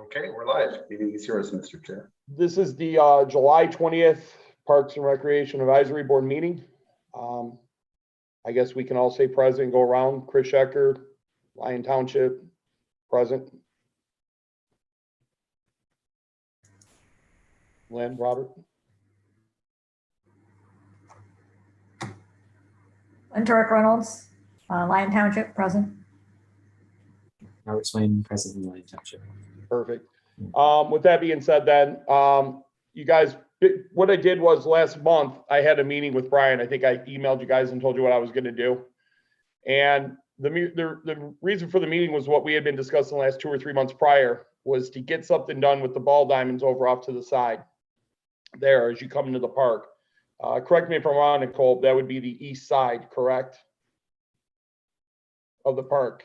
Okay, we're live. Meeting is yours, Mr. Chair. This is the July 20th Parks and Recreation Advisory Board meeting. I guess we can all say present, go around. Chris Schecker, Lyon Township, present. Lynn, Robert. And Turk Reynolds, Lyon Township, present. Robert Swain, President of Lyon Township. Perfect. With that being said, then, you guys, what I did was last month, I had a meeting with Brian. I think I emailed you guys and told you what I was going to do. And the reason for the meeting was what we had been discussing the last 2 or 3 months prior, was to get something done with the ball diamonds over off to the side there as you come into the park. Correct me if I'm wrong, Nicole, that would be the east side, correct? Of the park.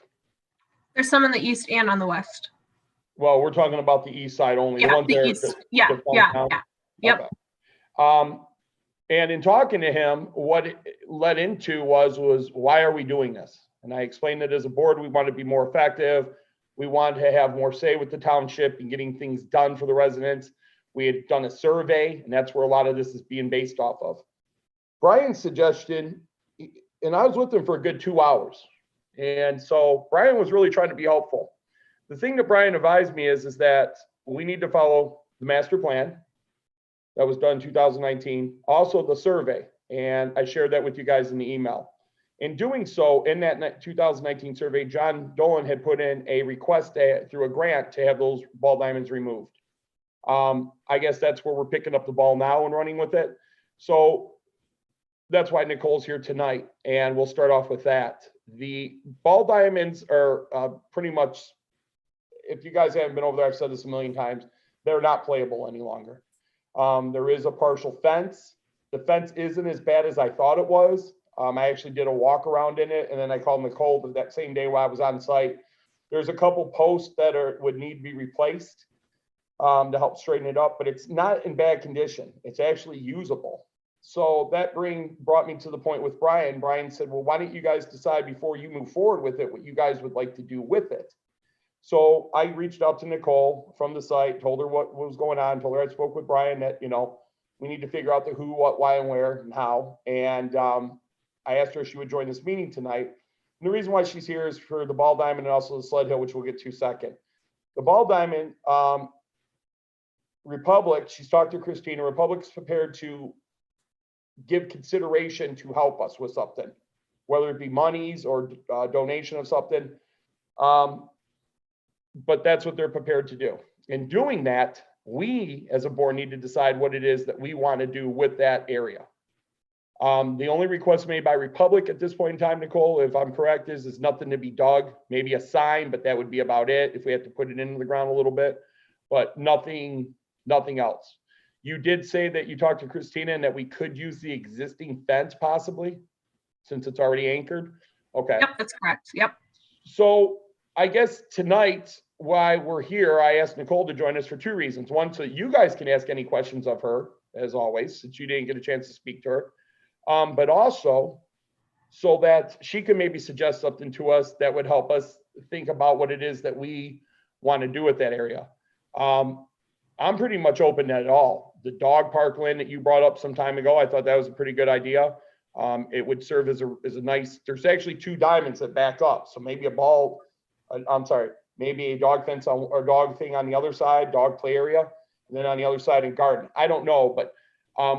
There's some in the east and on the west. Well, we're talking about the east side only. Yeah, ones the there east. that- Yeah, that fall yeah, down? yeah. Yep. Okay. And in talking to him, what it led into was why are we doing this? And I explained that as a board, we want to be more effective. We want to have more say with the township and getting things done for the residents. We had done a survey, and that's where a lot of this is being based off of. Brian's suggestion, and I was with him for a good 2 hours. And so Brian was really trying to be helpful. The thing that Brian advised me is that we need to follow the master plan that was done in 2019, also the survey. And I shared that with you guys in the email. In doing so, in that 2019 survey, John Dolan had put in a request through a grant to have those ball diamonds removed. I guess that's where we're picking up the ball now and running with it. So that's why Nicole's here tonight. And we'll start off with that. The ball diamonds are pretty much, if you guys haven't been over there, I've said this a million times, they're not playable any longer. There is a partial fence. The fence isn't as bad as I thought it was. I actually did a walk around in it, and then I called Nicole that same day while I was on site. There's a couple posts that would need to be replaced to help straighten it up, but it's not in bad condition. It's actually usable. So that brought me to the point with Brian. Brian said, well, why don't you guys decide before you move forward with it what you guys would like to do with it? So I reached out to Nicole from the site, told her what was going on, told her I spoke with Brian that, we need to figure out the who, what, why, and where, and how. And I asked her if she would join this meeting tonight. And the reason why she's here is for the ball diamond and also the sled hill, which we'll get to second. The ball diamond, Republic, she's talked to Christina. Republic's prepared to give consideration to help us with something, whether it be monies or donation of something. But that's what they're prepared to do. In doing that, we as a board need to decide what it is that we want to do with that area. The only request made by Republic at this point in time, Nicole, if I'm correct, is nothing to be dug, maybe a sign, but that would be about it if we have to put it into the ground a little bit, but nothing else. You did say that you talked to Christina and that we could use the existing fence possibly, since it's already anchored. Okay. Yep, that's correct. Yep. So I guess tonight, why we're here, I asked Nicole to join us for 2 reasons. One, so you guys can ask any questions of her, as always, since you didn't get a chance to speak to her. But also so that she can maybe suggest something to us that would help us think about what it is that we want to do with that area. I'm pretty much open to it all. The dog park land that you brought up some time ago, I thought that was a pretty good idea. It would serve as a nice, there's actually 2 diamonds that back up. So maybe maybe a dog fence or dog thing on the other side, dog play area, and then on the other side in garden. I don't know, but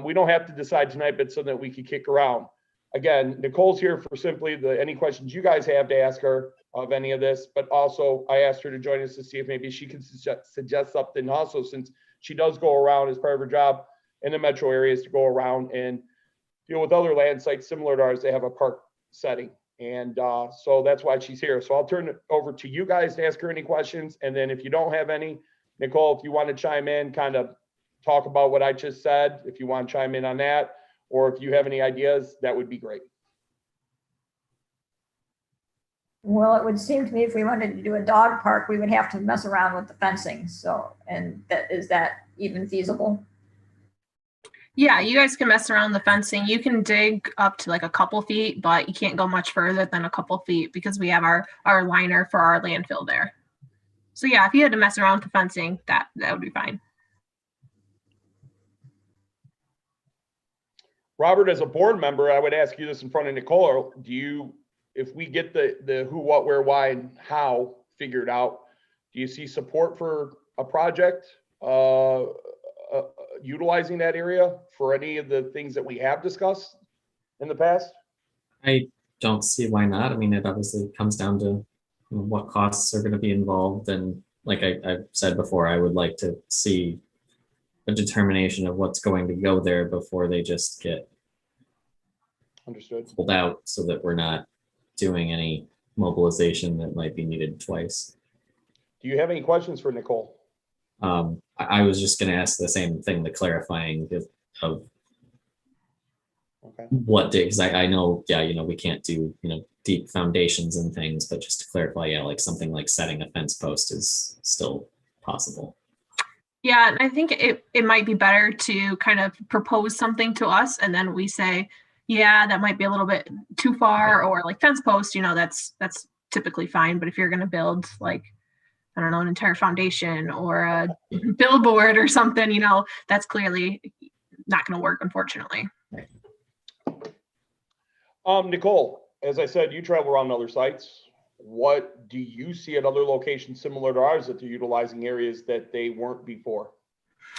we don't have to decide tonight, but so that we could kick around. Again, Nicole's here for simply any questions you guys have to ask her of any of this, but also I asked her to join us to see if maybe she can suggest something also, since she does go around as part of her job in the metro areas to go around and deal with other land sites similar to ours. They have a park setting. And so that's why she's here. So I'll turn it over to you guys to ask her any questions. And then if you don't have any, Nicole, if you want to chime in, kind of talk about what I just said, if you want to chime in on that, or if you have any ideas, that would be great. Well, it would seem to me if we wanted to do a dog park, we would have to mess around with the fencing. So, and is that even feasible? Yeah, you guys can mess around the fencing. You can dig up to like a couple feet, but you can't go much further than a couple feet because we have our liner for our landfill there. So yeah, if you had to mess around with the fencing, that would be fine. Robert, as a board member, I would ask you this in front of Nicole. Do you, if we get the who, what, where, why, and how figured out, do you see support for a project utilizing that area for any of the things that we have discussed in the past? I don't see why not. I mean, it obviously comes down to what costs are going to be involved. And like I've said before, I would like to see a determination of what's going to go there before they just get Understood. pulled out, so that we're not doing any mobilization that might be needed twice. Do you have any questions for Nicole? I was just going to ask the same thing, the clarifying of Okay. what because I know, yeah, we can't do, deep foundations and things, but just to clarify, yeah, like something like setting a fence post is still possible. Yeah, and I think it might be better to kind of propose something to us, and then we say, yeah, that might be a little bit too far, or like fence post, that's typically fine. But if you're going to build like, I don't know, an entire foundation or a billboard or something, that's clearly not going to work, unfortunately. Nicole, as I said, you travel around other sites. What do you see at other locations similar to ours that they're utilizing areas that they weren't before?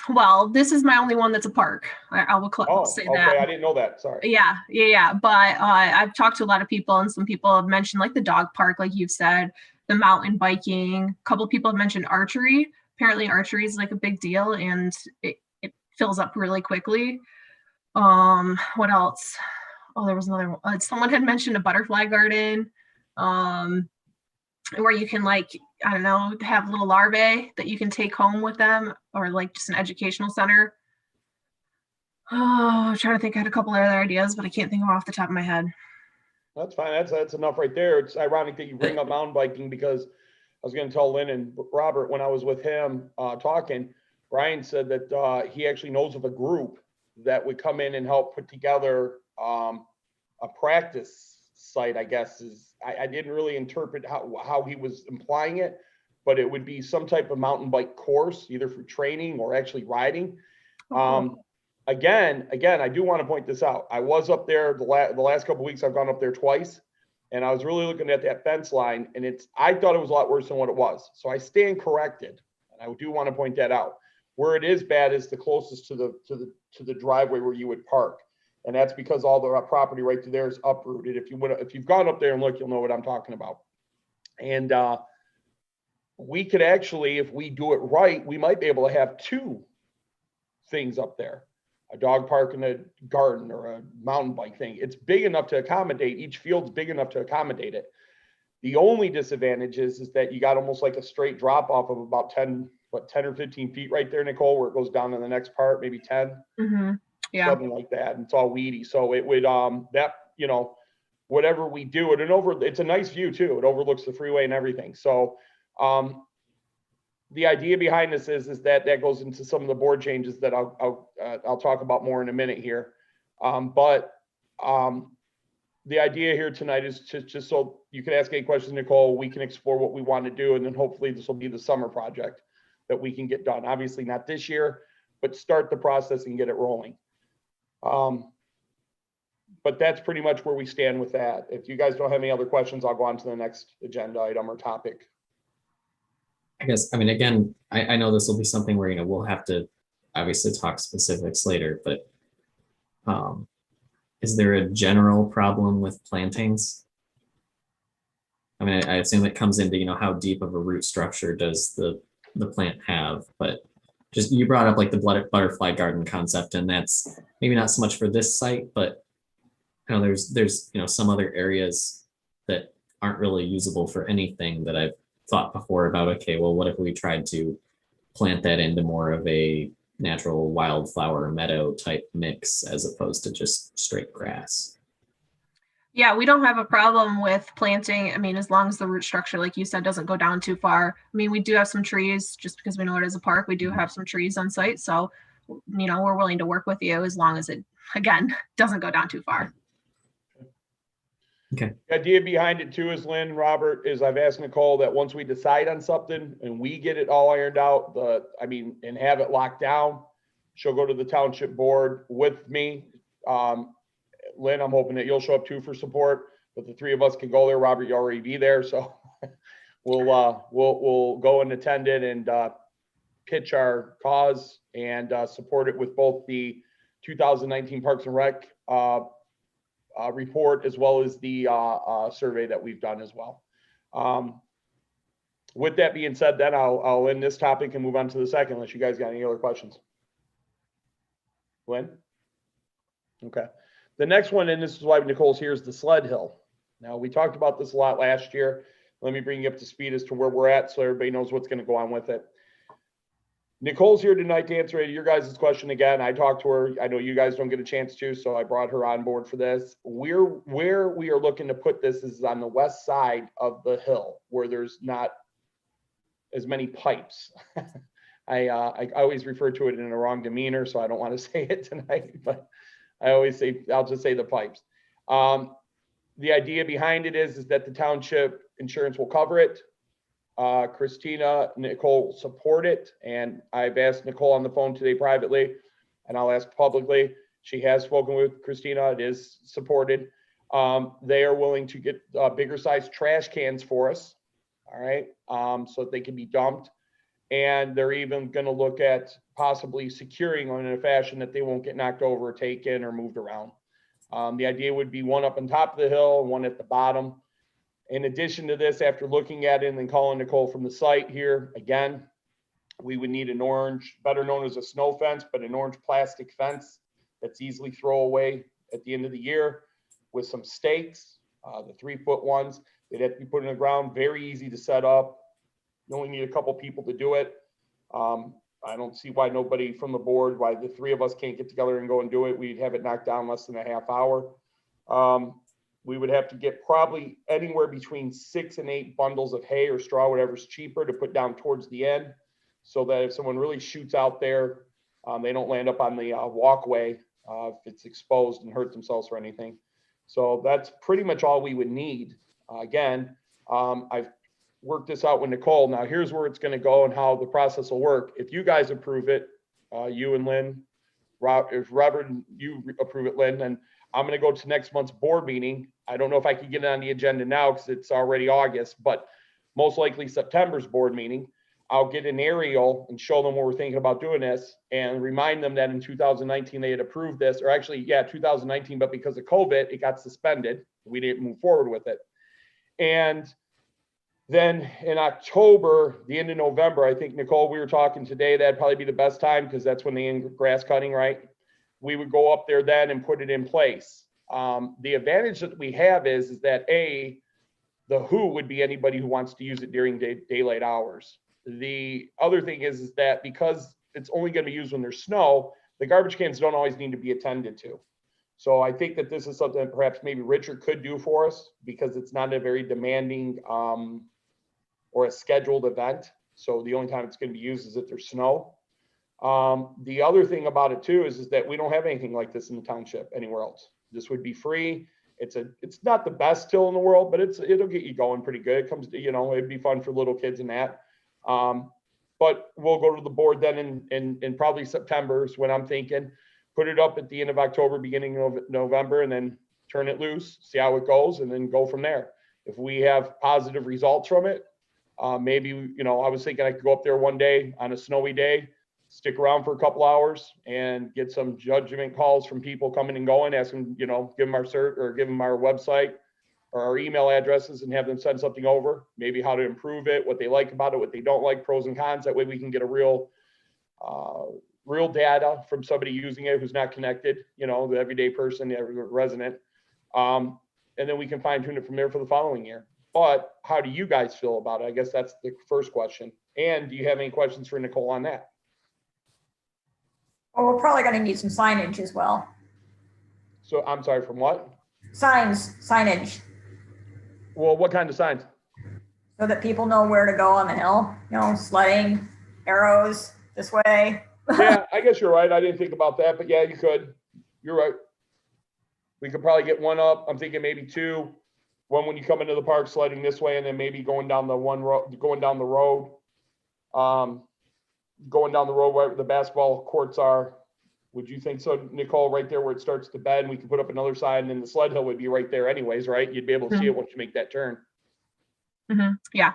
Well, this is my only one that's a park. I will say okay, that. I didn't know that. Sorry. Yeah. But I've talked to a lot of people, and some people have mentioned like the dog park, like you've said, the mountain biking. A couple of people have mentioned archery. Apparently archery is like a big deal, and it fills up really quickly. What else? Oh, there was another one. Someone had mentioned a butterfly garden, where you can, like, I don't know, have little larvae that you can take home with them, or like just an educational center. Oh, I'm trying to think. I had a couple other ideas, but I can't think of them off the top of my head. That's fine. That's enough right there. It's ironic that you bring up mountain biking, because I was going to tell Lynn and Robert when I was with him talking, Brian said that he actually knows of a group that would come in and help put together a practice site, I guess. I didn't really interpret how he was implying it, but it would be some type of mountain bike course, either for training or actually riding. Again, I do want to point this out. I was up there the last couple of weeks. I've gone up there twice, and I was really looking at that fence line, and I thought it was a lot worse than what it was. So I stand corrected, and I do want to point that out. Where it is bad is the closest to the driveway where you would park, and that's because all the property right through there is uprooted. If you've gone up there and looked, you'll know what I'm talking about. And we could actually, if we do it right, we might be able to have two things up there. A dog park and a garden, or a mountain bike thing. It's big enough to accommodate, each field's big enough to accommodate it. The only disadvantage is that you got almost like a straight drop off of about 10 or 15 feet right there, Nicole, where it goes down to the next part, maybe 10, Yeah. something like that. And it's all weedy. So it would, whatever we do, it's a nice view too. It overlooks the freeway and everything. So the idea behind this is that goes into some of the board changes that I'll talk about more in a minute here. But the idea here tonight is just so you can ask any questions, Nicole, we can explore what we want to do, and then hopefully this will be the summer project that we can get done. Obviously not this year, but start the process and get it rolling. But that's pretty much where we stand with that. If you guys don't have any other questions, I'll go on to the next agenda item or topic. I guess, I mean, again, I know this will be something where, we'll have to obviously talk specifics later, but is there a general problem with plantings? I mean, I assume it comes into, how deep of a root structure does the plant have, but just, you brought up like the butterfly garden concept, and that's maybe not so much for this site, but there's some other areas that aren't really usable for anything that I've thought before about, okay, well, what if we tried to plant that into more of a natural wildflower meadow type mix as opposed to just straight grass? Yeah, we don't have a problem with planting. I mean, as long as the root structure, like you said, doesn't go down too far. I mean, we do have some trees, just because we know it is a park. We do have some trees on site. So, we're willing to work with you as long as it, again, doesn't go down too far. The idea behind it too is, Lynn, Robert, is I've asked Nicole that once we decide on something and we get it all ironed out, and have it locked down, she'll go to the township board with me. Lynn, I'm hoping that you'll show up too for support, but the three of us can go there. Robert, you already be there, so we'll go and attend it and pitch our cause and support it with both the 2019 Parks and Rec report as well as the survey that we've done as well. With that being said, then I'll end this topic and move on to the second, unless you guys got any other questions. Glenn? Okay. The next one, and this is why Nicole's here, is the sled hill. Now, we talked about this a lot last year. Let me bring you up to speed as to where we're at so everybody knows what's going to go on with it. Nicole's here tonight to answer your guys' question again. I talked to her. I know you guys don't get a chance to, so I brought her on board for this. Where we are looking to put this is on the west side of the hill, where there's not as many pipes. I always refer to it in a wrong demeanor, so I don't want to say it tonight, but I'll just say the pipes. The idea behind it is that the township insurance will cover it. Christina, Nicole support it, and I've asked Nicole on the phone today privately, and I'll ask publicly. She has spoken with Christina. It is supported. They are willing to get bigger size trash cans for us, all right, so that they can be dumped. And they're even going to look at possibly securing them in a fashion that they won't get knocked over or taken or moved around. The idea would be one up on top of the hill and one at the bottom. In addition to this, after looking at it and then calling Nicole from the site here, again, we would need an orange, better known as a snow fence, but an orange plastic fence that's easily throw away at the end of the year with some stakes, the 3-foot ones. They'd have to be put in the ground, very easy to set up. You only need a couple people to do it. I don't see why nobody from the board, why the three of us can't get together and go and do it. We'd have it knocked down less than a half hour. We would have to get probably anywhere between 6 and 8 bundles of hay or straw, whatever's cheaper, to put down towards the end, so that if someone really shoots out there, they don't land up on the walkway if it's exposed and hurt themselves or anything. So that's pretty much all we would need. Again, I've worked this out with Nicole. Now here's where it's going to go and how the process will work. If you guys approve it, you and Lynn, if Robert and you approve it, Lynn, then I'm going to go to next month's board meeting. I don't know if I can get it on the agenda now because it's already August, but most likely September's board meeting. I'll get an aerial and show them what we're thinking about doing this and remind them that in 2019 they had approved this, or actually, yeah, 2019, but because of COVID, it got suspended. We didn't move forward with it. And then in October, the end of November, I think, Nicole, we were talking today, that'd probably be the best time because that's when they end grass cutting, right? We would go up there then and put it in place. The advantage that we have is that the who would be anybody who wants to use it during daylight hours. The other thing is that because it's only going to be used when there's snow, the garbage cans don't always need to be attended to. So I think that this is something that perhaps maybe Richard could do for us because it's not a very demanding or a scheduled event. So the only time it's going to be used is if there's snow. The other thing about it too is that we don't have anything like this in the township anywhere else. This would be free. It's not the best hill in the world, but it'll get you going pretty good. It comes to, it'd be fun for little kids and that. But we'll go to the board then in probably September is when I'm thinking, put it up at the end of October, beginning of November, and then turn it loose, see how it goes, and then go from there. If we have positive results from it, maybe, I was thinking I could go up there one day on a snowy day, stick around for a couple hours and get some judgment calls from people coming and going, ask them, give them our cert or give them our website or our email addresses and have them send something over, maybe how to improve it, what they like about it, what they don't like, pros and cons. That way we can get a real data from somebody using it who's not connected, the everyday person, the every resident. And then we can fine tune it from there for the following year. But how do you guys feel about it? I guess that's the first question. And do you have any questions for Nicole on that? Well, we're probably going to need some signage as well. So I'm sorry, from what? Signage, Well, what kind of signs? so that people know where to go on the hill, sledding, arrows this way. Yeah, I guess you're right. I didn't think about that, but yeah, you could. You're right. We could probably get one up. I'm thinking maybe 2 when you come into the park, sliding this way and then maybe going down the going down the road. Going down the road where the basketball courts are. Would you think so, Nicole, right there where it starts to bend, we could put up another sign and then the sled hill would be right there anyways, right? You'd be able to see it once you make that turn. Yeah.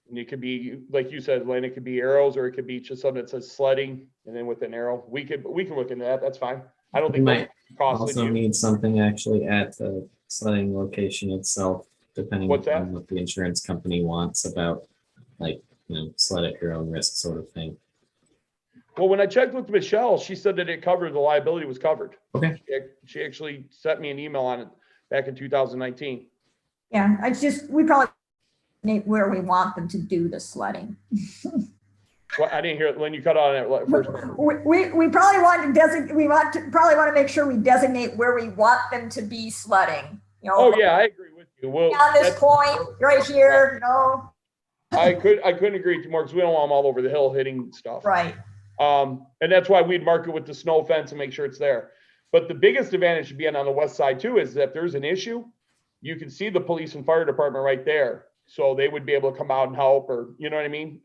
And it could be, like you said, Lynn, it could be arrows or it could be just something that says sledding and then with an arrow. We can look into that. That's fine. I don't We think might that's costly also to you. need something actually at the sledding location itself, depending What's that? on what the insurance company wants about, like, sled at your own risk sort of thing. Well, when I checked with Michelle, she said that it covered, the liability was covered. Okay. She actually sent me an email on it back in 2019. Yeah, we probably need where we want them to do the sledding. Well, I didn't hear it. Lynn, you cut out on that first part. We probably want to probably want to make sure we designate where we want them to be sledding. Oh yeah, I agree with you. Well, On this point, right here, I couldn't agree with you more because we don't want them all over the hill hitting stuff. right. And that's why we'd mark it with the snow fence and make sure it's there. But the biggest advantage of being on the west side too is that if there's an issue, you can see the police and fire department right there. So they would be able to come out and help, or you know what I mean?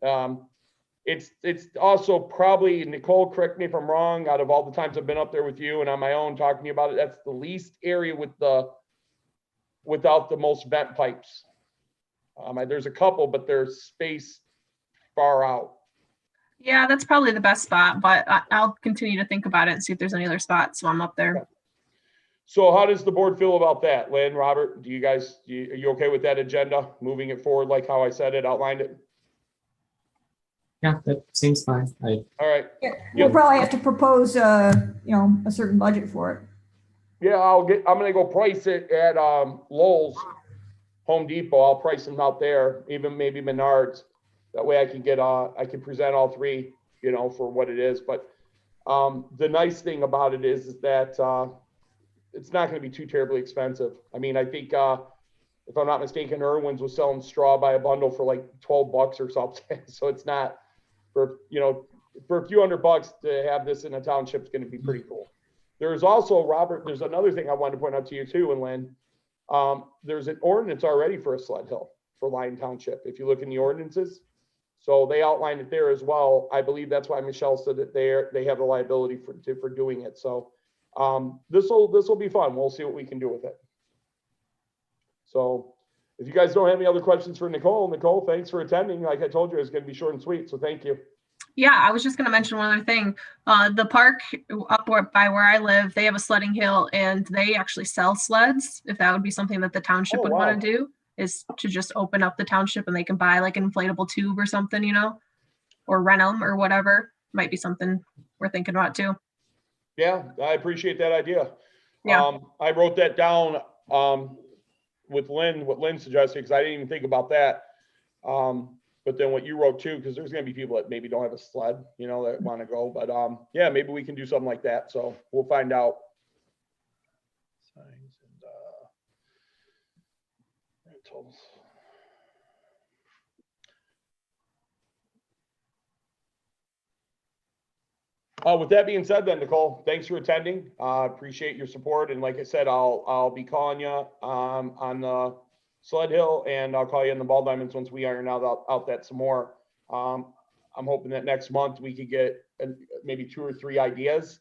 It's also probably, Nicole, correct me if I'm wrong, out of all the times I've been up there with you and on my own talking to you about it, that's the least area without the most vent pipes. There's a couple, but there's space far out. Yeah, that's probably the best spot, but I'll continue to think about it and see if there's any other spots while I'm up there. So how does the board feel about that? Lynn, Robert, are you okay with that agenda, moving it forward like how I said it, outlined it? Yeah, that seems fine. All right. Yeah, we'll probably have to propose, a certain budget for it. Yeah, I'm gonna go price it at Lowell's, Home Depot. I'll price them out there, even maybe Menards. That way I can present all three, for what it is. But the nice thing about it is that it's not going to be too terribly expensive. I mean, I think if I'm not mistaken, Irwin's was selling straw by a bundle for like $12 or something. So it's not for a few $100 to have this in a township is going to be pretty cool. There's also, Robert, there's another thing I wanted to point out to you too, and Lynn. There's an ordinance already for a sled hill for Lyon Township. If you look in the ordinances. So they outlined it there as well. I believe that's why Michelle said that they have the liability for doing it. So this will be fun. We'll see what we can do with it. So if you guys don't have any other questions for Nicole, thanks for attending. Like I told you, it's going to be short and sweet. So thank you. Yeah, I was just going to mention one other thing. The park up by where I live, they have a sledding hill and they actually sell sleds. If that would be something that the township would want to do, is to just open up the township and they can buy like an inflatable tube or something, or rent them or whatever. Might be something we're thinking about too. Yeah, I appreciate that idea. Yeah. I wrote that down with Lynn, what Lynn suggested, because I didn't even think about that. But then what you wrote too, because there's going to be people that maybe don't have a sled, that want to go. But yeah, maybe we can do something like that. So we'll find out. Signs and rentals. With that being said, then Nicole, thanks for attending. Appreciate your support, and like I said, I'll be calling you on the sled hill, and I'll call you in the ball diamonds once we iron out that some more. I'm hoping that next month we could get maybe 2 or 3 ideas,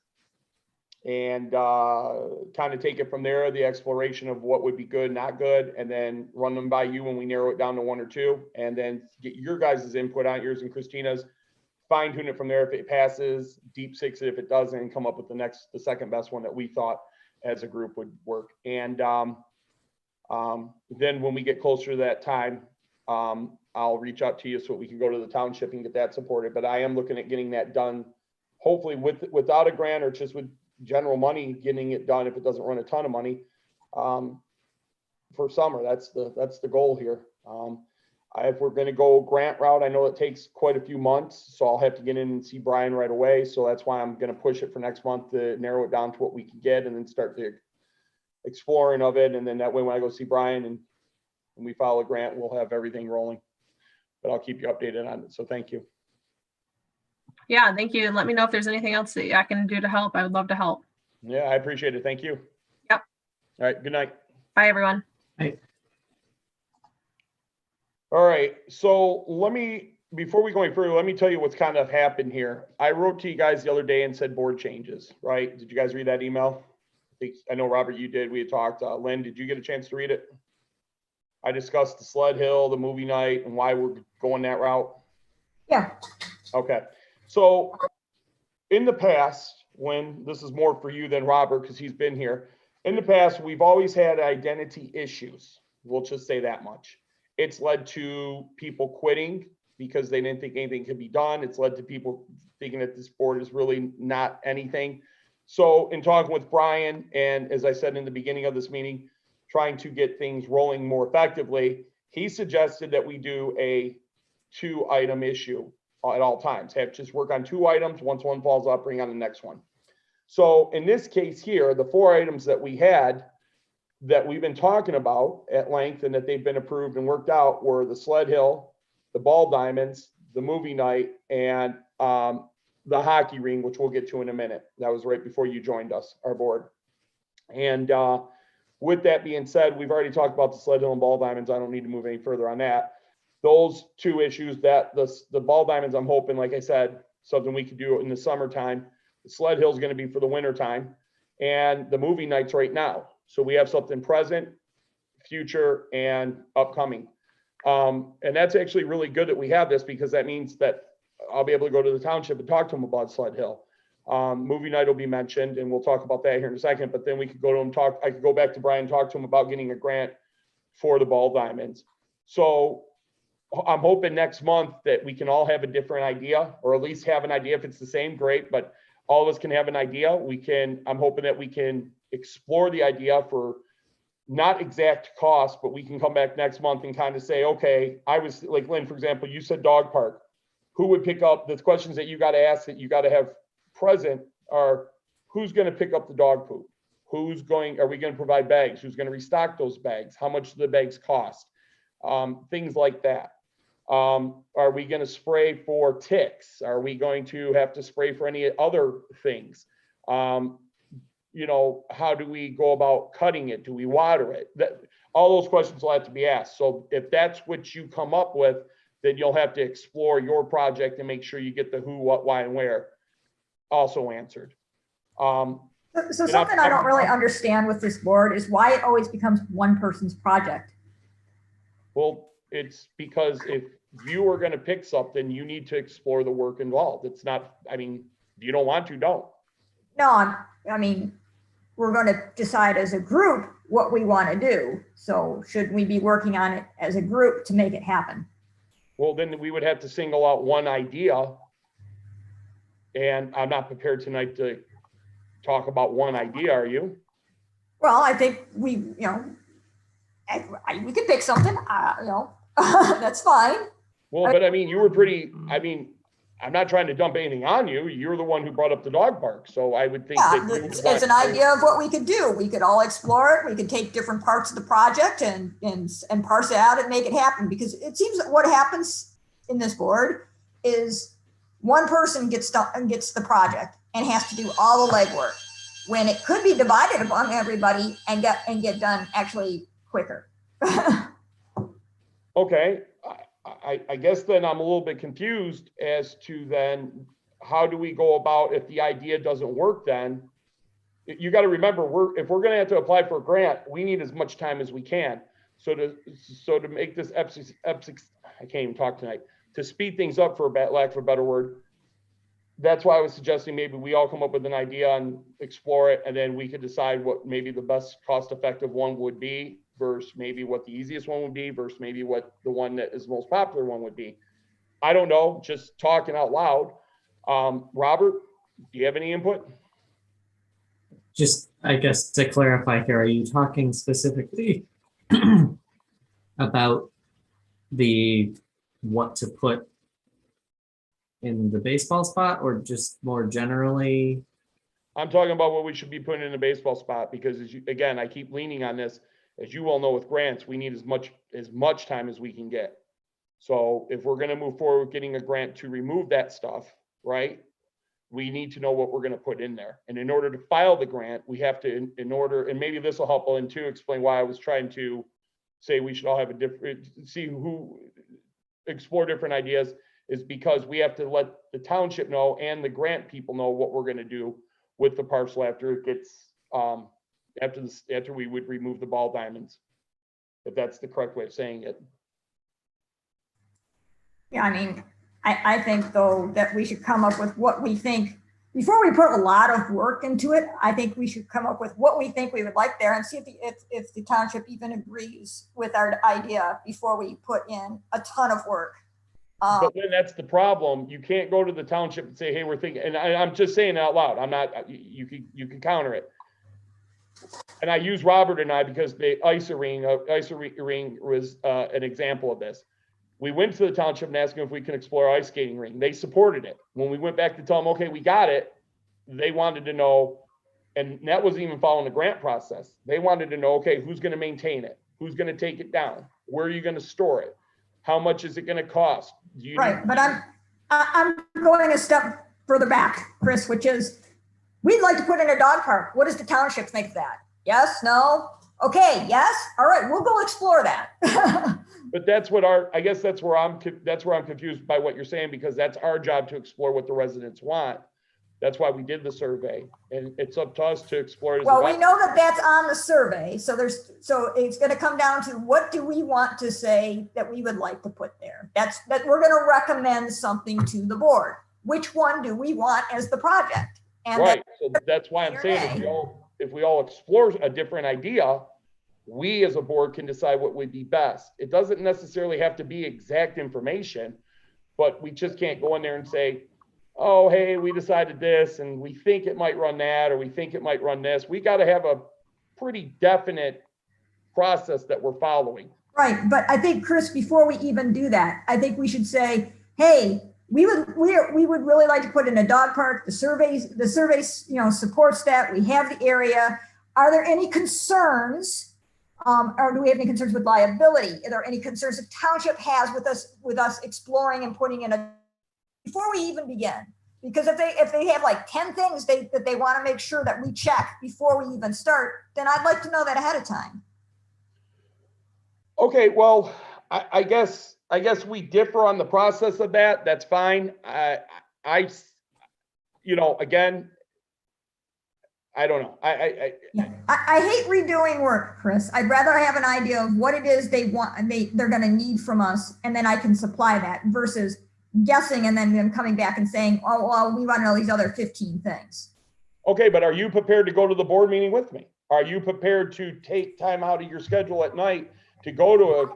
and kind of take it from there. The exploration of what would be good, not good, and then run them by you when we narrow it down to 1 or 2, and then get your guys' input on yours and Christina's. Fine tune it from there. If it passes, deep six it if it doesn't, and come up with the second best one that we thought as a group would work. And then when we get closer to that time, I'll reach out to you so we can go to the township and get that supported. But I am looking at getting that done, hopefully without a grant or just with general money, getting it done if it doesn't run a ton of money for summer. That's the goal here. If we're going to go grant route, I know it takes quite a few months, so I'll have to get in and see Brian right away. So that's why I'm going to push it for next month to narrow it down to what we can get, and then start the exploring of it. And then that way, when I go see Brian and we file a grant, we'll have everything rolling. But I'll keep you updated on it. So thank you. Yeah, thank you. And let me know if there's anything else that I can do to help. I would love to help. Yeah, I appreciate it. Thank you. Yep. All right. Good night. Bye, everyone. Bye. All right, so before we go any further, let me tell you what's kind of happened here. I wrote to you guys the other day and said board changes, right? Did you guys read that email? I know, Robert, you did. We had talked. Lynn, did you get a chance to read it? I discussed the Sled Hill, the movie night, and why we're going that route. Yeah, Okay, so in the past, when this is more for you than Robert, because he's been here, in the past, we've always had identity issues. We'll just say that much. It's led to people quitting because they didn't think anything could be done. It's led to people thinking that this board is really not anything. So in talking with Brian, and as I said in the beginning of this meeting, trying to get things rolling more effectively, he suggested that we do a 2-item issue at all times. Have just work on 2 items. Once one falls off, bring on the next one. So in this case here, the 4 items that we had that we've been talking about at length and that they've been approved and worked out were the Sled Hill, the ball diamonds, the movie night, and the hockey ring, which we'll get to in a minute. That was right before you joined us, our board. And with that being said, we've already talked about the Sled Hill and ball diamonds. I don't need to move any further on that. Those 2 issues, that the ball diamonds, I'm hoping, like I said, something we could do in the summertime. The Sled Hill is going to be for the winter time, and the movie nights right now. So we have something present, future, and upcoming. And that's actually really good that we have this, because that means that I'll be able to go to the township and talk to them about Sled Hill. Movie night will be mentioned, and we'll talk about that here in a second, but then we could go to him, I could go back to Brian, talk to him about getting a grant for the ball diamonds. So I'm hoping next month that we can all have a different idea, or at least have an idea. If it's the same, great, but all of us can have an idea. I'm hoping that we can explore the idea for not exact cost, but we can come back next month and kind of say, okay, I was like, Lynn, for example, you said dog park. Who would pick up the questions that you got to ask, that you got to have present, are who's going to pick up the dog poop? Are we going to provide bags? Who's going to restock those bags? How much do the bags cost? Things like that. Are we going to spray for ticks? Are we going to have to spray for any other things? How do we go about cutting it? Do we water it? All those questions will have to be asked. So if that's what you come up with, then you'll have to explore your project and make sure you get the who, what, why, and where also answered. so something I don't really understand with this board is why it always becomes one person's project. Well, it's because if you are going to pick something, you need to explore the work involved. It's not, if you don't want to, don't. No, we're going to decide as a group what we want to do. So should we be working on it as a group to make it happen? Well, then we would have to single out one idea. And I'm not prepared tonight to talk about one idea, are you? Well, I think we can pick something, that's fine. Well, but you were pretty, I'm not trying to dump anything on you. You're the one who brought up the dog park. So I would think Yeah, that it's an idea of what we could do. We could all explore it. We could take different parts of the project and parse it out and make it happen. Because it seems that what happens in this board is one person gets the project and has to do all the legwork, when it could be divided among everybody and get done actually quicker. Okay. I guess then I'm a little bit confused as to then how do we go about if the idea doesn't work? Then you got to remember, if we're going to have to apply for a grant, we need as much time as we can. So to make this I can't even talk tonight, to speed things up, for lack of a better word. That's why I was suggesting maybe we all come up with an idea and explore it, and then we could decide what maybe the best cost-effective one would be, versus maybe what the easiest one would be, versus maybe what the one that is most popular one would be. I don't know, just talking out loud. Robert, do you have any input? Just, I guess, to clarify here, are you talking specifically about what to put in the baseball spot, or just more generally? I'm talking about what we should be putting in the baseball spot, because again, I keep leaning on this. As you all know, with grants, we need as much time as we can get. So if we're going to move forward with getting a grant to remove that stuff, right, we need to know what we're going to put in there. And in order to file the grant, we have to, and maybe this will help Ellen too, explain why I was trying to say we should all have a different, explore different ideas is because we have to let the township know and the grant people know what we're gonna do with the parcel after it gets, after we would remove the ball diamonds. If that's the correct way of saying it. Yeah, I mean, I think though that we should come up with what we think, before we put a lot of work into it, I think we should come up with what we think we would like there and see if the township even agrees with our idea before we put in a ton of work. But then that's the problem. You can't go to the township and say, hey, we're thinking, and I'm just saying it out loud. I'm not, you can counter it. And I use Robert and I because the ISA ring was an example of this. We went to the township and asked them if we can explore ice skating ring. They supported it. When we went back to tell them, okay, we got it, they wanted to know, and that wasn't even following the grant process. They wanted to know, okay, who's going to maintain it? Who's going to take it down? Where are you going to store it? How much is it going to cost? Right, but I'm going a step further back, Chris, which is, we'd like to put in a dog park. What does the township think of that? Yes, no? Okay, yes? All right, we'll go explore that. But that's what I guess that's where I'm confused by what you're saying, because that's our job to explore what the residents want. That's why we did the survey, and it's up to us to explore it. Well, we know that that's on the survey. So it's going to come down to what do we want to say that we would like to put there? That we're going to recommend something to the board. Which one do we want as the project? And right. So that's why I'm saying if we all explore a different idea, we as a board can decide what would be best. It doesn't necessarily have to be exact information, but we just can't go in there and say, oh, hey, we decided this and we think it might run that, or we think it might run this. We got to have a pretty definite process that we're following. Right. But I think, Chris, before we even do that, I think we should say, hey, we would really like to put in a dog park. The survey, supports that. We have the area. Are there any concerns? Or do we have any concerns with liability? Are there any concerns the township has with us exploring and putting in before we even begin? Because if they have like 10 things that they want to make sure that we check before we even start, then I'd like to know that ahead of time. Okay, well, I guess we differ on the process of that. That's fine. Again, I don't know. I hate redoing work, Chris. I'd rather have an idea of what it is they want and they're going to need from us, and then I can supply that versus guessing and then them coming back and saying, oh, well, we want to know these other 15 things. Okay, but are you prepared to go to the board meeting with me? Are you prepared to take time out of your schedule at night to go to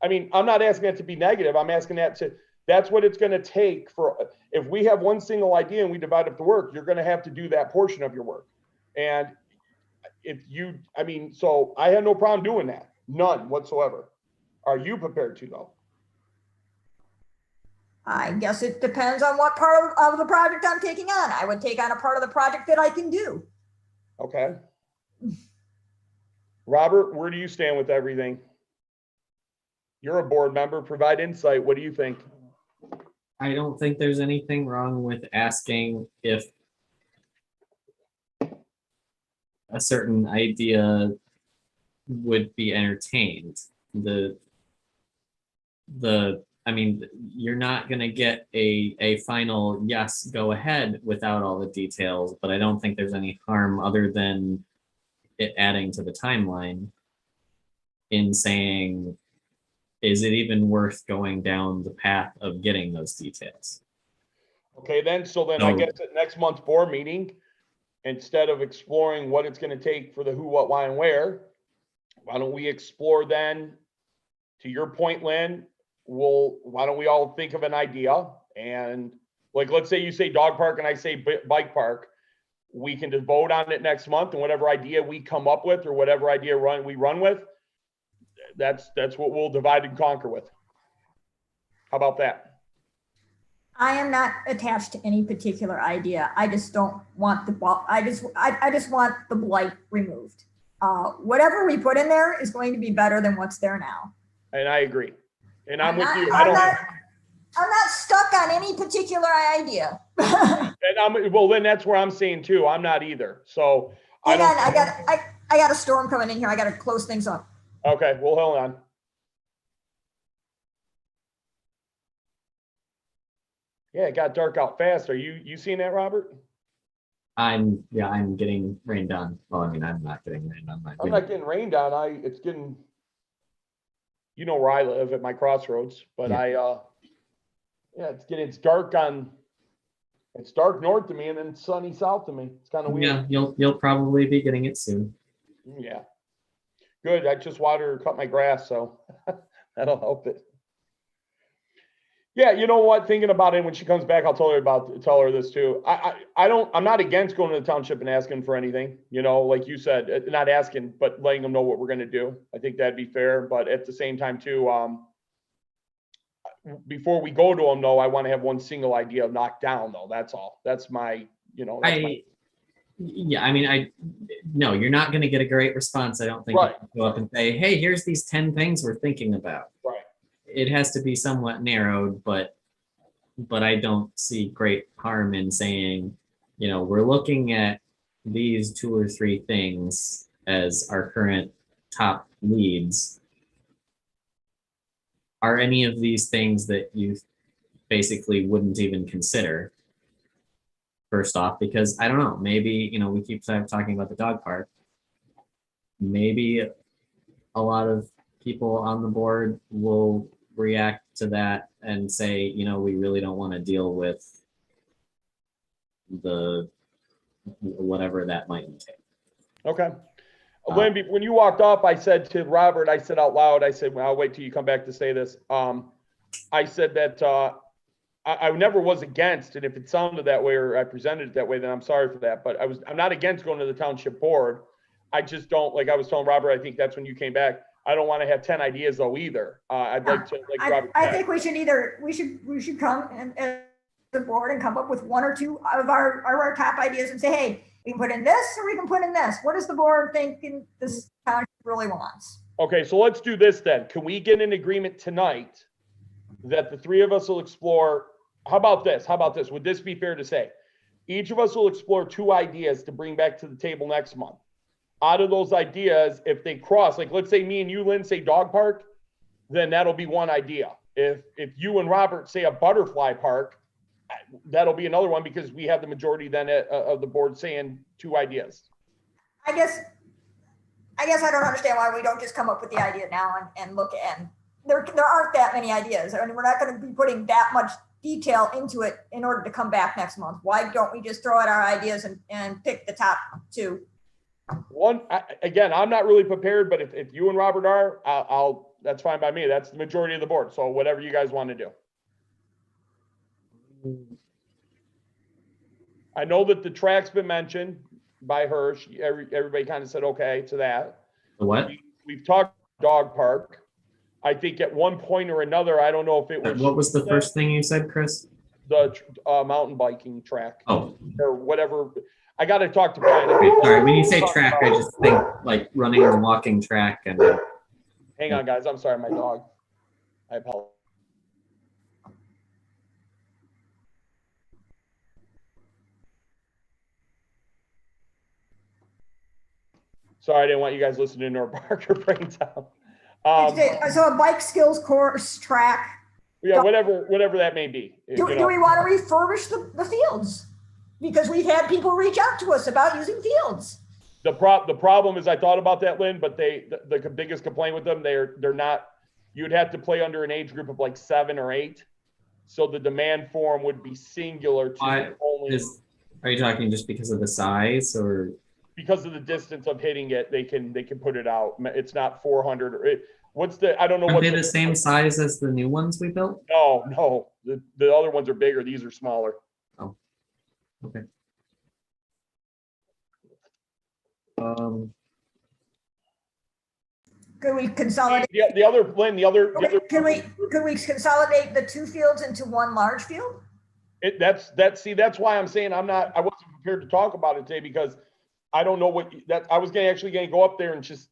I'm not asking that to be negative. I'm asking that's what it's going to take if we have one single idea and we divide up the work, you're going to have to do that portion of your work. And so I have no problem doing that. None whatsoever. Are you prepared to though? I guess it depends on what part of the project I'm taking on. I would take on a part of the project that I can do. Okay. Robert, where do you stand with everything? You're a board member, provide insight. What do you think? I don't think there's anything wrong with asking if a certain idea would be entertained. You're not going to get a final yes, go ahead without all the details, but I don't think there's any harm other than it adding to the timeline in saying, is it even worth going down the path of getting those details? Okay, so I guess at next month's board meeting, instead of exploring what it's going to take for the who, what, why, and where, why don't we explore then, to your point, Lynn, why don't we all think of an idea? And like, let's say you say dog park and I say bike park. We can just vote on it next month, and whatever idea we come up with or whatever idea we run with, that's what we'll divide and conquer with. How about that? I am not attached to any particular idea. I just don't want the ball. I just want the blight removed. Whatever we put in there is going to be better than what's there now. And I agree. And I'm with you. I'm not stuck on any particular idea. Well, then that's where I'm saying too. I'm not either. So hang on, I got a storm coming in here. I got to close things up. Okay, well, hold on. Yeah, it got dark out fast. Are you seeing that, Robert? I'm getting rained on. Well, I mean, I'm not getting rained on. I'm not getting rained on. It's getting, you know where I live at my crossroads, but Yeah. yeah, it's dark it's dark north of me and then sunny south of me. It's kind of weird. Yeah, you'll probably be getting it soon. Yeah. Good. I just cut my grass, so that'll help it. Yeah, you know what? Thinking about it, when she comes back, I'll tell her this too. I'm not against going to the township and asking for anything, you know, like you said, not asking, but letting them know what we're gonna do. I think that'd be fair, but at the same time too, before we go to them though, I want to have one single idea knocked down though. That's all. That's my, you know, Yeah, I mean, no, you're not going to get a great response. I don't think Right. you can go up and say, hey, here's these 10 things we're thinking about. Right. It has to be somewhat narrowed, but I don't see great harm in saying, you know, we're looking at these 2 or 3 things as our current top leads. Are any of these things that you basically wouldn't even consider? First off, because I don't know, maybe, you know, we keep talking about the dog park. Maybe a lot of people on the board will react to that and say, you know, we really don't want to deal with the whatever that might entail. Okay. Lynn, when you walked off, I said to Robert, I said out loud, I said, well, I'll wait till you come back to say this. I said that I never was against it. If it sounded that way or I presented it that way, then I'm sorry for that. But I'm not against going to the township board. I just don't, like I was telling Robert, I think that's when you came back. I don't want to have 10 ideas though either. I'd like to, like Robert I said. think we should come and the board and come up with 1 or 2 of our top ideas and say, hey, we can put in this or we can put in this. What does the board think this township really wants? Okay, so let's do this then. Can we get an agreement tonight that the 3 of us will explore? How about this? Would this be fair to say? Each of us will explore 2 ideas to bring back to the table next month. Out of those ideas, if they cross, like let's say me and you, Lynn, say dog park, then that'll be one idea. If you and Robert say a butterfly park, that'll be another one because we have the majority then of the board saying 2 ideas. I guess I don't understand why we don't just come up with the idea now and look and there aren't that many ideas. I mean, we're not going to be putting that much detail into it in order to come back next month. Why don't we just throw out our ideas and pick the top 2? Again, I'm not really prepared, but if you and Robert are, I'll that's fine by me. That's the majority of the board. So whatever you guys want to do. I know that the track's been mentioned by her. Everybody kind of said okay to that. What? We've talked dog park. I think at one point or another, I don't know if it was. What was the first thing you said, Chris? The mountain biking track. Oh. Or whatever. I got to talk to Brian. Sorry, when you say track, I just think like running or walking track. And hang on, guys. I'm sorry, my dog. I apologize. Sorry, I didn't want you guys listening to our barker brains out. So a bike skills course track. Yeah, whatever that may be. Do we want to refurbish the fields? Because we've had people reach out to us about using fields. The problem is I thought about that, Lynn, but the biggest complaint with them, they're not, you'd have to play under an age group of like 7 or 8. So the demand for them would be singular to only. Are you talking just because of the size or? Because of the distance of hitting it, they can put it out. It's not 400 or I don't know. Are they the same size as the new ones we built? No. The other ones are bigger. These are smaller. Oh, okay. Could we consolidate? Could we consolidate the 2 fields into one large field? That's why I'm saying I wasn't prepared to talk about it today because I don't know I was going to go up there and just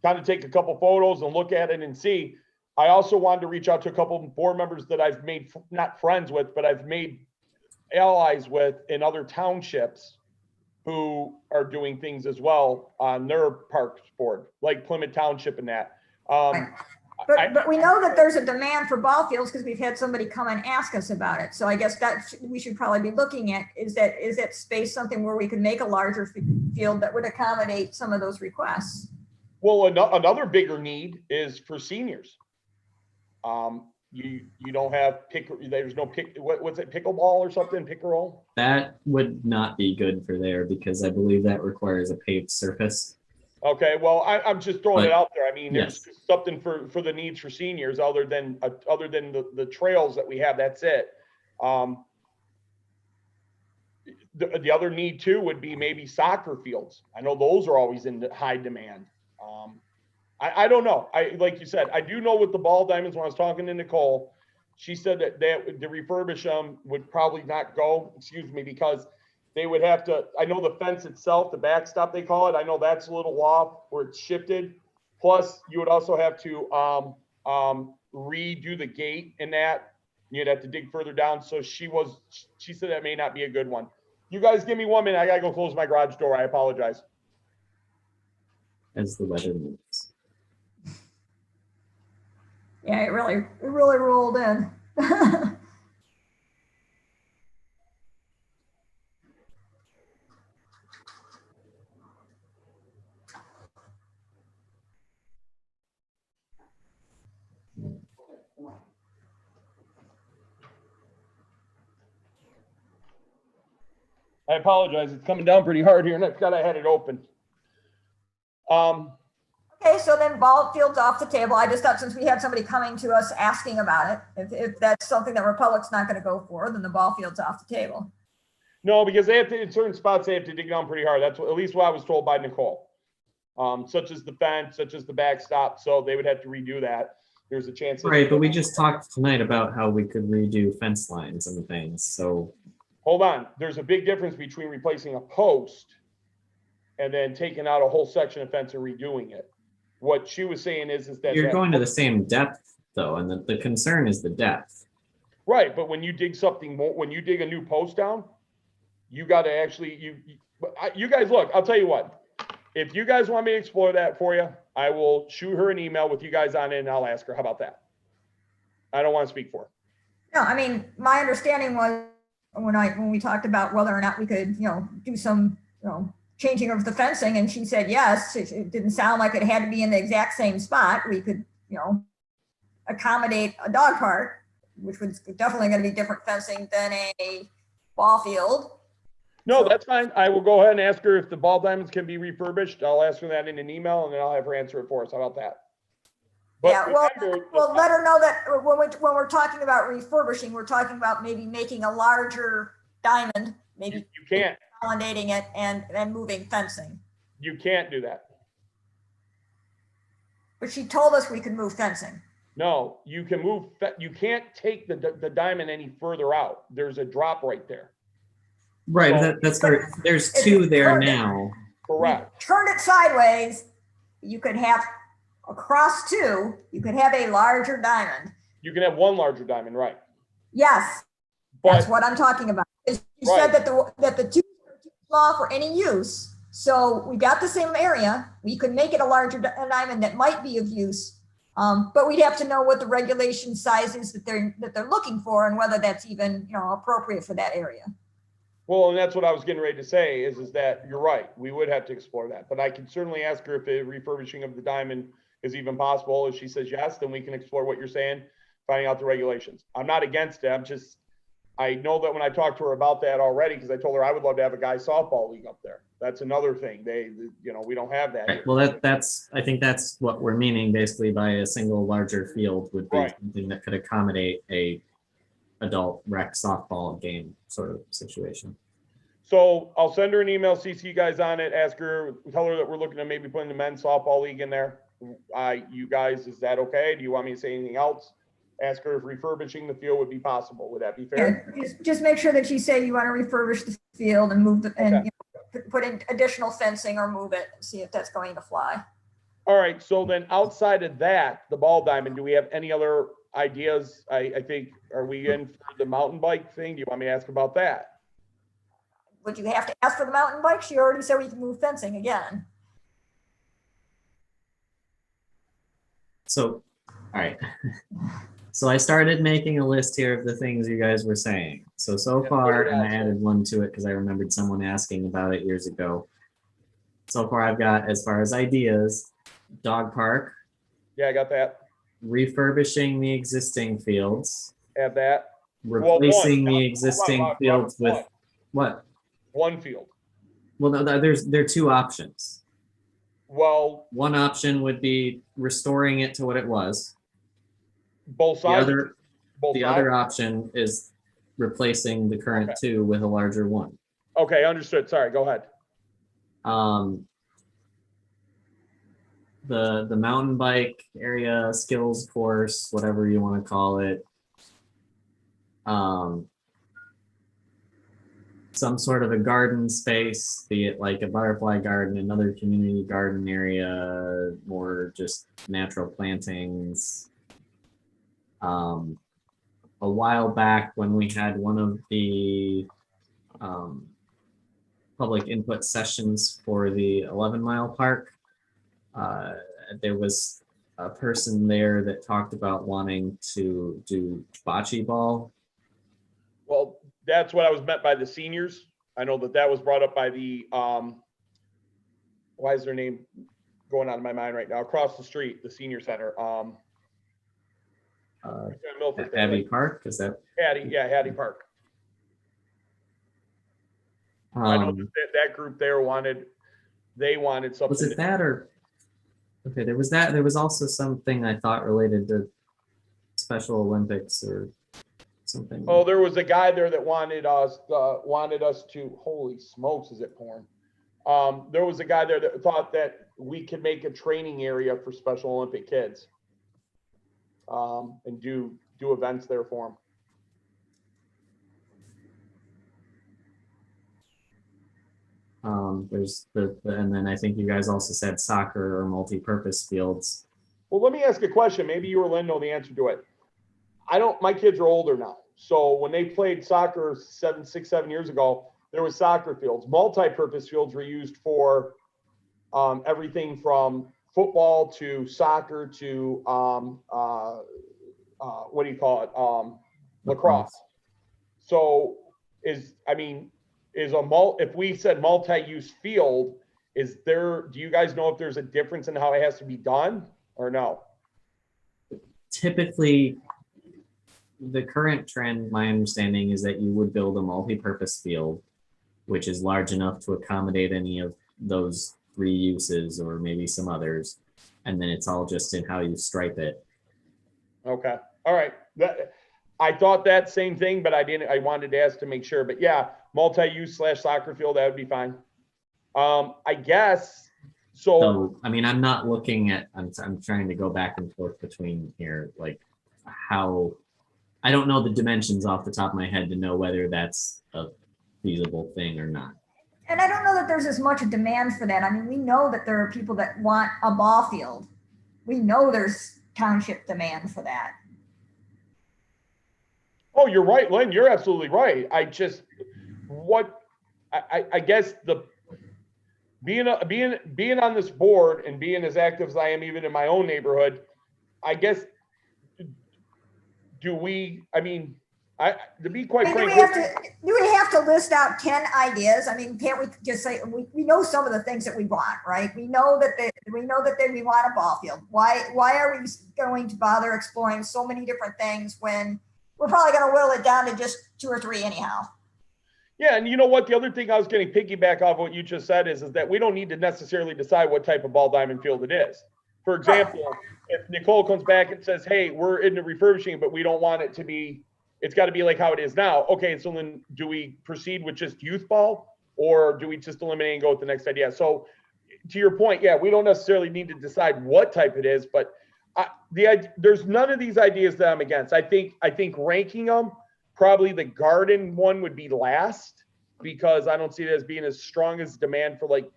kind of take a couple photos and look at it and see. I also wanted to reach out to a couple of board members that I've made, not friends with, but I've made allies with in other townships who are doing things as well on their parks board, like Plymouth Township and that. But we know that there's a demand for ball fields because we've had somebody come and ask us about it. So I guess that we should probably be looking at, is that space something where we could make a larger field that would accommodate some of those requests? Well, another bigger need is for seniors. You don't have there's no what's it, pickleball or something, pickerel? That would not be good for there because I believe that requires a paved surface. Okay, well, I'm just throwing it But- out there. I mean, there's Yes. something for the needs for seniors other than the trails that we have. That's it. The other need too would be maybe soccer fields. I know those are always in high demand. I don't know. Like you said, I do know with the ball diamonds, when I was talking to Nicole, she said that the refurbish them would probably not go, because they would have to, I know the fence itself, the backstop they call it, I know that's a little off where it's shifted. Plus you would also have to redo the gate in that. You'd have to dig further down. So she said that may not be a good one. You guys give me 1 minute. I gotta go close my garage door. I apologize. As the weather moves. Yeah, it really rolled in. I apologize. It's coming down pretty hard here and I forgot I had it open. Okay, so then ball fields off the table. I just thought since we had somebody coming to us asking about it, if that's something that Republic's not going to go for, then the ball field's off the table. No, because they have to, in certain spots, they have to dig down pretty hard. That's at least what I was told by Nicole. Such as the fence, such as the backstop. So they would have to redo that. There's a chance. Right, but we just talked tonight about how we could redo fence lines and things, so. Hold on. There's a big difference between replacing a post and then taking out a whole section of fence and redoing it. What she was saying is that You're going to the same depth though, and the concern is the depth. right, but when you dig something more, when you dig a new post down, you got to actually you guys look. I'll tell you what. If you guys want me to explore that for you, I will shoot her an email with you guys on it, and I'll ask her. How about that? I don't want to speak for her. No, I mean, my understanding was when we talked about whether or not we could, do some, changing of the fencing, and she said yes. It didn't sound like it had to be in the exact same spot. We could, accommodate a dog park, which was definitely going to be different fencing than a ball field. No, that's fine. I will go ahead and ask her if the ball diamonds can be refurbished. I'll ask her that in an email, and then I'll have her answer it for us. How about that? But Yeah, remember, well, let her know that when we're talking about refurbishing, we're talking about maybe making a larger diamond, maybe you can't. consolidating it and moving fencing. You can't do that. But she told us we could move fencing. No, you can move. You can't take the diamond any further out. There's a drop right there. Right, So- that's where, there's two there now. Correct. Turn it sideways, you could have across two, you could have a larger diamond. You can have one larger diamond, right? Yes, that's But what I'm talking about. You said Right. that the two are too small for any use. So we got the same area. We could make it a larger diamond that might be of use. But we'd have to know what the regulation size is that they're looking for and whether that's even, appropriate for that area. well, and that's what I was getting ready to say is that you're right. We would have to explore that, but I can certainly ask her if the refurbishing of the diamond is even possible. If she says yes, then we can explore what you're saying, finding out the regulations. I'm not against it. I know that when I talked to her about that already, because I told her I would love to have a guy softball league up there. That's another thing. We don't have that. Right, here. well, I think that's what we're meaning basically by a single larger field would be Right. something that could accommodate a adult rec softball game sort of situation. So I'll send her an email, CC you guys on it, ask her, tell her that we're looking at maybe putting the men's softball league in there. You guys, is that okay? Do you want me to say anything else? Ask her if refurbishing the field would be possible. Would that be fair? Yeah, just make sure that you say you want to refurbish the field and move Okay. put in additional fencing or move it and see if that's going to fly. All right, so then outside of that, the ball diamond, do we have any other ideas? I think, are we in for the mountain bike thing? Do you want me to ask about that? Would you have to ask for the mountain bike? She already said we can move fencing again. So All right. So I started making a list here of the things you guys were saying. So Yeah, far, put it and I out, added one to it because I remembered someone asking about it years ago. So far, I've got, as far as ideas, dog park, Yeah, I got that. refurbishing the existing fields, Add that. replacing one. the existing Robert, fields with one. what? One field. Well, no, there are two options. Well, One option would be restoring it to what it was. both The sides. other, Both the sides? other option is replacing the current Okay. two with a larger one. Okay, understood. Sorry, go ahead. The mountain bike area, skills course, whatever you want to call it. Some sort of a garden space, be it like a butterfly garden, another community garden area, more just natural plantings. A while back when we had one of the public input sessions for the 11 Mile Park, there was a person there that talked about wanting to do bocce ball. Well, that's what I was meant by the seniors. I know that was brought up by the, why is their name going on in my mind right now? Across the street, the senior center. Milford there, Abbey like Park, is that? Hattie Park. I know that group there wanted something. Was it that or? Okay, there was that. There was also something I thought related to Special Olympics or something. Oh, there was a guy there that wanted us to, holy smokes, is it porn? There was a guy there that thought that we could make a training area for Special Olympic kids. And do events there for them. There's and then I think you guys also said soccer or multi-purpose fields. Well, let me ask a question. Maybe you or Lynn know the answer to it. My kids are older now. So when they played soccer 6, 7 years ago, there was soccer fields. Multi-purpose fields were used for everything from football to soccer to what do you call it? Lacrosse. So if we said multi-use field, do you guys know if there's a difference in how it has to be done or no? Typically, the current trend, my understanding is that you would build a multi-purpose field, which is large enough to accommodate any of those 3 uses or maybe some others. And then it's all just in how you stripe it. Okay. All right. I thought that same thing, but I wanted to ask to make sure, but yeah, multi-use / soccer field, that would be fine. I guess. So, I mean, I'm not looking at, I'm trying to go back and forth between here, like how, I don't know the dimensions off the top of my head to know whether that's a feasible thing or not. And I don't know that there's as much a demand for that. I mean, we know that there are people that want a ball field. We know there's township demand for that. Oh, you're right, Lynn. You're absolutely right. I guess being on this board and being as active as I am, even in my own neighborhood, I guess, to be quite frank. Do we have to list out 10 ideas? I mean, can't we just say, we know some of the things that we want, right? We know that we want a ball field. Why are we going to bother exploring so many different things when we're probably going to whittle it down to just 2 or 3 anyhow? Yeah, and you know what? The other thing I was getting piggyback off what you just said is that we don't need to necessarily decide what type of ball diamond field it is. For example, if Nicole comes back and says, hey, we're into refurbishing, but we don't want it to be, it's got to be like how it is now. Okay, so then do we proceed with just youth ball, or do we just eliminate and go with the next idea? So to your point, yeah, we don't necessarily need to decide what type it is, but there's none of these ideas that I'm against. I think ranking them, probably the garden one would be last, because I don't see it as being as strong as demand for like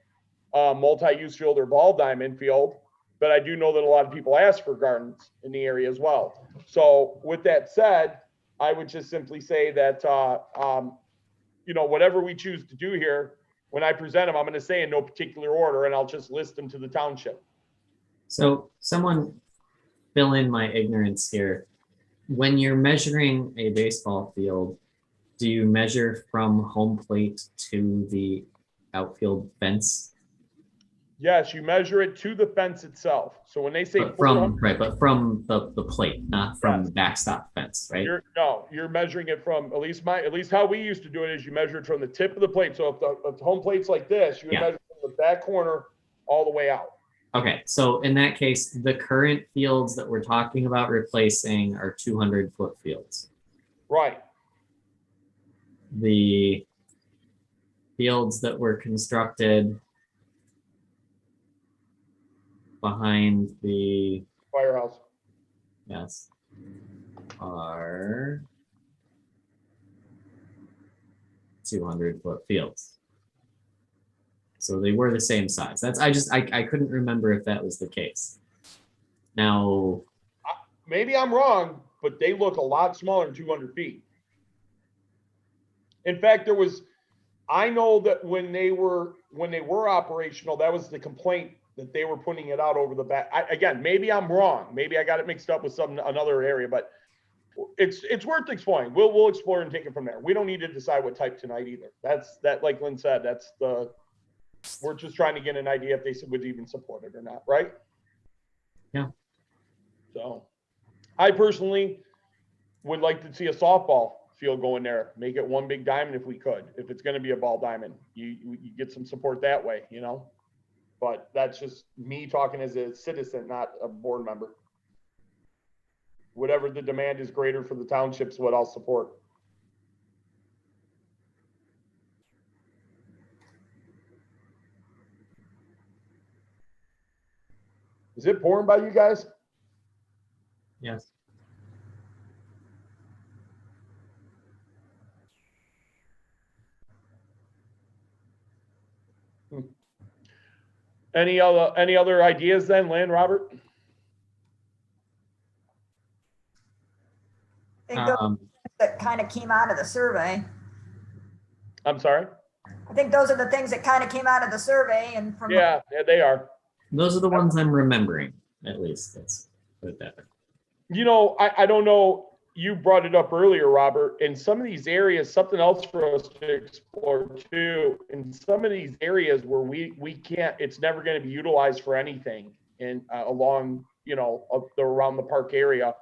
multi-use field or ball diamond field. But I do know that a lot of people ask for gardens in the area as well. So with that said, I would just simply say that, whatever we choose to do here, when I present them, I'm going to say in no particular order, and I'll just list them to the township. So someone fill in my ignorance here. When you're measuring a baseball field, do you measure from home plate to the outfield fence? Yes, you measure it to the fence itself. So when they say But 400, from the plate, not from the backstop fence, right? you're measuring it from, at least how we used to do it is you measure it from the tip of the plate. So if the home plate's like this, you would Yeah. measure from the back corner all the way out. Okay, so in that case, the current fields that we're talking about replacing are 200-foot fields. Right. The fields that were constructed behind the, Firehouse. yes, are 200-foot fields. So they were the same size. I couldn't remember if that was the case. Now, Maybe I'm wrong, but they look a lot smaller than 200 feet. In fact, I know that when they were operational, that was the complaint that they were putting it out over the back. Again, maybe I'm wrong. Maybe I got it mixed up with another area, but it's worth exploring. We'll explore and take it from there. We don't need to decide what type tonight either. Like Lynn said, we're just trying to get an idea if they would even support it or not, right? Yeah. So I personally would like to see a softball field go in there, make it one big diamond if we could. If it's going to be a ball diamond, you get some support that way, but that's just me talking as a citizen, not a board member. Whatever the demand is greater for the townships, what I'll support. Is it pouring by you guys? yes. Any other ideas then, Lynn, Robert? I think those Um, that kind of came out of the survey. I'm sorry? I think those are the things that kind of came out of the survey and from. Yeah, they are. those are the ones I'm remembering, at least. Let's put it that way. I don't know, you brought it up earlier, Robert, in some of these areas, something else for us to explore too, in some of these areas where we can't, it's never going to be utilized for anything and along, around the park area.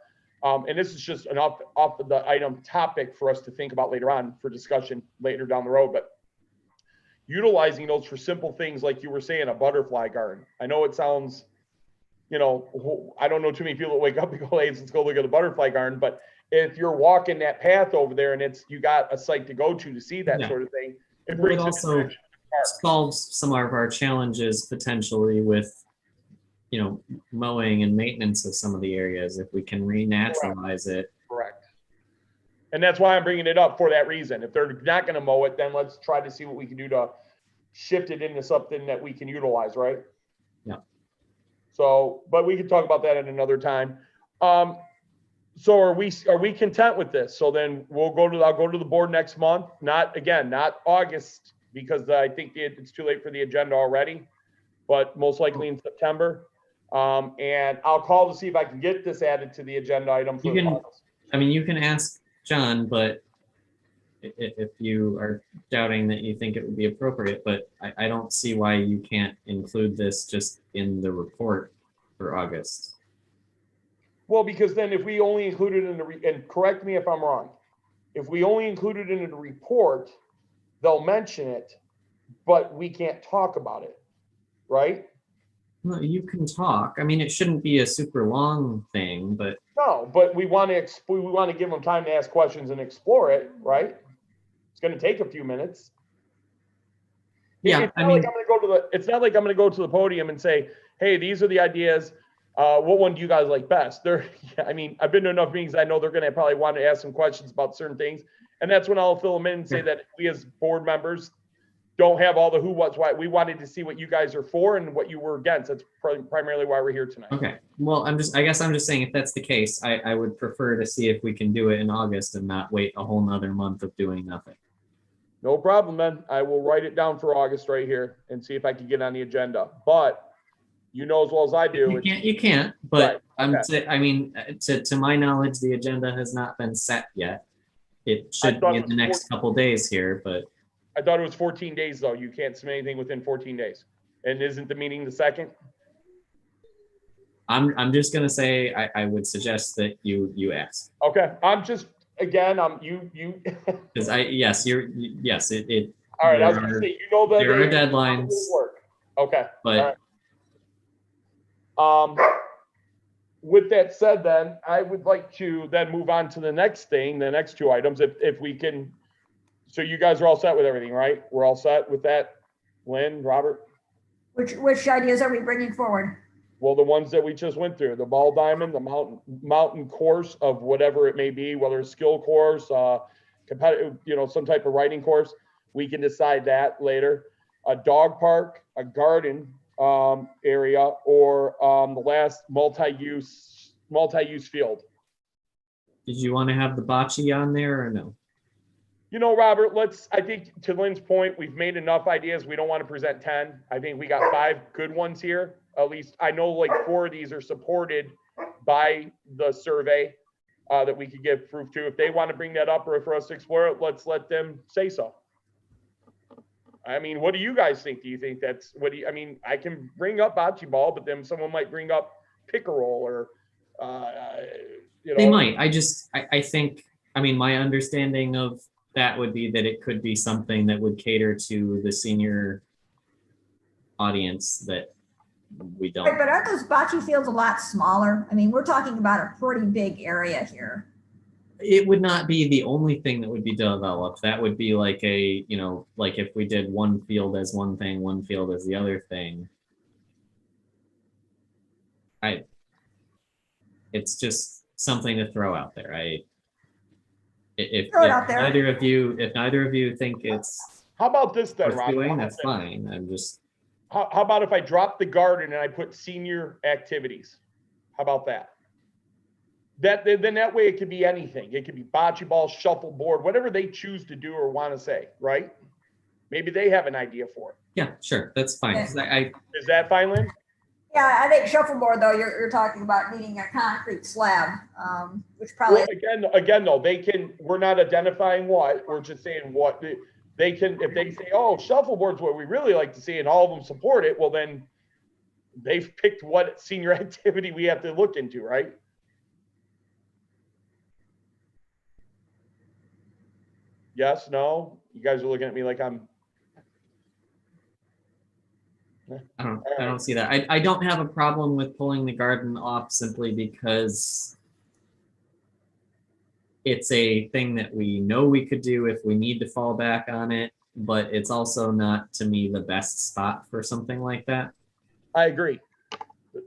And this is just an off of the item topic for us to think about later on for discussion later down the road, but utilizing those for simple things like you were saying, a butterfly garden. I know it sounds, I don't know too many people that wake up and go, hey, let's go look at the butterfly garden. But if you're walking that path over there and you got a site to go to see that Yeah. sort of thing, it It brings also it to the park. solves some of our challenges potentially with, mowing and maintenance of some of the areas if we can renaturalize it. Correct. And that's why I'm bringing it up for that reason. If they're not going to mow it, then let's try to see what we can do to shift it into something that we can utilize, right? Yeah. So, but we can talk about that at another time. So are we content with this? So then I'll go to the board next month, not August, because I think it's too late for the agenda already, but most likely in September. And I'll call to see if I can get this added to the agenda item for You can- August. You can ask John, but if you are doubting that you think it would be appropriate, but I don't see why you can't include this just in the report for August. Well, because then if we only include it and correct me if I'm wrong, if we only include it in the report, they'll mention it, but we can't talk about it, right? No, you can talk. It shouldn't be a super long thing, but No, but we want to give them time to ask questions and explore it, right? It's going to take a few minutes. yeah, It's not like I'm going to go to the podium and say, hey, these are the ideas. What one do you guys like best? I've been to enough meetings. I know they're going to probably want to ask some questions about certain things. And that's when I'll fill them in and say that we as board members don't have all the who, what's, why. We wanted to see what you guys are for and what you were against. That's primarily why we're here tonight. okay. Well, I guess I'm just saying if that's the case, I would prefer to see if we can do it in August and not wait a whole nother month of doing nothing. No problem, man. I will write it down for August right here and see if I can get on the agenda. But You know as well as I do. You can't, Right, but I mean, to my knowledge, the agenda has not been set yet. It should thought be it in the was next couple days here, but I thought it was 14 days though. You can't submit anything within 14 days. And isn't the meeting the second? I'm just gonna say, I would suggest that you ask. Okay, I'm just, again, you, Because yes, it, all right, I was gonna say, you know that. there are they- deadlines, Work. Okay. but All right. With that said, then I would like to then move on to the next thing, the next two items, if we can. So you guys are all set with everything, right? We're all set with that, Lynn, Robert? Which ideas are we bringing forward? Well, the ones that we just went through, the ball diamond, the mountain course of whatever it may be, whether it's skill course, competitive, some type of writing course, we can decide that later. A dog park, a garden area, or the last multi-use field. did you want to have the bocce on there or no? Robert, I think to Lynn's point, we've made enough ideas. We don't want to present 10. I think we got 5 good ones here. At least I know like 4 of these are supported by the survey that we could give proof to. If they want to bring that up or for us to explore it, let's let them say so. I mean, what do you guys think? Do you think I can bring up bocce ball, but then someone might bring up pickerel or, They might. I think, my understanding of that would be that it could be something that would cater to the senior audience that we Right, don't. but aren't those bocce fields a lot smaller? I mean, we're talking about a pretty big area here. It would not be the only thing that would be developed. That would be like like if we did one field as one thing, one field as the other thing. It's just something to throw out there. If Throw it out there. neither of you think it's How about this then, worth Robert? doing, that's fine. I'm just, How about if I drop the garden and I put senior activities? How about that? Then that way it could be anything. It could be bocce ball, shuffleboard, whatever they choose to do or want to say, right? Maybe they have an idea for it. yeah, sure, that's fine. 'Cause Is that fine, Lynn? Yeah, I think shuffleboard though, you're talking about needing a concrete slab, which probably, Well, again, though, we're not identifying what, we're just saying what they can, if they say, oh, shuffleboard's what we really like to see and all of them support it, well then they've picked what senior activity we have to look into, right? Yes, no? You guys are looking at me like I'm. I don't see that. I don't have a problem with pulling the garden off simply because it's a thing that we know we could do if we need to fall back on it, but it's also not, to me, the best spot for something like that. I agree.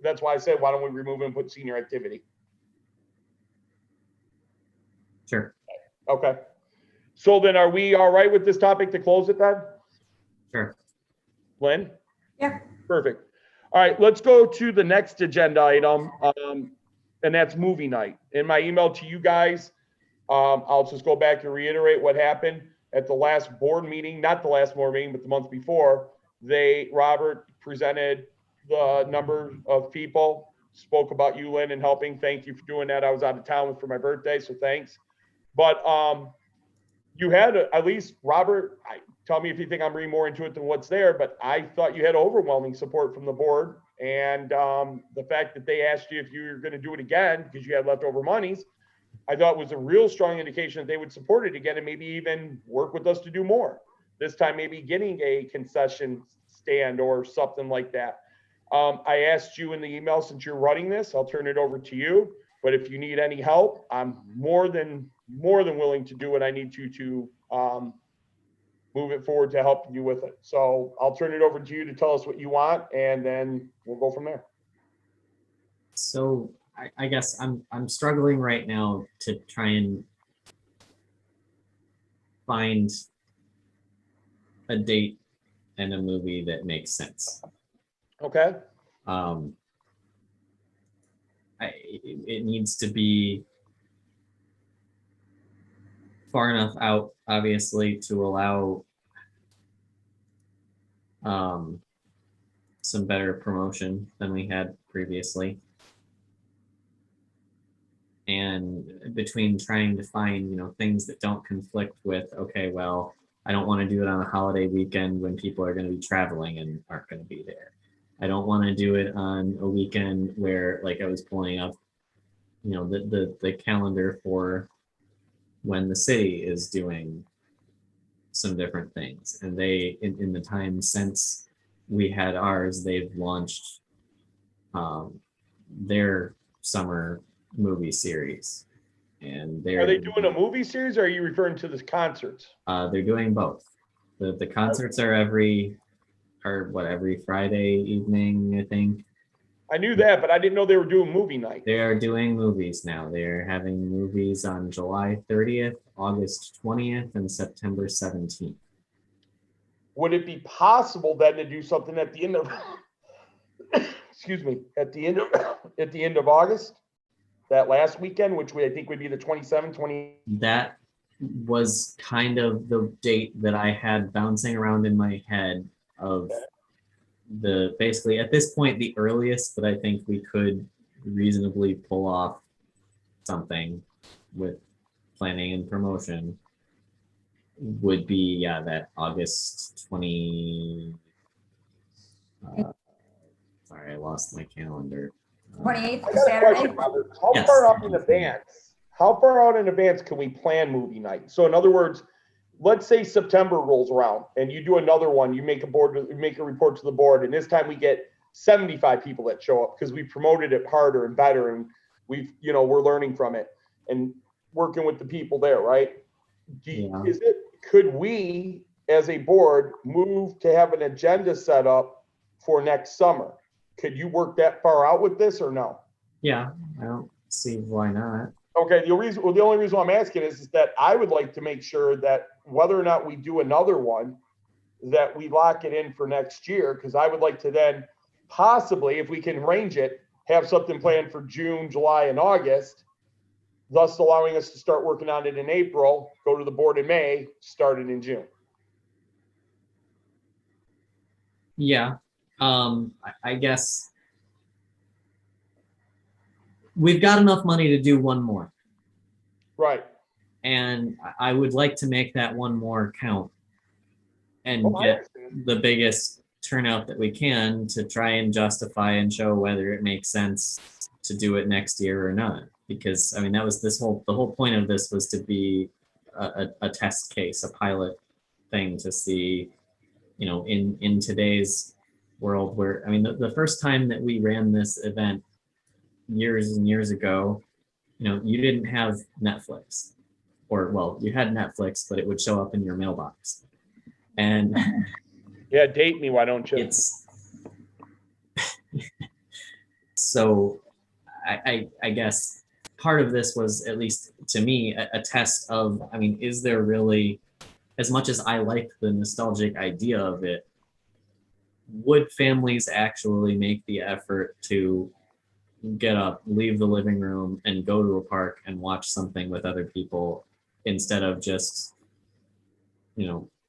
That's why I said, why don't we remove and put senior activity? Sure. Okay. So then are we all right with this topic to close it then? Sure. Lynn? yeah. Perfect. All right, let's go to the next agenda item, and that's movie night. In my email to you guys, I'll just go back and reiterate what happened at the last board meeting, not the last board meeting, but the month before. Robert presented the number of people, spoke about you, Lynn, and helping. Thank you for doing that. I was out of town for my birthday, so thanks. But you had at least, Robert, tell me if you think I'm reading more into it than what's there, but I thought you had overwhelming support from the board. And the fact that they asked you if you were going to do it again because you had leftover monies, I thought was a real strong indication that they would support it again and maybe even work with us to do more. This time, maybe getting a concession stand or something like that. I asked you in the email, since you're running this, I'll turn it over to you. But if you need any help, I'm more than willing to do what I need to move it forward to help you with it. So I'll turn it over to you to tell us what you want, and then we'll go from there. So I guess I'm struggling right now to try and find a date and a movie that makes sense. Okay. It needs to be far enough out, obviously, to allow some better promotion than we had previously. And between trying to find, things that don't conflict with, okay, well, I don't want to do it on a holiday weekend when people are going to be traveling and aren't going to be there. I don't want to do it on a weekend where, like, I was pulling up, the calendar for when the city is doing some different things. And they, in the time since we had ours, they've launched their summer movie series. And Are they doing a movie series or are you referring to the concerts? they're doing both. The concerts are every Friday evening, I think. I knew that, but I didn't know they were doing movie night. They are doing movies now. They're having movies on July 30th, August 20th, and September 17th. Would it be possible then to do something at the end of, excuse me, at the end of August? That last weekend, which I think would be the 27th, 20. That was kind of the date that I had bouncing around in my head of basically at this point, the earliest that I think we could reasonably pull off something with planning and promotion would be, that August 20. Sorry, I lost my calendar. 28th I is got a Saturday. question, Robert. How Yes. far out in advance? How far out in advance can we plan movie night? So in other words, let's say September rolls around and you do another one, you make a report to the board, and this time we get 75 people that show up because we promoted it harder and better, and we're learning from it and working with the people there, right? Yeah. Could we, as a board, move to have an agenda set up for next summer? Could you work that far out with this or no? Yeah, I don't see why not. Okay, the only reason I'm asking is that I would like to make sure that whether or not we do another one, that we lock it in for next year, because I would like to then possibly, if we can arrange it, have something planned for June, July, and August, thus allowing us to start working on it in April, go to the board in May, start it in June. Yeah, I guess we've got enough money to do one more. Right. And I would like to make that one more count and Oh, I get understand. the biggest turnout that we can to try and justify and show whether it makes sense to do it next year or not. Because I mean, that was the whole point of this was to be a test case, a pilot thing to see, in today's world where, I mean, the first time that we ran this event years and years ago, you didn't have Netflix, or well, you had Netflix, but it would show up in your mailbox. And Yeah, date me, why don't you? it's so I guess part of this was, at least to me, a test of, I mean, is there really, as much as I like the nostalgic idea of it, would families actually make the effort to get up, leave the living room, and go to a park and watch something with other people instead of just,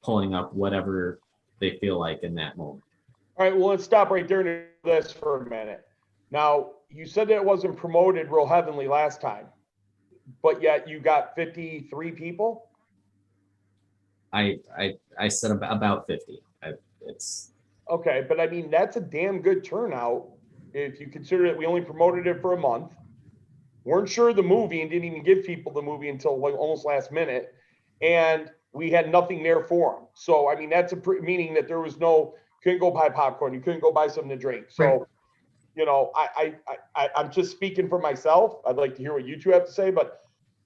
pulling up whatever they feel like in that moment? All right, well, let's stop right there and do this for a minute. Now, you said that it wasn't promoted real heavenly last time, but yet you got 53 people? I said about 50. It's Okay, but I mean, that's a damn good turnout if you consider that we only promoted it for a month, weren't sure of the movie and didn't even give people the movie until like almost last minute, and we had nothing there for them. So, I mean, that's meaning that there was couldn't go buy popcorn, you couldn't go buy something to drink. So, Right. I'm just speaking for myself. I'd like to hear what you two have to say, but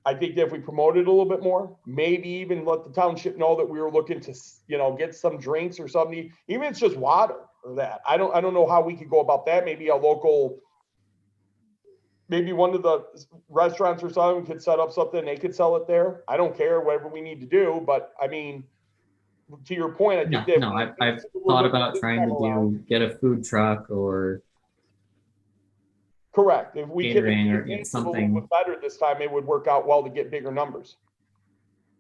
I think that if we promote it a little bit more, maybe even let the township know that we were looking to, get some drinks or something, even if it's just water or that. I don't know how we could go about that. Maybe maybe one of the restaurants or something could set up something, they could sell it there. I don't care, whatever we need to do, but I mean, to your point, I think I've thought about trying to get a food truck or correct. If we could catering or something something. better this time, it would work out well to get bigger numbers.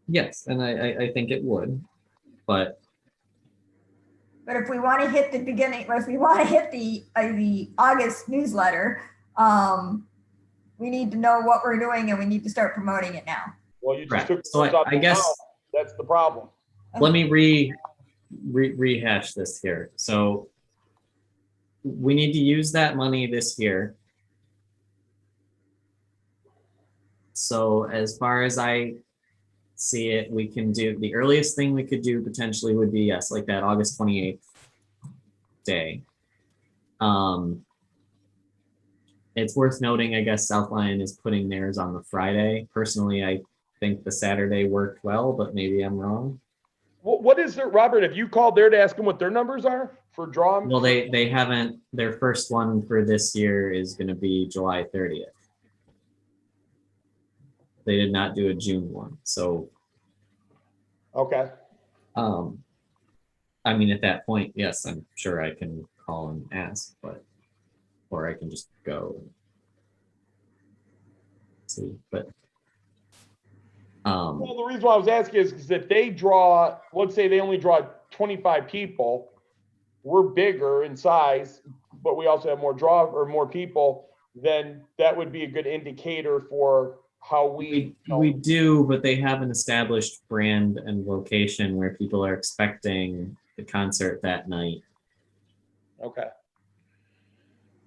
Yes, and I think it would, but But if we want to hit the beginning, if we want to hit the August newsletter, we need to know what we're doing and we need to start promoting it now. Well, you just Correct. took. So words out I the guess mouth. That's the problem. let me rehash this here. So we need to use that money this year. So as far as I see it, we can do, the earliest thing we could do potentially would be, yes, like that August 28th day. It's worth noting, I guess South Lyon is putting theirs on the Friday. Personally, I think the Saturday worked well, but maybe I'm wrong. What is there, Robert? Have you called there to ask them what their numbers are for drawing? Well, they haven't, their first one for this year is gonna be July 30th. They did not do a June one, so, Okay. I mean, at that point, yes, I'm sure I can call and ask, but, or I can just go and see, but. Well, the reason why I was asking is because if they draw, let's say they only draw 25 people, we're bigger in size, but we also have more draw or more people, then that would be a good indicator for how We do, but they have an established brand and location where people are expecting the concert that night. Okay.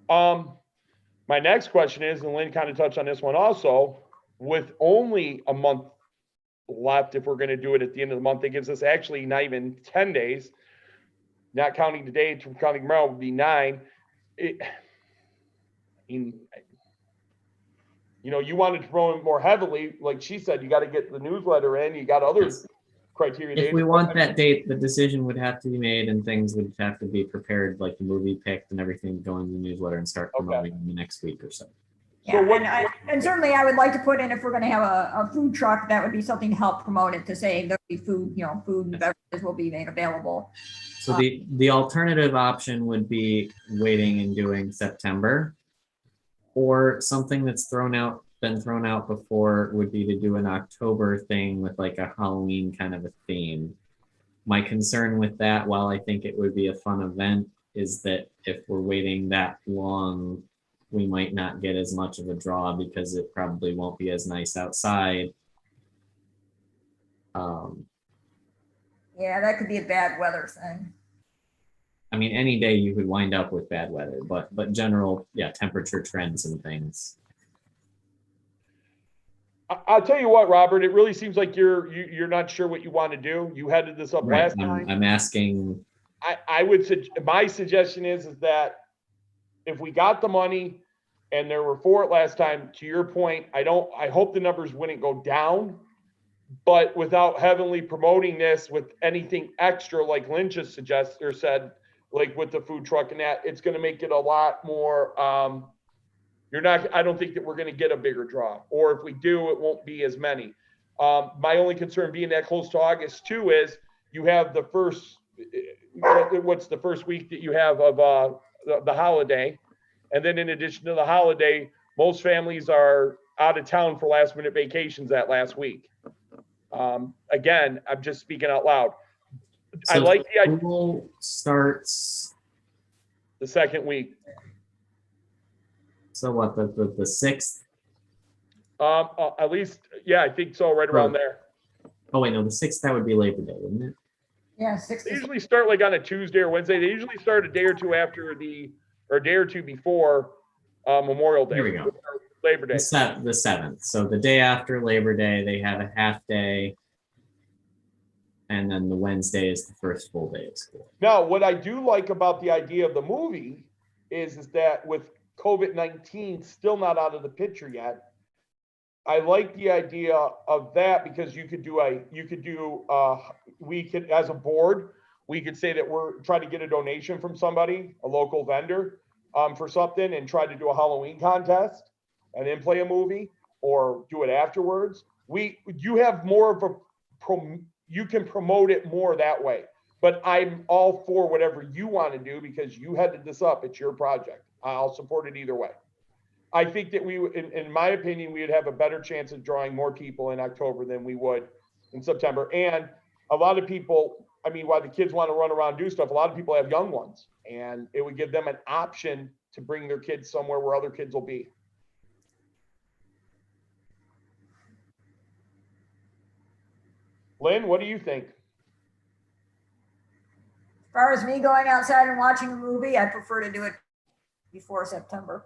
My next question is, and Lynn kind of touched on this one also, with only a month left, if we're going to do it at the end of the month, it gives us actually not even 10 days, not counting today, counting tomorrow would be 9. You wanted to promote it more heavily, like she said, you got to get the newsletter in, you got other criteria. If we want that date, the decision would have to be made and things would have to be prepared, like the movie picked and everything, going in the newsletter and start promoting in the next week or so. Yeah, So what- and certainly I would like to put in, if we're going to have a food truck, that would be something to help promote it, to say there'll be food, food and beverages will be made available. So the alternative option would be waiting and doing September. Or something that's been thrown out before would be to do an October thing with like a Halloween kind of a theme. My concern with that, while I think it would be a fun event, is that if we're waiting that long, we might not get as much of a draw because it probably won't be as nice outside. Yeah, that could be a bad weather thing. I mean, any day you could wind up with bad weather, but general, yeah, temperature trends and things. I'll tell you what, Robert, it really seems like you're not sure what you want to do. You headed this up Right, last time. I'm asking. I would my suggestion is that if we got the money and there were 4 last time, to your point, I hope the numbers wouldn't go down, but without heavily promoting this with anything extra, like Lynn just suggested or said, like with the food truck and that, it's going to make it a lot more, I don't think that we're going to get a bigger draw, or if we do, it won't be as many. My only concern being that close to August too is you have the first, what's the first week that you have of the holiday. And then in addition to the holiday, most families are out of town for last minute vacations that last week. Again, I'm just speaking out loud. I like the idea. School starts. The second week. So what, the 6th? At least, yeah, I think so, right around there. Oh wait, no, the 6th, that would be Labor Day, wouldn't it? Yeah, 6 They usually start like on a Tuesday or Wednesday. They usually start a day or two after or a day or two before Memorial Day. Here we go. Labor Day. The 7th. So the day after Labor Day, they have a half day. And then the Wednesday is the first full day of school. Now, what I do like about the idea of the movie is that with COVID-19 still not out of the picture yet, I like the idea of that because we could, as a board, we could say that we're trying to get a donation from somebody, a local vendor, for something, and try to do a Halloween contest and then play a movie or do it afterwards. You have more of you can promote it more that way, but I'm all for whatever you want to do because you headed this up. It's your project. I'll support it either way. I think that in my opinion, we would have a better chance of drawing more people in October than we would in September. And a lot of people, I mean, while the kids want to run around and do stuff, a lot of people have young ones, and it would give them an option to bring their kids somewhere where other kids will be. Lynn, what do you think? As far as me going outside and watching a movie, I prefer to do it before September.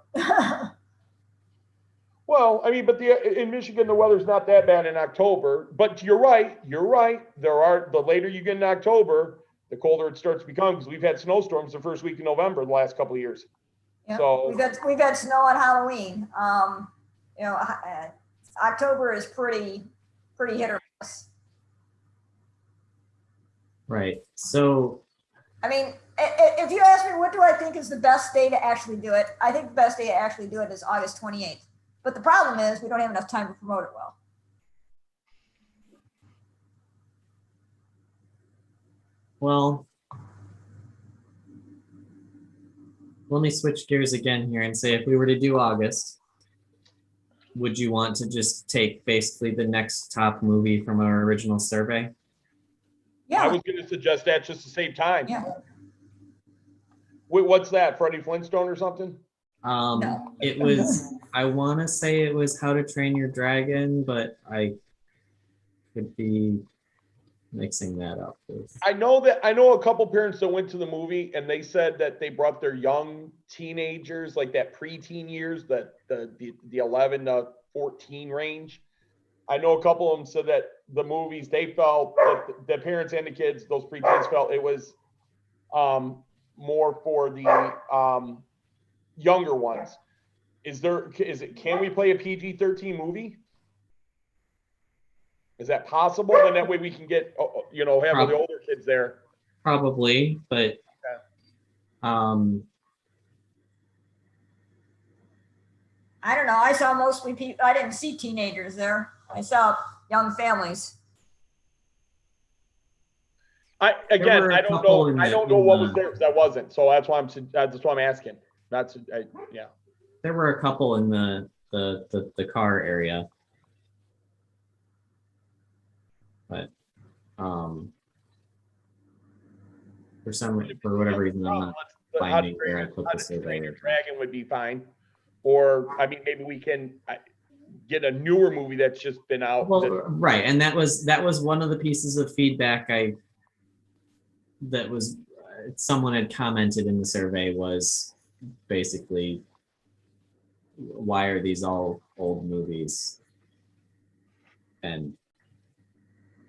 Well, I mean, but in Michigan, the weather's not that bad in October, but you're right. The later you get in October, the colder it starts to become, because we've had snowstorms the first week of November the last couple of years. Yeah, So- we've had snow on Halloween. October is pretty hit or miss. Right. So I mean, if you ask me what do I think is the best day to actually do it, I think the best day to actually do it is August 28th. But the problem is we don't have enough time to promote it well. well, let me switch gears again here and say, if we were to do August, would you want to just take basically the next top movie from our original survey? I Yeah, was going to suggest that just to save time. yeah. Wait, what's that? Freddie Flintstone or something? No. It was, I want to say it was How to Train Your Dragon, but I could be mixing that up with. I know a couple parents that went to the movie and they said that they brought their young teenagers, like that preteen years, the 11 to 14 range. I know a couple of them said that the movies, they felt that the parents and the kids, those preteens, felt it was more for the younger ones. Can we play a PG-13 movie? Is that possible? And that way we can get, have the older kids there. Probably, but I don't know. I saw mostly people. I didn't see teenagers there. I saw young families. were I a don't couple know. in I the- don't know in what the- was there because I wasn't. So that's why I'm asking. Yeah. there were a couple in the car area. But for whatever reason, I'm not finding where I put the survey. Dragon would be fine. Or, I mean, maybe we can get a newer movie that's just been out. Well, right, and that was one of the pieces of feedback someone had commented in the survey was basically, why are these all old movies? And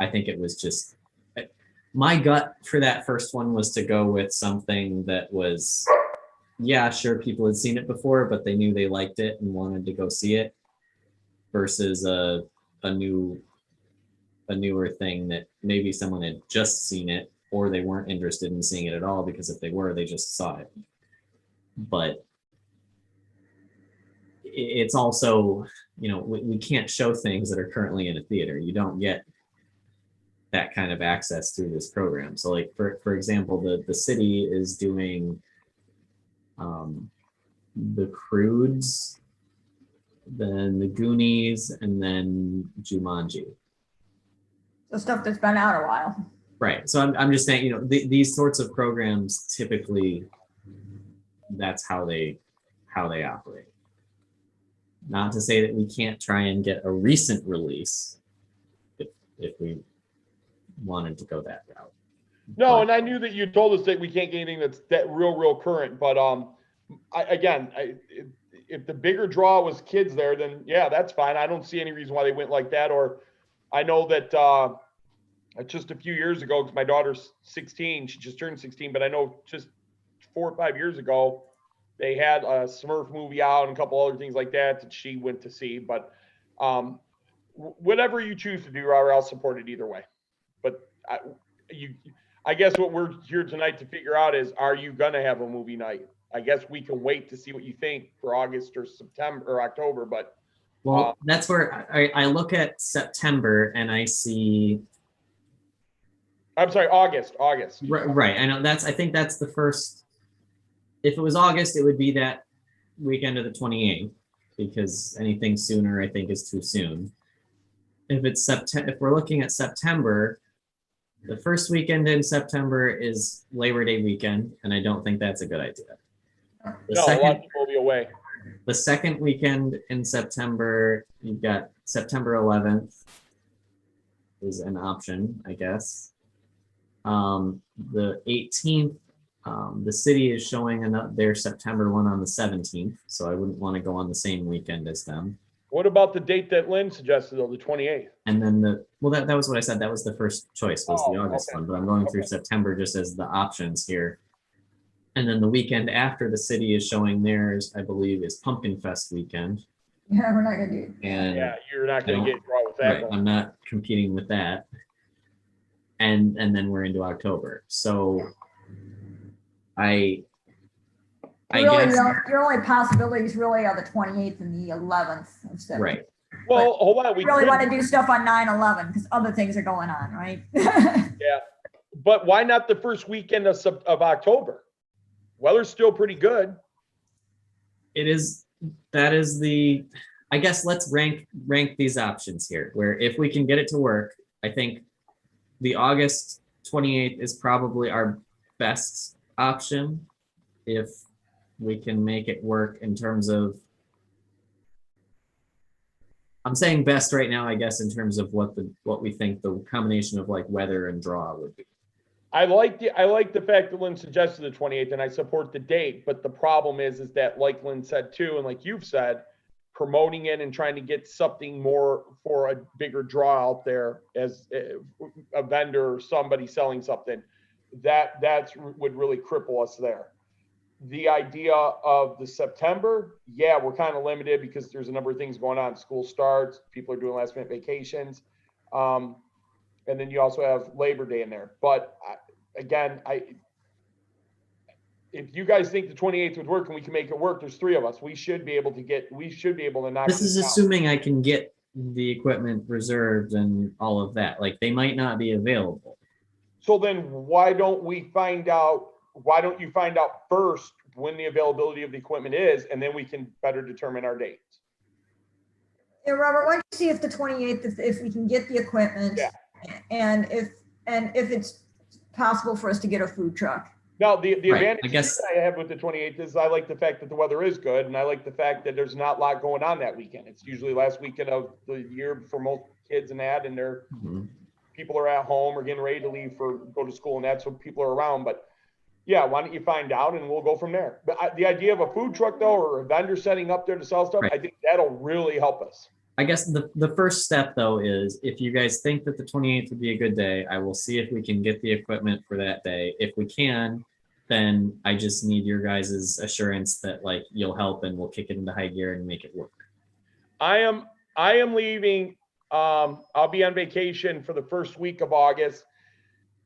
I think it was just, my gut for that first one was to go with something that was, yeah, sure, people had seen it before, but they knew they liked it and wanted to go see it, versus a newer thing that maybe someone had just seen it, or they weren't interested in seeing it at all, because if they were, they just saw it. But it's also, we can't show things that are currently in a theater. You don't get that kind of access through this program. So like, for example, the city is doing The Croods, then The Goonies, and then Jumanji. So stuff that's been out a while. Right. So I'm just saying, these sorts of programs, typically that's how they operate. Not to say that we can't try and get a recent release if we wanted to go that route. No, But- and I knew that you told us that we can't get anything that's that real current, but if the bigger draw was kids there, then yeah, that's fine. I don't see any reason why they went like that. Or I know that just a few years ago, because my daughter's 16, she just turned 16, but I know just 4 or 5 years ago, they had a Smurf movie out and a couple other things like that she went to see. But whatever you choose to do, Robert, I'll support it either way. But I guess what we're here tonight to figure out is, are you going to have a movie night? I guess we can wait to see what you think for August or September or October, but Well, that's where I look at September and I see. I'm sorry, August. Right. I know I think that's the first. If it was August, it would be that weekend of the 28th, because anything sooner I think is too soon. If it's September, if we're looking at September, The first weekend in September is Labor Day weekend, and I don't think that's a good idea. The No, a lot of second, people will be away. the second weekend in September, you've got September 11th is an option, I guess. The 18th, the city is showing their September one on the 17th, so I wouldn't want to go on the same weekend as them. What about the date that Lynn suggested, though, the 28th? And then that was what I said. That was the first choice, was the Oh, August okay. one, but I'm going through Okay. September just as the options here. And then the weekend after the city is showing theirs, I believe, is Pumpkin Fest weekend. Yeah, we're not gonna do. And Yeah, you're not I gonna don't- get drawn with that right, one. I'm not competing with that. And then we're into October. So I Really, guess, your only possibilities really are the 28th and the 11th instead. right. Well, hold on, we We really want to could, do stuff on 9/11 because other things are going on, right? but why not the first weekend of October? Weather's still pretty good. That is I guess let's rank these options here, where if we can get it to work, I think the August 28th is probably our best option if we can make it work in terms of, I'm saying best right now, I guess, in terms of what we think the combination of like weather and draw would be. I like the fact that Lynn suggested the 28th, and I support the date, but the problem is that, like Lynn said too, and like you've said, promoting it and trying to get something more for a bigger draw out there as a vendor or somebody selling something, that's would really cripple us there. The idea of the September, yeah, we're kind of limited because there's a number of things going on. School starts, people are doing last minute vacations. And then you also have Labor Day in there. But again, if you guys think the 28th would work and we can make it work, there's three of us. We should be able to knock This is out. assuming I can get the equipment reserved and all of that. Like, they might not be available. So then why don't you find out first when the availability of the equipment is, and then we can better determine our dates. Yeah, Robert, why don't you see if the 28th, if we can get the equipment, Yeah. and if it's possible for us to get a food truck. Now, the Right, advantage I guess- I have with the 28th is I like the fact that the weather is good, and I like the fact that there's not a lot going on that weekend. It's usually last weekend of the year for most kids and that, and Mhm. people are at home or getting ready to leave go to school and that, so people are around. But yeah, why don't you find out and we'll go from there. But the idea of a food truck though, or a vendor setting up there to sell stuff, Right. I think that'll really help us. I guess the first step though is, if you guys think that the 28th would be a good day, I will see if we can get the equipment for that day. If we can, then I just need your guys' assurance that like you'll help and we'll kick it into high gear and make it work. I am leaving. I'll be on vacation for the first week of August.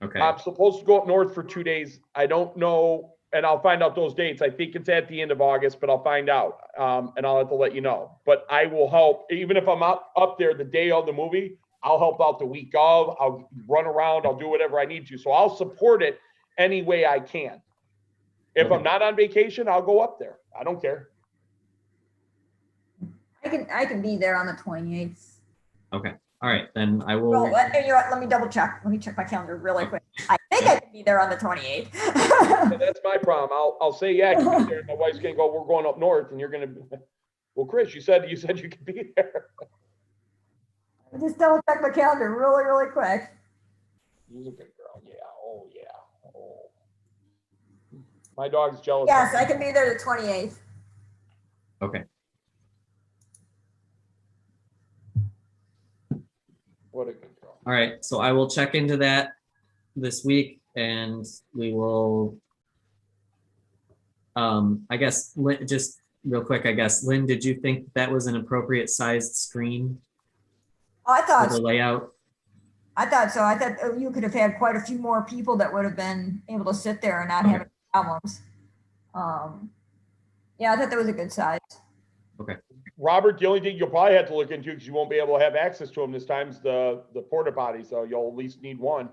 Okay. I'm supposed to go up north for 2 days. I don't know, and I'll find out those dates. I think it's at the end of August, but I'll find out, and I'll have to let you know. But I will help, even if I'm up there the day of the movie, I'll help out the week of. I'll run around. I'll do whatever I need to. So I'll support it any way I can. If Okay. I'm not on vacation, I'll go up there. I don't care. I can be there on the 28th. All right, then I will. Well, you know what, let me double check. Let me check my calendar really quick. I think I can be there on the 28th. And that's my problem. I'll say, yeah, I can be there. And my wife's gonna go, we're going up north, and you're gonna, well, Chris, you said you could be there. Just double check my calendar really, really quick. You're a good girl. Yeah. Oh, yeah. Oh. My dog's jealous. Yes, I can be there the 28th. Okay. What a good girl. All right, so I will check into that this week, and we will. I guess just real quick. I guess Lynn, did you think that was an appropriate sized screen I for thought the layout? I thought so. I thought you could have had quite a few more people that would have been able to sit there and not have any problems. Yeah, I thought that was a good size. Robert, the only thing you'll probably have to look into, because you won't be able to have access to them this time, is the porta potty. So you'll at least need one.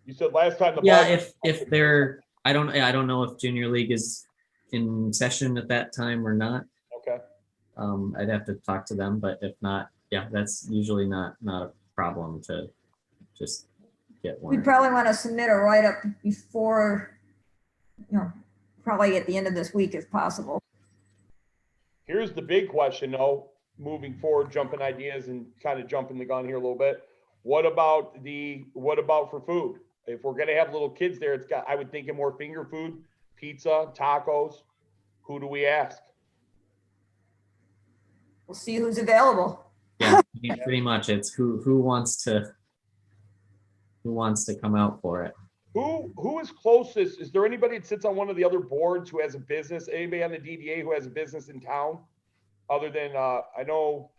You said last time the Yeah, ball- if they're, I don't know if Junior League is in session at that time or not. Okay. I'd have to talk to them, but if not, yeah, that's usually not a problem to just get We'd one. probably want to submit a write-up before, probably at the end of this week if possible. Here's the big question though, moving forward, jumping ideas and kind of jumping the gun here a little bit. What about for food? If we're gonna have little kids there, I would think of more finger food, pizza, tacos. Who do we ask? We'll see who's available. Yeah, pretty much. It's who wants to come out for it. Who is closest? Is there anybody that sits on one of the other boards who has a business? Anybody on the DDA who has a business in town? Other than, I know.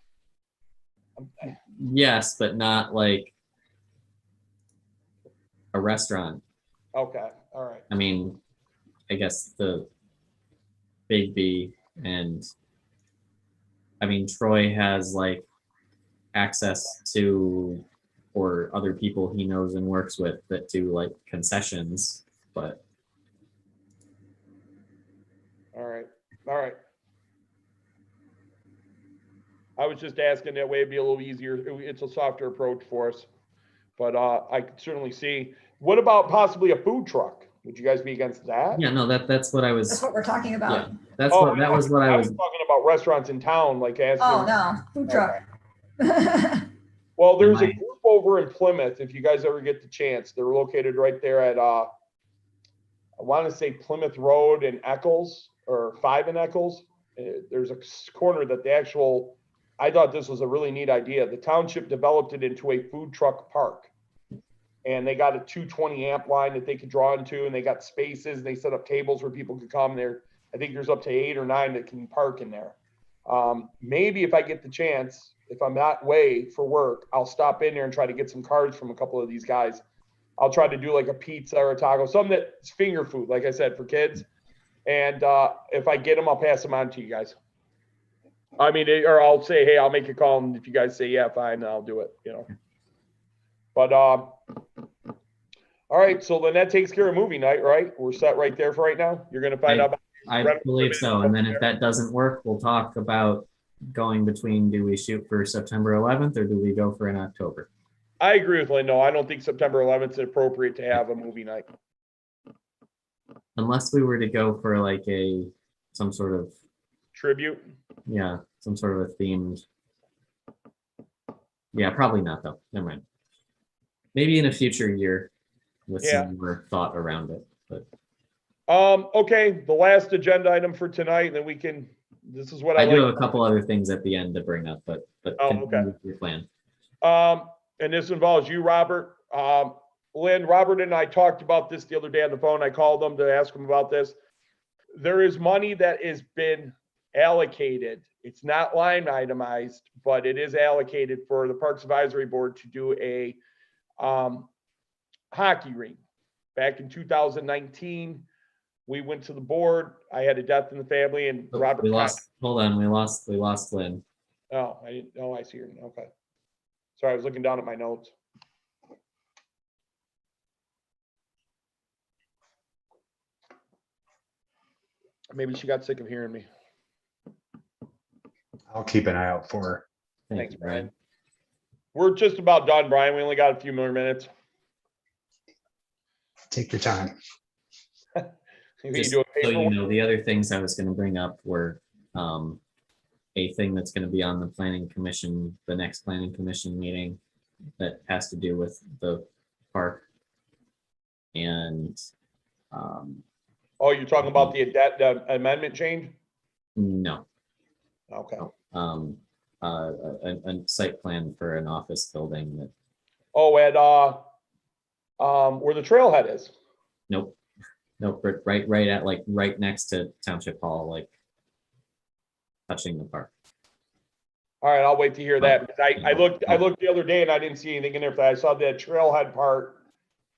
Yes, but not like a restaurant. Okay, all right. I mean, I guess the Big B and I mean Troy has like access to or other people he knows and works with that do like concessions, but All right. I was just asking that way it'd be a little easier. It's a softer approach for us. But I could certainly see. What about possibly a food truck? Would you guys be against that? yeah, no, that's what I That's was. what we're talking Yeah, about. that was what I I was was. talking about restaurants in town, like asking. Oh, no, food truck. Well, there's a Right. group over in Plymouth, if you guys ever get the chance. They're located right there at I want to say Plymouth Road and Eccles, or 5 and Eccles. There's a corner that I thought this was a really neat idea. The township developed it into a food truck park. And they got a 220 amp line that they could draw into, and they got spaces, and they set up tables where people could come there. I think there's up to 8 or 9 that can park in there. Maybe if I get the chance, if I'm not away for work, I'll stop in there and try to get some cards from a couple of these guys. I'll try to do like a pizza or a taco, something that's finger food, like I said, for kids. And if I get them, I'll pass them on to you guys. I mean, or I'll say, hey, I'll make a call, and if you guys say, yeah, fine, I'll do it, But, all right, so then that takes care of movie night, right? We're set right there for right now? You're gonna find out. I believe so. And then if that doesn't work, we'll talk about going between, do we shoot for September 11th or do we go for in October? I agree with Lindo. I don't think September 11th is appropriate to have a movie night. Unless we were to go for like some sort of, Tribute. yeah, some sort of a themed. Yeah, probably not though. Never mind. Maybe in a future year with Yeah. some more thought around it. But Okay, the last agenda item for tonight, then this is what I I do like. have a couple other things at the end to bring up, but Oh, continue okay. with your plan. And this involves you, Robert. Lynn, Robert and I talked about this the other day on the phone. I called them to ask them about this. There is money that has been allocated. It's not line itemized, but it is allocated for the Parks Advisory Board to do a hockey rink. Back in 2019, we went to the board. I had a death in the family, and Oh, Robert. we lost. Hold on, we lost Lynn. Oh, I didn't. Oh, I see her. Okay. Sorry, I was looking down at my notes. Maybe she got sick of hearing me. I'll keep an eye out for her. Thanks, you, Brian. We're just about done, Brian. We only got a few more minutes. Take your time. You Just do a so you paper. know, the other things I was going to bring up were a thing that's going to be on the the next planning commission meeting that has to do with the park. And Oh, you're talking about the amendment change? no, Okay. a site plan for an office building that, Oh, at where the trailhead is. nope, right at like right next to Township Hall, like touching the park. All right, I'll wait to hear that. Because I looked the other day and I didn't see anything in there. I saw the trailhead part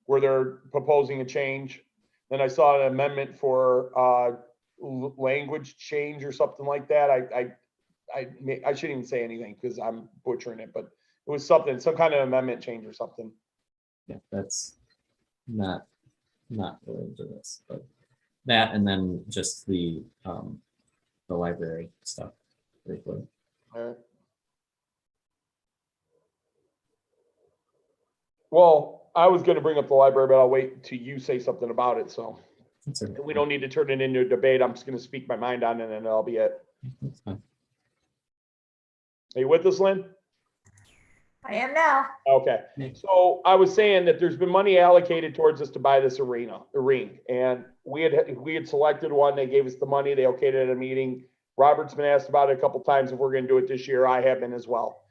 where they're proposing a change. Then I saw an amendment for language change or something like that. I shouldn't even say anything because I'm butchering it, but it was some kind of amendment change or something. Yeah, that's not related to this, but that, and then just the library stuff briefly. All right. Well, I was gonna bring up the library, but I'll wait till you say something about it, so That's okay. we don't need to turn it into a debate. I'm just gonna speak my mind on it and then that'll be it. That's fine. Are you with us, Lynn? I am now. Okay, so I was saying that there's been money allocated towards us to buy this ring, and we had selected one. They gave us the money. They okayed it at a meeting. Robert's been asked about it a couple times if we're going to do it this year. I have been as well.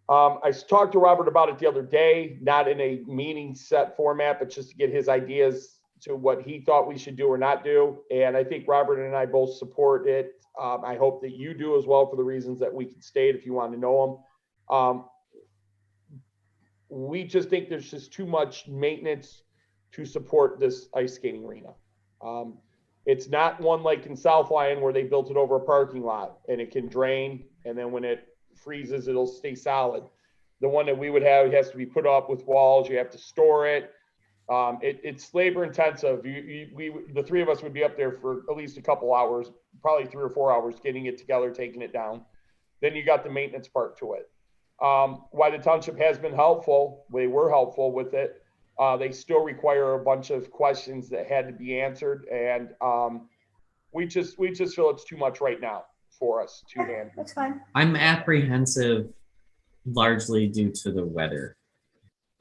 I talked to Robert about it the other day, not in a meeting set format, but just to get his ideas to what he thought we should do or not do. And I think Robert and I both support it. I hope that you do as well for the reasons that we can state if you want to know them. We just think there's just too much maintenance to support this ice skating arena. It's not one like in South Lyon where they built it over a parking lot and it can drain, and then when it freezes, it'll stay solid. The one that we would have, it has to be put up with walls. You have to store it. It's labor intensive. The three of us would be up there for at least a couple hours, probably 3 or 4 hours, getting it together, taking it down. Then you got the maintenance part to it. Why the township has been helpful, they were helpful with it. They still require a bunch of questions that had to be answered, and we just feel it's too much right now for us to handle. That's fine. I'm apprehensive largely due to the weather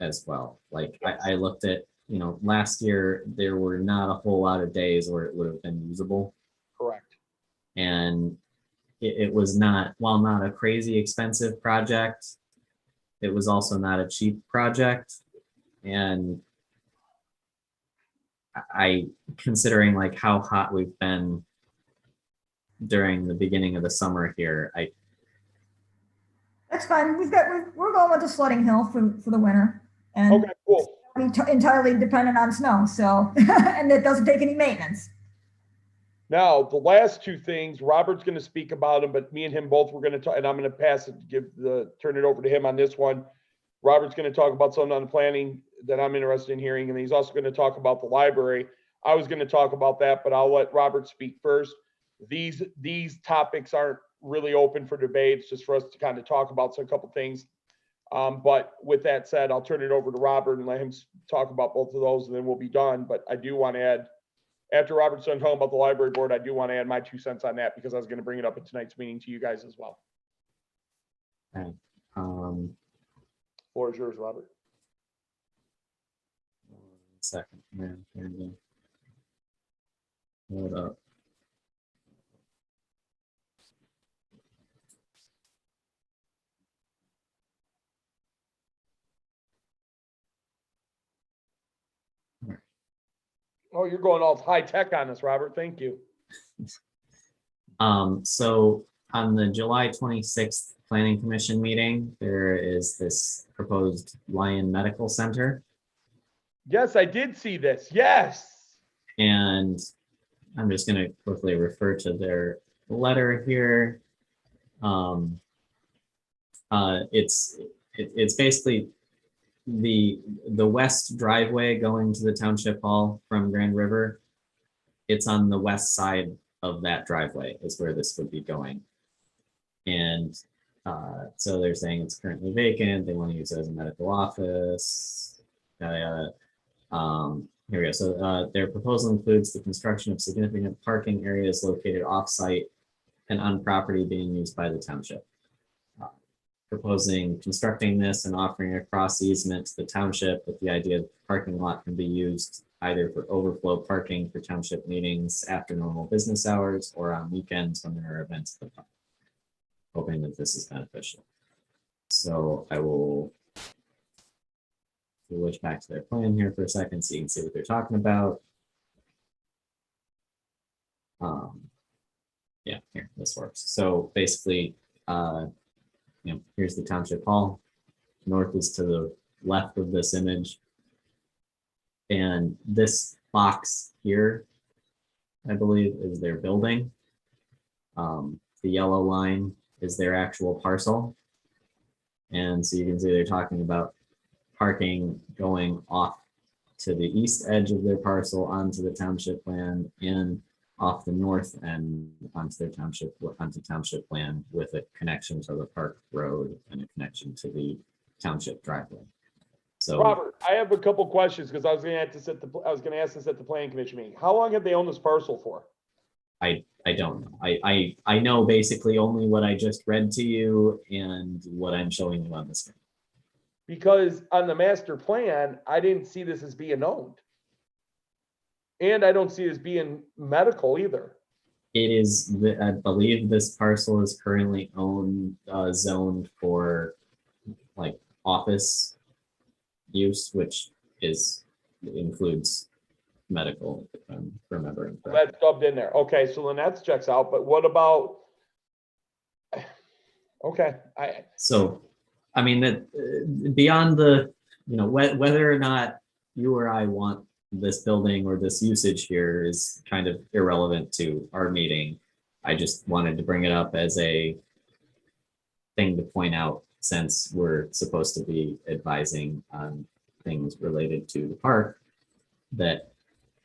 as well. Like I looked at, last year there were not a whole lot of days where it would have been usable. Correct. And it was not, while not a crazy expensive project, it was also not a cheap project. And considering like how hot we've been during the beginning of the summer here, That's fine. We're going with the sledding hill for the winter. And Okay, cool. entirely dependent on snow. So, and it doesn't take any maintenance. Now, the last two things, Robert's going to speak about them, but me and him both were going to talk, and I'm going to pass it, turn it over to him on this one. Robert's going to talk about something on the planning that I'm interested in hearing, and he's also going to talk about the library. I was going to talk about that, but I'll let Robert speak first. These topics aren't really open for debate. It's just for us to kind of talk about a couple things. But with that said, I'll turn it over to Robert and let him talk about both of those, and then we'll be done. But I do want to add, after Robert's done talking about the library board, I do want to add my 2 cents on that because I was going to bring it up at tonight's meeting to you guys as well. okay. Floor is yours, Robert. 1 second. Man, hold up. Oh, you're going all high tech on us, Robert. Thank you. So on the July 26th Planning Commission meeting, there is this proposed Lyon Medical Center. Yes, I did see this. Yes. And I'm just going to quickly refer to their letter here. It's basically the west driveway going to the township hall from Grand River. It's on the west side of that driveway is where this would be going. And so they're saying it's currently vacant. They want to use it as a medical office. Yada, yada. Here we go. So their proposal includes the construction of significant parking areas located off-site and on property being used by the township. Proposing constructing this and offering a cross easement to the township with the idea that the parking lot can be used either for overflow parking for township meetings after normal business hours or on weekends when there are events at the park. Hoping that this is beneficial. So I will switch back to their plan here for a second so you can see what they're talking about. Yeah, here, this works. So basically, here's the township hall. North is to the left of this image. And this box here, I believe, is their building. The yellow line is their actual parcel. And so you can see they're talking about parking going off to the east edge of their parcel onto the township land and off the north end onto their township land with a connection to the park road and a connection to the township driveway. So Robert, I have a couple questions because I was gonna ask this at the planning commission meeting. How long have they owned this parcel for? I don't know. I know basically only what I just read to you and what I'm showing you on the screen. Because on the master plan, I didn't see this as being owned. And I don't see it as being medical either. It is, I believe this parcel is currently zoned for like office use, which includes medical, if I'm remembering correctly. That's dubbed in there. Okay, so then that checks out, but what about? Okay, So, I mean, that beyond the, whether or not you or I want this building or this usage here is kind of irrelevant to our meeting. I just wanted to bring it up as a thing to point out, since we're supposed to be advising on things related to the park, that,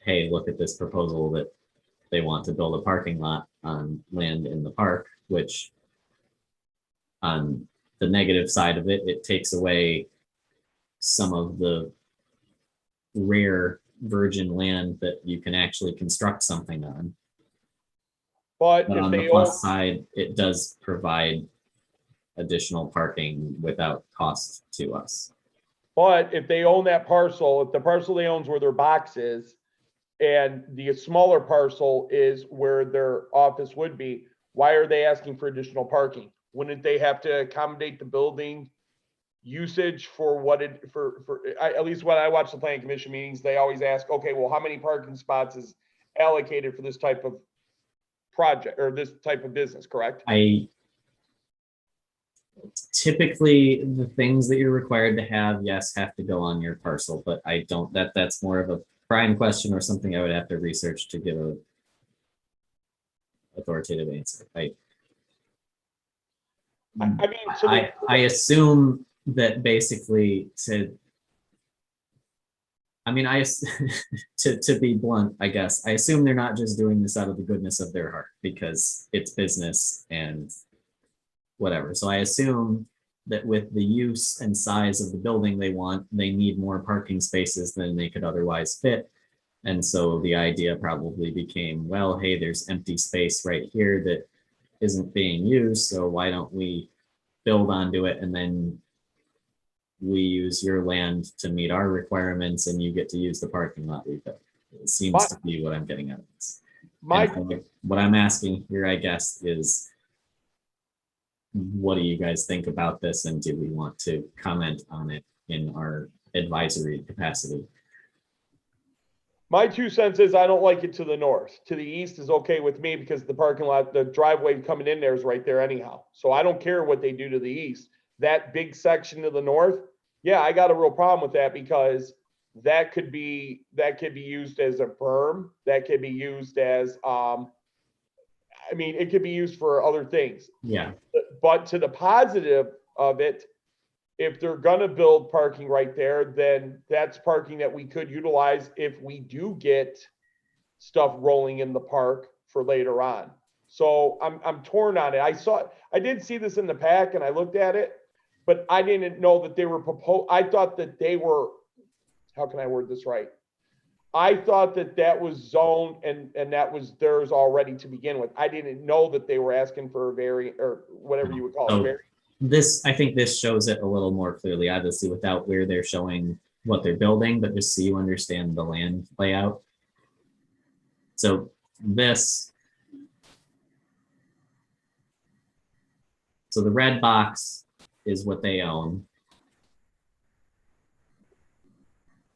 hey, look at this proposal that they want to build a parking lot on land in the park, which on the negative side of it, it takes away some of the rare virgin land that you can actually construct something on. but But if on they the own, plus side, it does provide additional parking without cost to us. but if they own that parcel, if the parcel they own is where their box is, and the smaller parcel is where their office would be, why are they asking for additional parking? Wouldn't they have to accommodate the building usage for what at least when I watch the planning commission meetings, they always ask, okay, well, how many parking spots is allocated for this type of project or this type of business, correct? Typically, the things that you're required to have, yes, have to go on your parcel, but I don't, that's more of a Brian question or something I would have to research to give a authoritative answer. I mean, so I assume that basically to be blunt, I guess, I assume they're not just doing this out of the goodness of their heart because it's business and whatever. So I assume that with the use and size of the building they want, they need more parking spaces than they could otherwise fit. And so the idea probably became, well, hey, there's empty space right here that isn't being used, so why don't we build onto it and then we use your land to meet our requirements and you get to use the parking lot we built. It seems to be what I'm getting at this. What I'm asking here, I guess, is what do you guys think about this, and do we want to comment on it in our advisory capacity? My 2 cents is I don't like it to the north. To the east is okay with me because the parking lot, the driveway coming in there is right there anyhow. So I don't care what they do to the east. That big section to the north, yeah, I got a real problem with that because that could be used as a berm. That could be used as, it could be used for other things. Yeah. But to the positive of it, if they're gonna build parking right there, then that's parking that we could utilize if we do get stuff rolling in the park for later on. So I'm torn on it. I did see this in the pack and I looked at it, but I didn't know that they were I thought that they were, how can I word this right? I thought that was zoned and that was theirs already to begin with. I didn't know that they were asking for a or whatever you would call it. I think this shows it a little more clearly, obviously without where they're showing what they're building, but just so you understand the land layout. So the red box is what they own.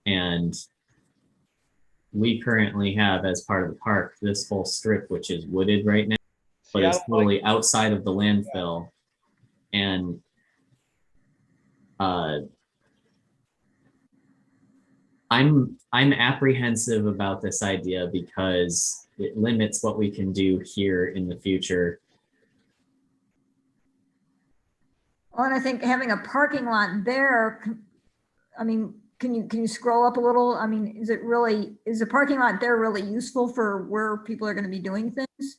And we currently have, as part of the park, this whole strip, which is wooded right now, but it's totally outside of the landfill. And I'm apprehensive about this idea because it limits what we can do here in the future. Well, and I think having a parking lot there, can you scroll up a little? Is the parking lot there really useful for where people are going to be doing things?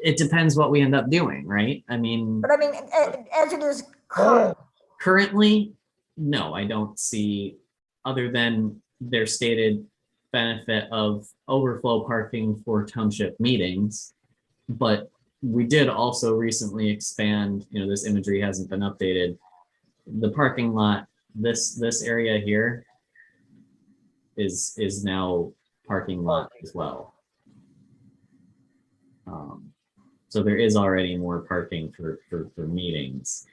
It depends what we end up doing, right? But as it is currently, no, I don't see, other than their stated benefit of overflow parking for township meetings. But we did also recently expand, this imagery hasn't been updated. The parking lot, this area here is now parking lot as well. So there is already more parking for meetings.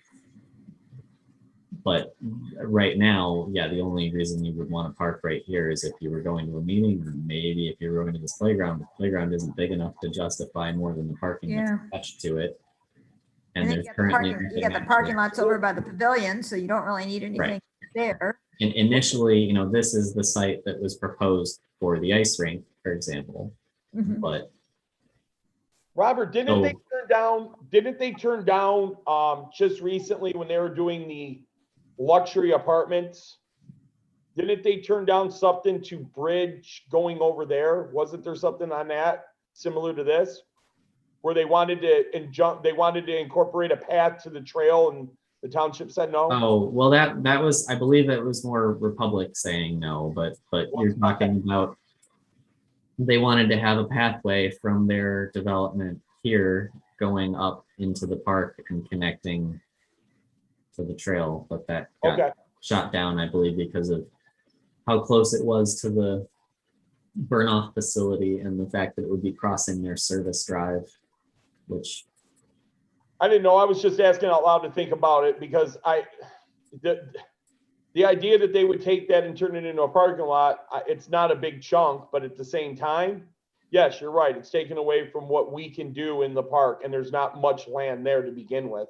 But right now, yeah, the only reason you would want to park right here is if you were going to a meeting, or maybe if you're going to this playground. The playground isn't big enough to justify more than the parking that's Yeah. attached to it. And And then there's you got currently. you got the parking lots over by the pavilion, so you don't really need anything there. And initially, this is the site that was proposed for the ice rink, for example, Mhm. but Robert, didn't So- they turn down, just recently when they were doing the luxury apartments? Didn't they turn down something to bridge going over there? Wasn't there something on that similar to this? Where they wanted to incorporate a path to the trail and the township said no? oh, well, that was, I believe it was more Republic saying no, but you're talking about they wanted to have a pathway from their development here going up into the park and connecting to the trail, but that got Okay, shot down, I believe, because of how close it was to the burn off facility and the fact that it would be crossing their service drive, which, I didn't know. I was just asking out loud to think about it because the idea that they would take that and turn it into a parking lot, it's not a big chunk, but at the same time, yes, you're right. It's taken away from what we can do in the park and there's not much land there to begin with.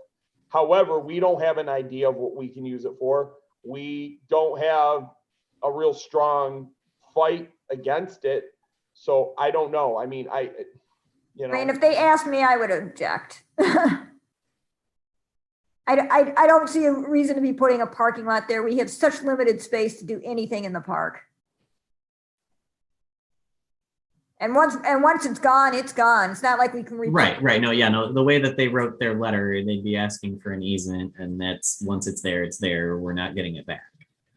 However, we don't have an idea of what we can use it for. We don't have a real strong fight against it. So I don't know. I mean, I mean, if they asked me, I would object. I don't see a reason to be putting a parking lot there. We have such limited space to do anything in the park. And once it's gone, it's gone. It's not like we can. right, no, yeah, no, the way that they wrote their letter, they'd be asking for an easement, and that's, once it's there, we're not getting it back.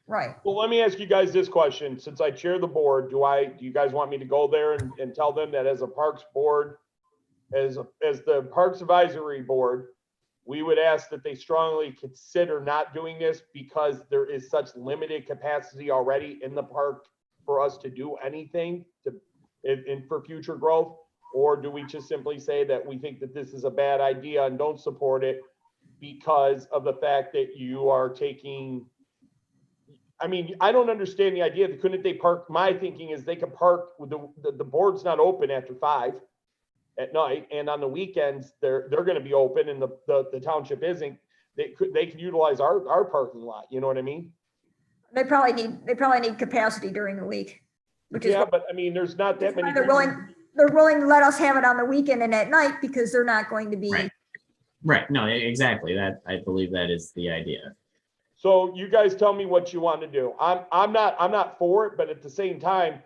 Right. Well, let me ask you guys this question. Since I chair the board, do you guys want me to go there and tell them that as a Parks board, as the Parks Advisory Board, we would ask that they strongly consider not doing this because there is such limited capacity already in the park for us to do anything for future growth? Or do we just simply say that we think that this is a bad idea and don't support it because of the fact that you are taking, I mean, I don't understand the idea that couldn't they park, my thinking is they could park, the board's not open after 5 at night, and on the weekends, they're gonna be open and the township isn't. They could utilize our parking lot, you know what I mean? They probably need capacity during the week, which is Yeah, what but I mean, there's not that many. they're willing to let us have it on the weekend and at night because they're not going to be. Right, no, exactly, that, I believe that is the idea. So you guys tell me what you want to do. I'm not for it, but at the same time,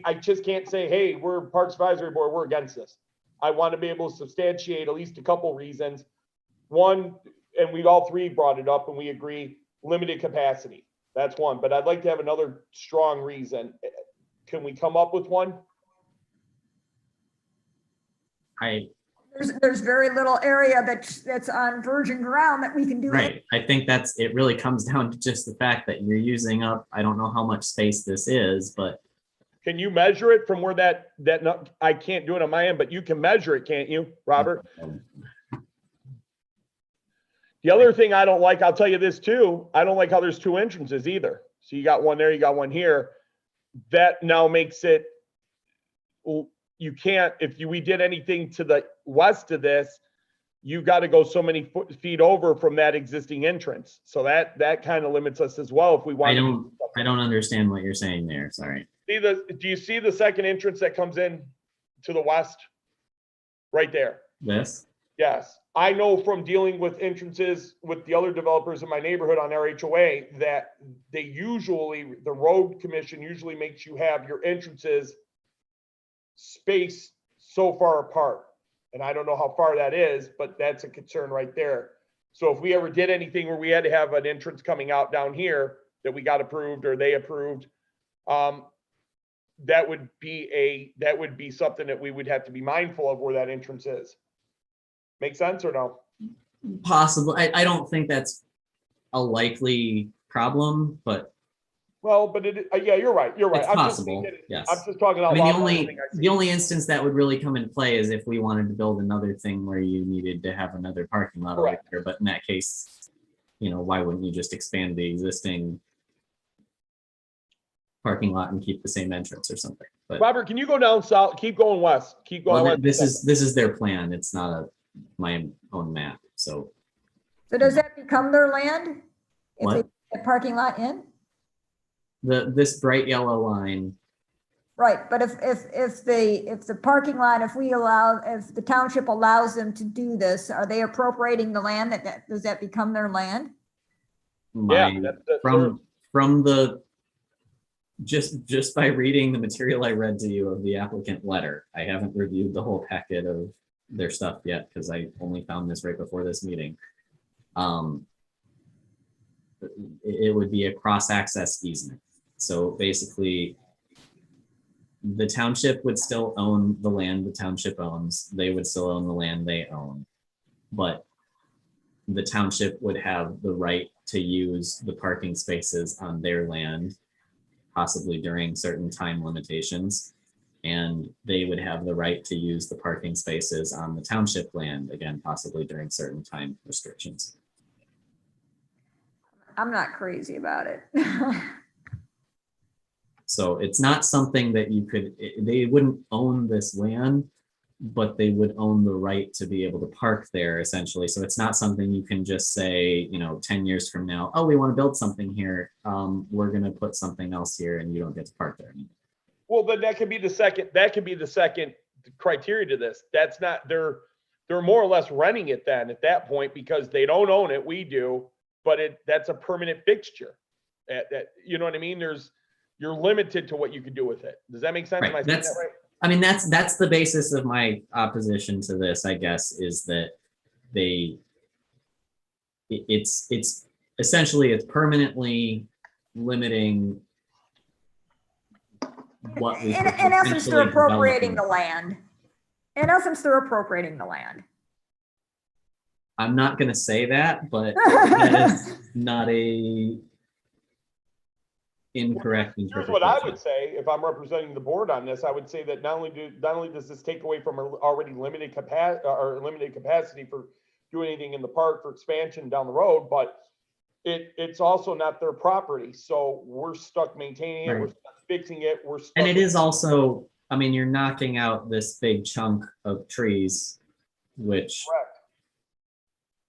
I just can't say, hey, we're Parks Advisory Board, we're against this. I want to be able to substantiate at least a couple reasons. One, and we all three brought it up and we agree, limited capacity. That's one, but I'd like to have another strong reason. Can we come up with one? There's very little area that's on virgin ground that we can do. Right, I think it really comes down to just the fact that you're using up, I don't know how much space this is, but. Can you measure it from where I can't do it on my end, but you can measure it, can't you, Robert? The other thing I don't like, I'll tell you this too, I don't like how there's 2 entrances either. So you got one there, you got one here. That now makes it, you can't, we did anything to the west of this, you got to go so many feet over from that existing entrance. So that kind of limits us as well if we want. I don't understand what you're saying there, sorry. Do you see the second entrance that comes in to the west? Right there. This? Yes. I know from dealing with entrances with the other developers in my neighborhood on RHOA that the road commission usually makes you have your entrances spaced so far apart. And I don't know how far that is, but that's a concern right there. So if we ever did anything where we had to have an entrance coming out down here that we got approved or they approved, that would be something that we would have to be mindful of where that entrance is. Make sense or no? Possible. I don't think that's a likely problem, but Well, but yeah, you're right. You're right. it's I'm just possible. thinking- Yes. I'm just talking out I mean, loud. the about only everything I see. the only instance that would really come into play is if we wanted to build another thing where you needed to have another parking lot over Correct. there. But in that case, why wouldn't you just expand the existing parking lot and keep the same entrance or something? But Robert, can you go down south? Keep going west. Keep going well, west. this is their plan. It's not my own map. So So does that become their land? If What? they put the parking lot in? this bright yellow line, Right, but if the parking lot, if the township allows them to do this, are they appropriating the land does that become their land? Yeah, my that's from the just by reading the material I read to you of the applicant letter, I haven't reviewed the whole packet of their stuff yet because I only found this right before this meeting. It would be a cross-access easement. So basically, the township would still own the land the township owns. They would still own the land they own. But the township would have the right to use the parking spaces on their land, possibly during certain time limitations. And they would have the right to use the parking spaces on the township land, again, possibly during certain time restrictions. I'm not crazy about it. So it's not something that they wouldn't own this land, but they would own the right to be able to park there essentially. So it's not something you can just say, 10 years from now, oh, we want to build something here. We're going to put something else here and you don't get to park there anymore. Well, then that could be the second criteria to this. That's not, they're more or less renting it then at that point because they don't own it, we do, but that's a permanent fixture. You know what I mean? You're limited to what you can do with it. Does that make sense? Right. Am I saying that right? I mean, that's the basis of my opposition to this, I guess, is that it's essentially it's permanently limiting what we In could essence, they're potentially appropriating the develop. land. In essence, they're appropriating the land. I'm not going to say that, but that is not a incorrect Here's interpretation. what I would say, if I'm representing the board on this, I would say that not only does this take away from our already limited capacity for doing anything in the park for expansion down the road, but it's also not their property. So we're stuck maintaining it, Right. we're stuck fixing it, we're stuck. And it is also, I mean, you're knocking out this big chunk of trees, which, Correct.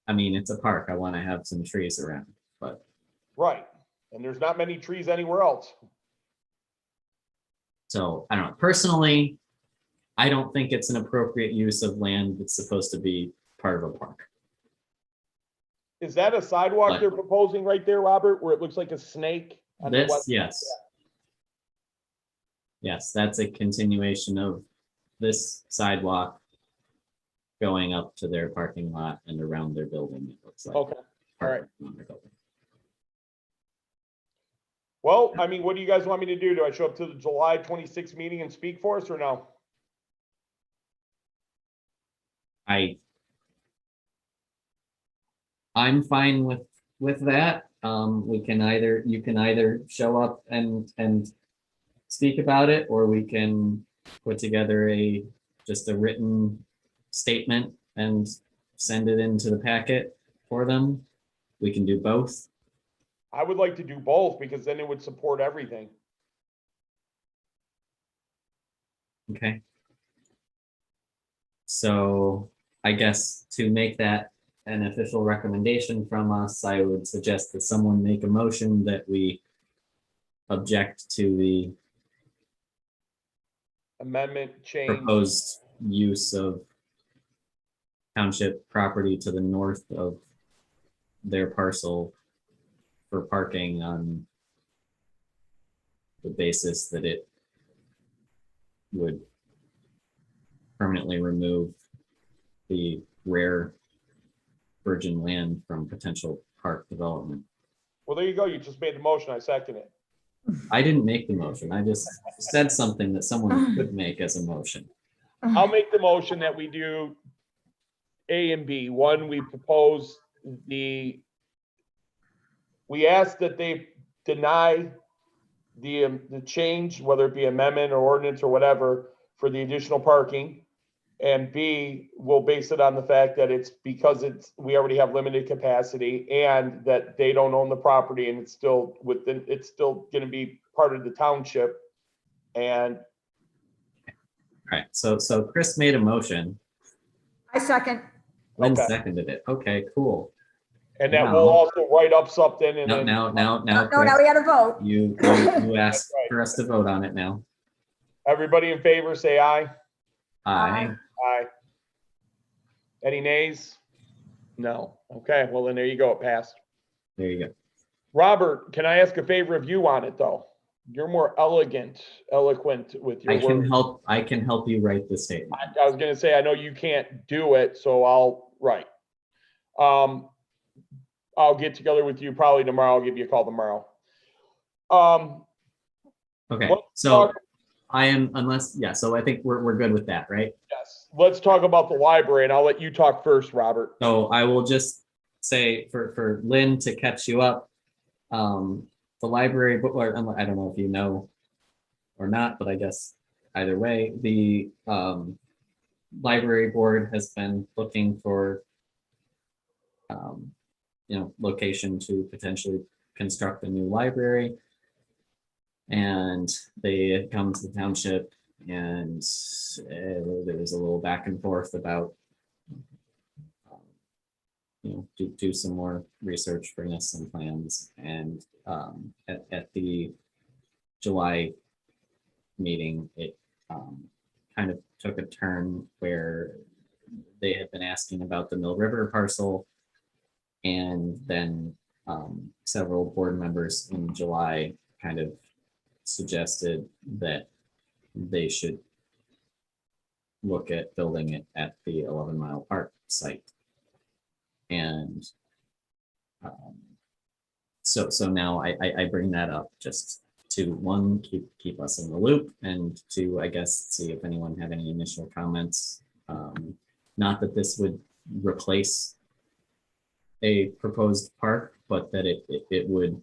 I mean, it's a park. I want to have some trees around, but Right. And there's not many trees anywhere else. so I don't know. Personally, I don't think it's an appropriate use of land that's supposed to be part of a park. Is that a sidewalk Right. they're proposing right there, Robert, where it looks like a snake? On the This, west- yes. Yes, that's a continuation of this sidewalk going up to their parking lot and around their building. It looks like. Okay, all right. Around their building. Well, I mean, what do you guys want me to do? Do I show up to the July 26th meeting and speak for us or no? I'm fine with that. You can either show up and speak about it, or we can put together just a written statement and send it into the packet for them. We can do both. I would like to do both because then it would support everything. Okay. So I guess to make that an official recommendation from us, I would suggest that someone make a motion that we object to the Amendment change. proposed use of township property to the north of their parcel for parking on the basis that it would permanently remove the rare virgin land from potential park development. Well, there you go. You just made the motion. I second it. I didn't make the motion. I just said something that someone could make as a motion. I'll make the motion that we do A and B. One, we propose we ask that they deny the change, whether it be amendment or ordinance or whatever, for the additional parking. And B, we'll base it on the fact that it's because we already have limited capacity and that they don't own the property and it's still gonna be part of the township. And All right, so Chris made a motion. I second. Lynn Okay. seconded it. Okay, cool. that Wow. will also write up something and Now, then. now, No, Chris, now we got to vote. you asked right. for us to vote on it now. Everybody in favor, say aye. Aye. Aye. Any nays? No. Okay, well then there you go. It passed. There you go. Robert, can I ask a favor of you on it though? You're more eloquent with your words. I can help you write the statement. I was gonna say, I know you can't do it, so I'll write. I'll get together with you probably tomorrow. I'll give you a call tomorrow. Okay, Let's so talk- so I think we're good with that, right? Yes, let's talk about the library and I'll let you talk first, Robert. So I will just say for Lynn to catch you up, the library, or I don't know if you know or not, but I guess either way, the library board has been looking for location to potentially construct a new library. And they had come to the township and there was a little back and forth about do some more research, bring us some plans. And at the July meeting, it kind of took a turn where they had been asking about the Mill River parcel. And then several board members in July kind of suggested that they should look at building it at the 11 Mile Park site. And so now I bring that up just to one, keep us in the loop, and to, I guess, see if anyone had any initial comments. Not that this would replace a proposed park, but that it would,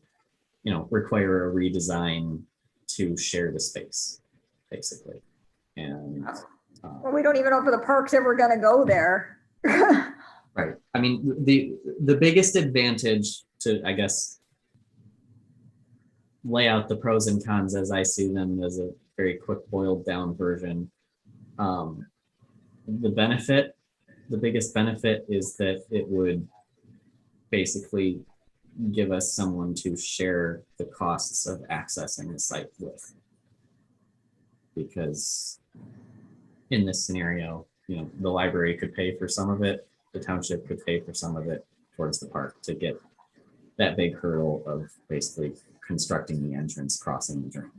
require a redesign to share the space, basically. And Well, we don't even know if the park's ever going to go there. right. I mean, the biggest advantage to, I guess, lay out the pros and cons as I see them as a very quick boiled down version. The biggest benefit is that it would basically give us someone to share the costs of accessing the site with. Because in this scenario, the library could pay for some of it, the township could pay for some of it towards the park to get that big hurdle of basically constructing the entrance, crossing the drain.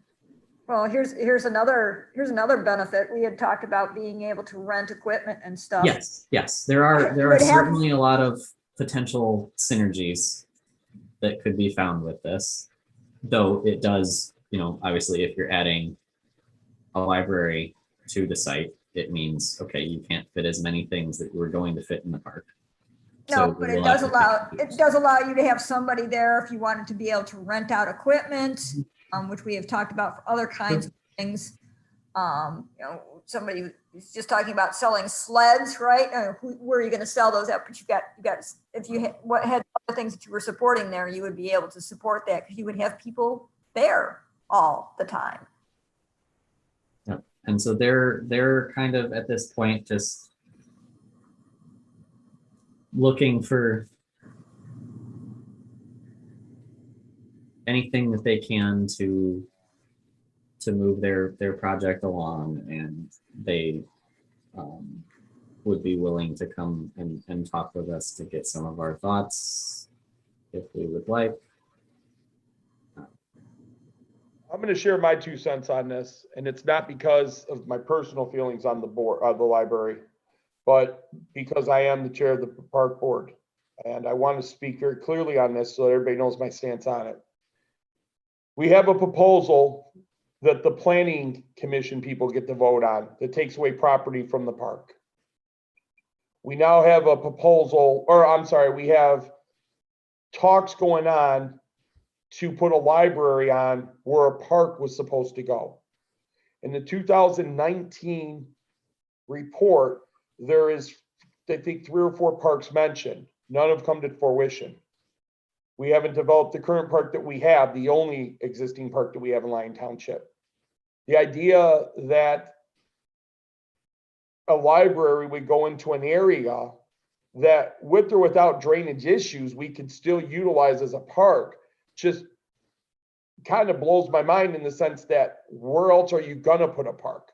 Well, here's another benefit. We had talked about being able to rent equipment and stuff. Yes, there are Would have- certainly a lot of potential synergies that could be found with this, though it does, obviously, if you're adding a library to the site, it means, okay, you can't fit as many things that you were going to fit in the park. No, So but we'll it have does to think- allow you to have somebody there if you wanted to be able to rent out equipment, which we have talked about for other kinds of things. Somebody was just talking about selling sleds, right? Where are you going to sell those at? But you got if you had other things that you were supporting there, you would be able to support that because you would have people there all the time. And so they're kind of at this point just looking for anything that they can to move their project along, and they would be willing to come and talk with us to get some of our thoughts if we would like. I'm going to share my 2 cents on this, and it's not because of my personal feelings on the board, the library, but because I am the chair of the park board. and I want to speak very clearly on this so that everybody knows my stance on it. We have a proposal that the planning commission people get to vote on that takes away property from the park. We now have a proposal, or I'm sorry, we have talks going on to put a library on where a park was supposed to go. In the 2019 report, there is, I think, 3 or 4 parks mentioned. None have come to fruition. We haven't developed the current park that we have, the only existing park that we have in Lyon Township. The idea that a library would go into an area that, with or without drainage issues, we could still utilize as a park, just kind of blows my mind in the sense that where else are you gonna put a park?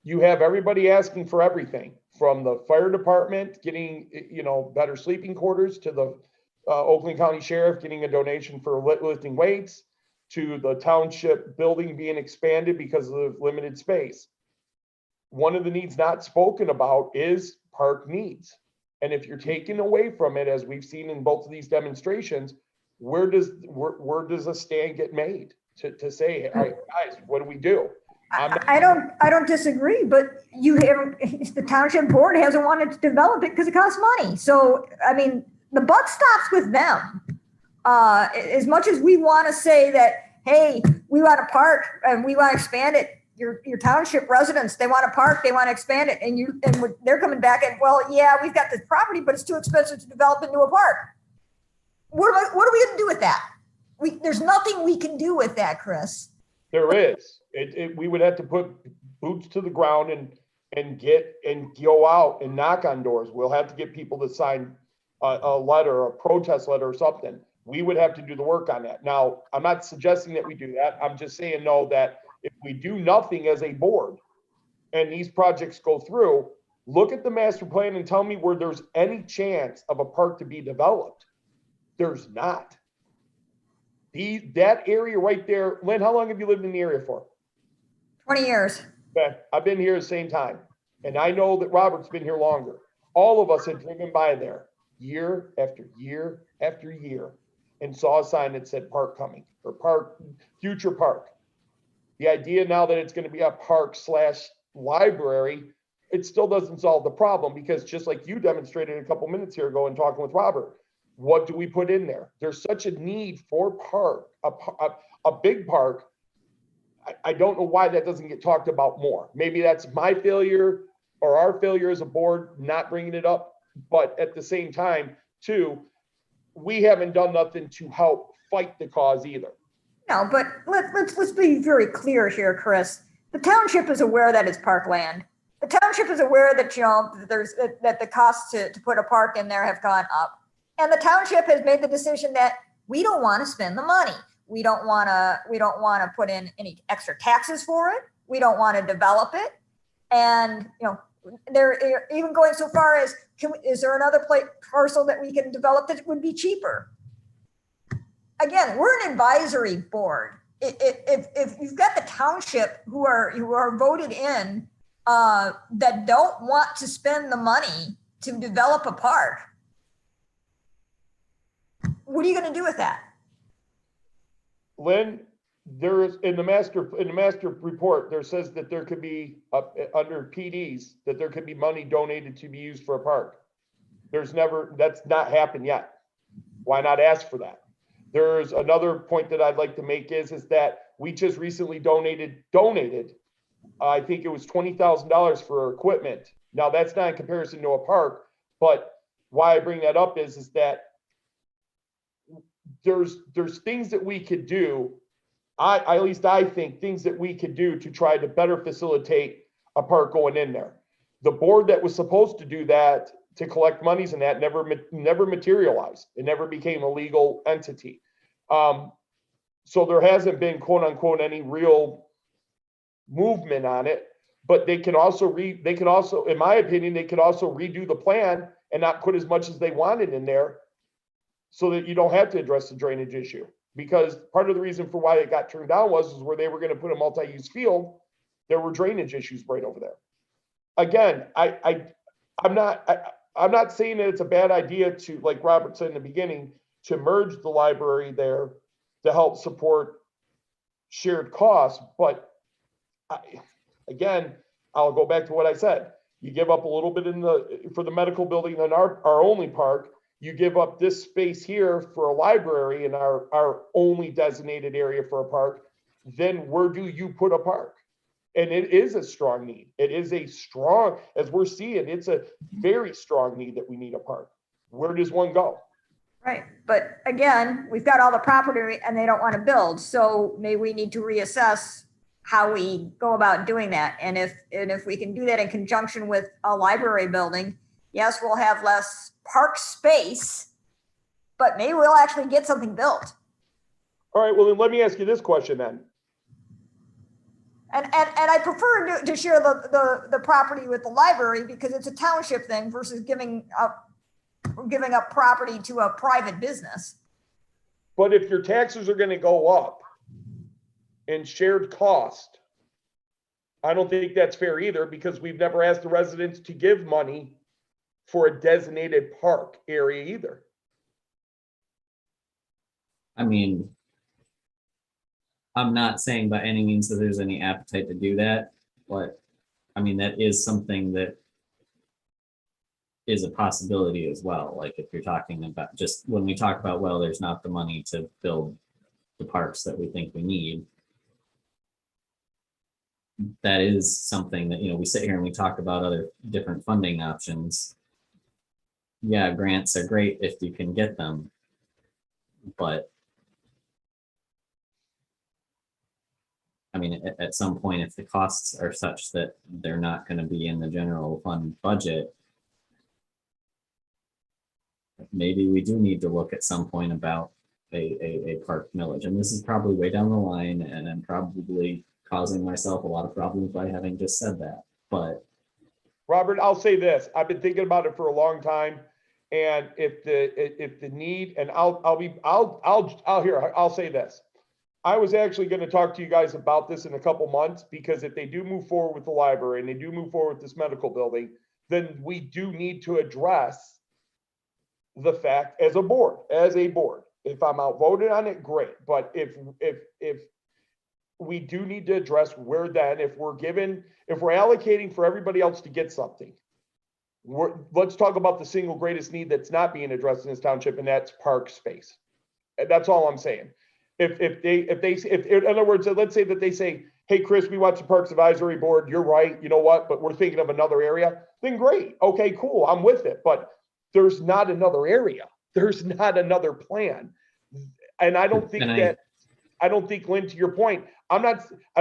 You have everybody asking for everything, from the fire department getting, better sleeping quarters, to the Oakland County Sheriff getting a donation for lifting weights, to the township building being expanded because of limited space. One of the needs not spoken about is park needs. And if you're taking away from it, as we've seen in both of these demonstrations, where does a stand get made to say, all right, guys, what do we do? I don't disagree, but the township board hasn't wanted to develop it because it costs money. So, I mean, the buck stops with them. As much as we want to say that, hey, we want a park and we want to expand it, your township residents, they want a park, they want to expand it, and they're coming back and, well, yeah, we've got this property, but it's too expensive to develop into a park. What are we going to do with that? There's nothing we can do with that, Chris. There is. We would have to put boots to the ground and go out and knock on doors. We'll have to get people to sign a letter, a protest letter or something. We would have to do the work on that. Now, I'm not suggesting that we do that. I'm just saying, no, that if we do nothing as a board and these projects go through, look at the master plan and tell me where there's any chance of a park to be developed. There's not. That area right there, Lynn, how long have you lived in the area for? 20 years. Okay, I've been here the same time. And I know that Robert's been here longer. All of us had driven by there year after year after year and saw a sign that said park coming, or park, future park. The idea now that it's going to be a park / library, it still doesn't solve the problem, because just like you demonstrated a couple minutes here ago and talking with Robert, what do we put in there? There's such a need for park, a big park. I don't know why that doesn't get talked about more. Maybe that's my failure or our failure as a board not bringing it up. But at the same time, too, we haven't done nothing to help fight the cause either. No, but let's be very clear here, Chris. The township is aware that it's parkland. The township is aware that that the costs to put a park in there have gone up. And the township has made the decision that we don't want to spend the money. We don't want to put in any extra taxes for it. We don't want to develop it. And, they're even going so far as, is there another parcel that we can develop that would be cheaper? Again, we're an advisory board. If you've got the township who are voted in that don't want to spend the money to develop a park, what are you going to do with that? Lynn, there is in the master report, there says that there could be under PDs that there could be money donated to be used for a park. That's not happened yet. Why not ask for that? There's another point that I'd like to make is that we just recently donated, I think it was $20,000 for equipment. Now that's not in comparison to a park, but why I bring that up is that there's things that we could do. At least I think things that we could do to try to better facilitate a park going in there. The board that was supposed to do that, to collect monies and that, never materialized. It never became a legal entity. So there hasn't been, quote unquote, any real movement on it. But they can also, in my opinion, they could also redo the plan and not put as much as they wanted in there, so that you don't have to address the drainage issue. Because part of the reason for why it got turned down was where they were going to put a multi-use field, there were drainage issues right over there. Again, I'm I'm not saying that it's a bad idea to, like Robert said in the beginning, to merge the library there to help support shared costs, but again, I'll go back to what I said. You give up a little bit for the medical building in our only park. You give up this space here for a library in our only designated area for a park. Then where do you put a park? And it is a strong need. It is a strong, as we're seeing, it's a very strong need that we need a park. Where does one go? Right, but again, we've got all the property and they don't want to build, so maybe we need to reassess how we go about doing that. And if we can do that in conjunction with a library building, yes, we'll have less park space, but maybe we'll actually get something built. All right, well, then let me ask you this question then. And I prefer to share the property with the library because it's a township thing versus giving up property to a private business. But if your taxes are going to go up and shared cost, I don't think that's fair either, because we've never asked the residents to give money for a designated park area either. I mean, I'm not saying by any means that there's any appetite to do that, but I mean, that is something that is a possibility as well. Like if you're talking about just when we talk about, well, there's not the money to build the parks that we think we need. That is something that, you know, we sit here and we talk about other different funding options. Yeah, grants are great if you can get them, but I mean, at some point, if the costs are such that they're not going to be in the general fund budget, maybe we do need to look at some point about a park millage. And this is probably way down the line, and I'm probably causing myself a lot of problems by having just said that. But Robert, I'll say this. I've been thinking about it for a long time. And if the need, and I'll say this. I was actually going to talk to you guys about this in a couple months, because if they do move forward with the library and they do move forward with this medical building, then we do need to address the fact as a board, if I'm outvoted on it, great. But if we do need to address where then, if we're allocating for everybody else to get something, let's talk about the single greatest need that's not being addressed in this township, and that's park space. And that's all I'm saying. If in other words, let's say that they say, hey, Chris, we want the Parks Advisory Board. You're right. You know what? But we're thinking of another area. Then great. Okay, cool. I'm with it. But there's not another area. There's not another plan. And I don't think I don't think, Lynn, to your point, I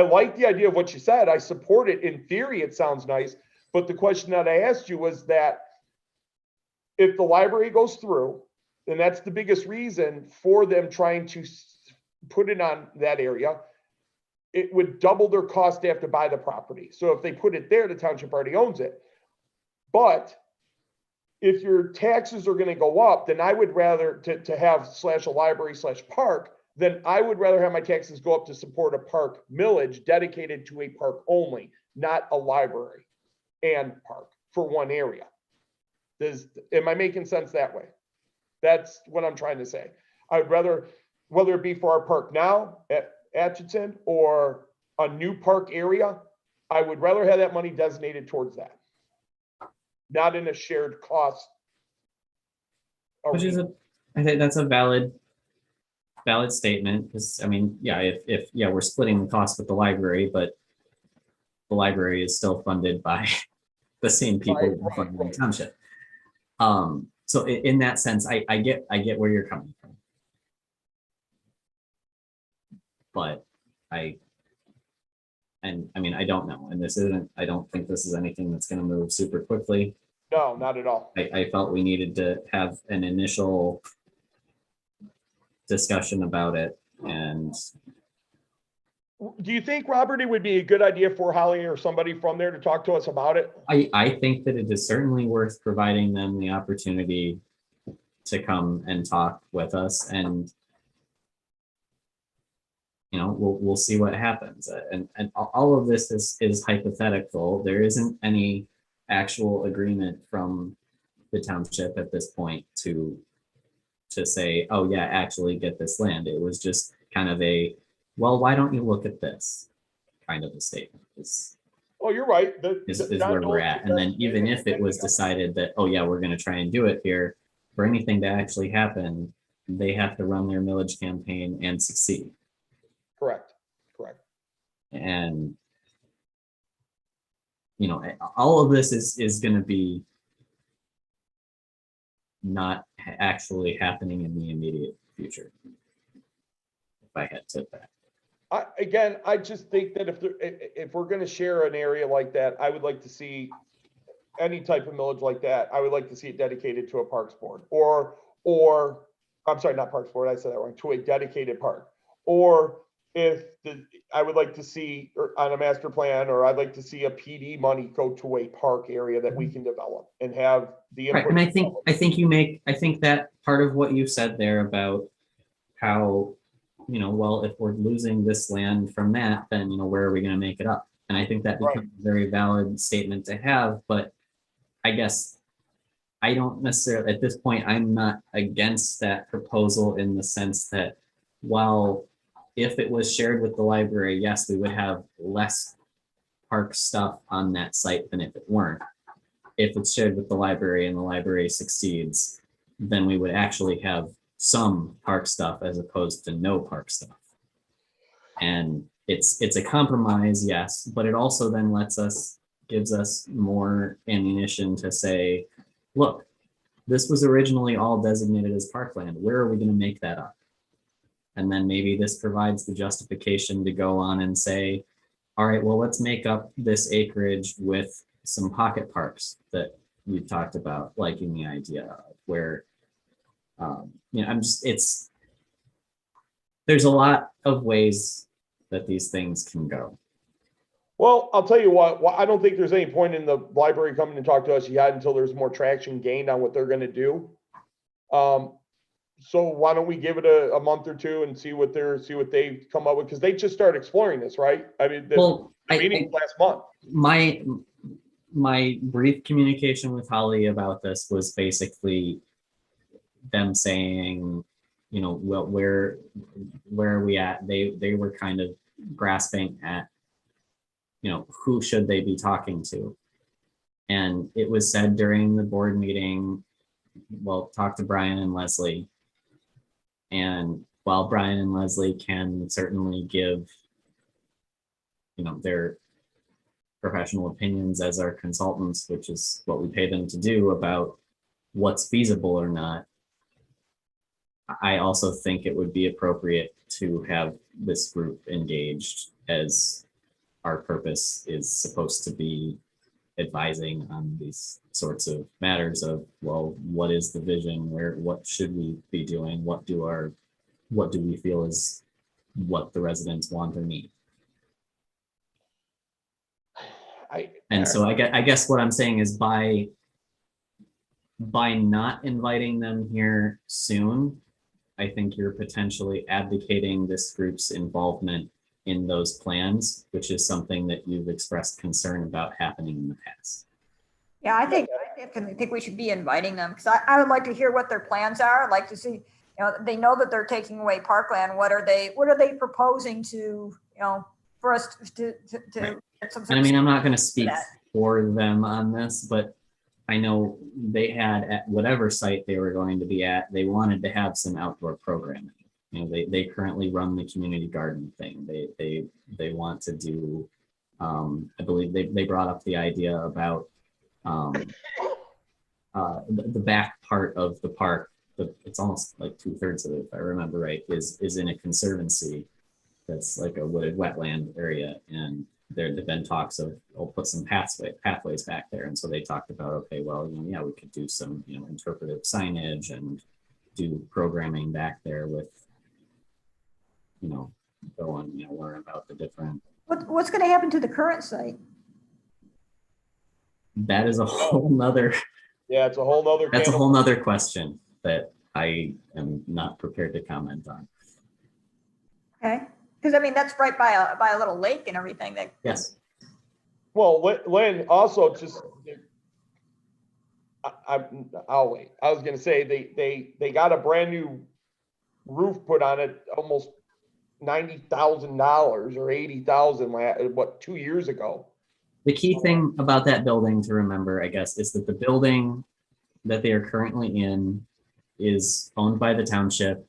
like the idea of what you said. I support it. In theory, it sounds nice. But the question that I asked you was that if the library goes through, and that's the biggest reason for them trying to put it on that area, it would double their cost to have to buy the property. So if they put it there, the township already owns it. But if your taxes are going to go up, then I would rather to have / a library / park, then I would rather have my taxes go up to support a park millage dedicated to a park only, not a library and park for one area. Am I making sense that way? That's what I'm trying to say. I'd rather, whether it be for our park now at Atchison or a new park area, I would rather have that money designated towards that, not in a shared cost. which is I think that's a valid statement, because I mean, yeah, if we're splitting the cost with the library, but the library is still funded by the same people who are funding the township. So in that sense, I get where you're coming from. But I mean, I don't know. And I don't think this is anything that's going to move super quickly. No, not at all. I felt we needed to have an initial discussion about it. And do you think, Robert, it would be a good idea for Holly or somebody from there to talk to us about it? I think that it is certainly worth providing them the opportunity to come and talk with us, and you know, we'll see what happens. And all of this is hypothetical. There isn't any actual agreement from the township at this point to say, oh yeah, actually get this land. It was just kind of a, well, why don't you look at this kind of a statement is Oh, you're right. is where we're at. And then even if it was decided that, oh yeah, we're gonna try and do it here, for anything to actually happen, they have to run their millage campaign and succeed. Correct. And you know, all of this is going to be not actually happening in the immediate future. If I had to that. I just think that if we're going to share an area like that, I would like to see any type of millage like that. I would like to see it dedicated to a parks board or I'm sorry, not parks board. I said that wrong. To a dedicated park. Or I would like to see on a master plan, or I'd like to see a PD money go to a park area that we can develop and have the Right, input. and I think that part of what you said there about how, you know, well, if we're losing this land from that, then, you know, where are we going to make it up? And I think that becomes a very valid statement to have, but I guess I don't necessarily, at this point, I'm not against that proposal in the sense that while if it was shared with the library, yes, we would have less park stuff on that site than if it weren't. If it's shared with the library and the library succeeds, then we would actually have some park stuff as opposed to no park stuff. And it's a compromise, yes, but it also then gives us more ammunition to say, look, this was originally all designated as parkland. Where are we going to make that up? And then maybe this provides the justification to go on and say, all right, well, let's make up this acreage with some pocket parks that we talked about, liking the idea of where, you know, there's a lot of ways that these things can go. Well, I'll tell you what, I don't think there's any point in the library coming to talk to us yet until there's more traction gained on what they're going to do. So why don't we give it a month or two and see what they come up with? Because they just started exploring this, right? I mean, the meeting last month. My brief communication with Holly about this was basically them saying, you know, well, where are we at? They were kind of grasping at, you know, who should they be talking to? And it was said during the board meeting, well, talk to Brian and Leslie. And while Brian and Leslie can certainly give, you know, their professional opinions as our consultants, which is what we pay them to do about what's feasible or not, I also think it would be appropriate to have this group engaged, as our purpose is supposed to be advising on these sorts of matters of, well, what is the vision? What should we be doing? What do we feel is what the residents want or need? So I guess what I'm saying is by not inviting them here soon, I think you're potentially abdicating this group's involvement in those plans, which is something that you've expressed concern about happening in the past. Yeah, I definitely think we should be inviting them, because I would like to hear what their plans are. I'd like to see, you know, they know that they're taking away parkland. What are they proposing to, you know, for us to Right. get some. And I mean, I'm not going to speak for them on this, but I know they had at whatever site they were going to be at, they wanted to have some outdoor programming. You know, they currently run the community garden thing. They want to do, I believe they brought up the idea about the back part of the park. It's almost like 2/3 of it, if I remember right, is in a conservancy that's like a wooded wetland area, and there've been talks of, I'll put some pathways back there. And so they talked about, okay, well, you know, yeah, we could do some, you know, interpretive signage and do programming back there with, you know, go and, you know, learn about the different. What's going to happen to the current site? That is a whole nother. Yeah, it's a whole nother. That's a whole nother question that I am not prepared to comment on. Okay, because I mean, that's right by a little lake and everything. Yes. Well, Lynn, also just, I'll wait. I was gonna say, they got a brand new roof put on it, almost $90,000 or 80,000, what, 2 years ago. The key thing about that building to remember, I guess, is that the building that they are currently in is owned by the township,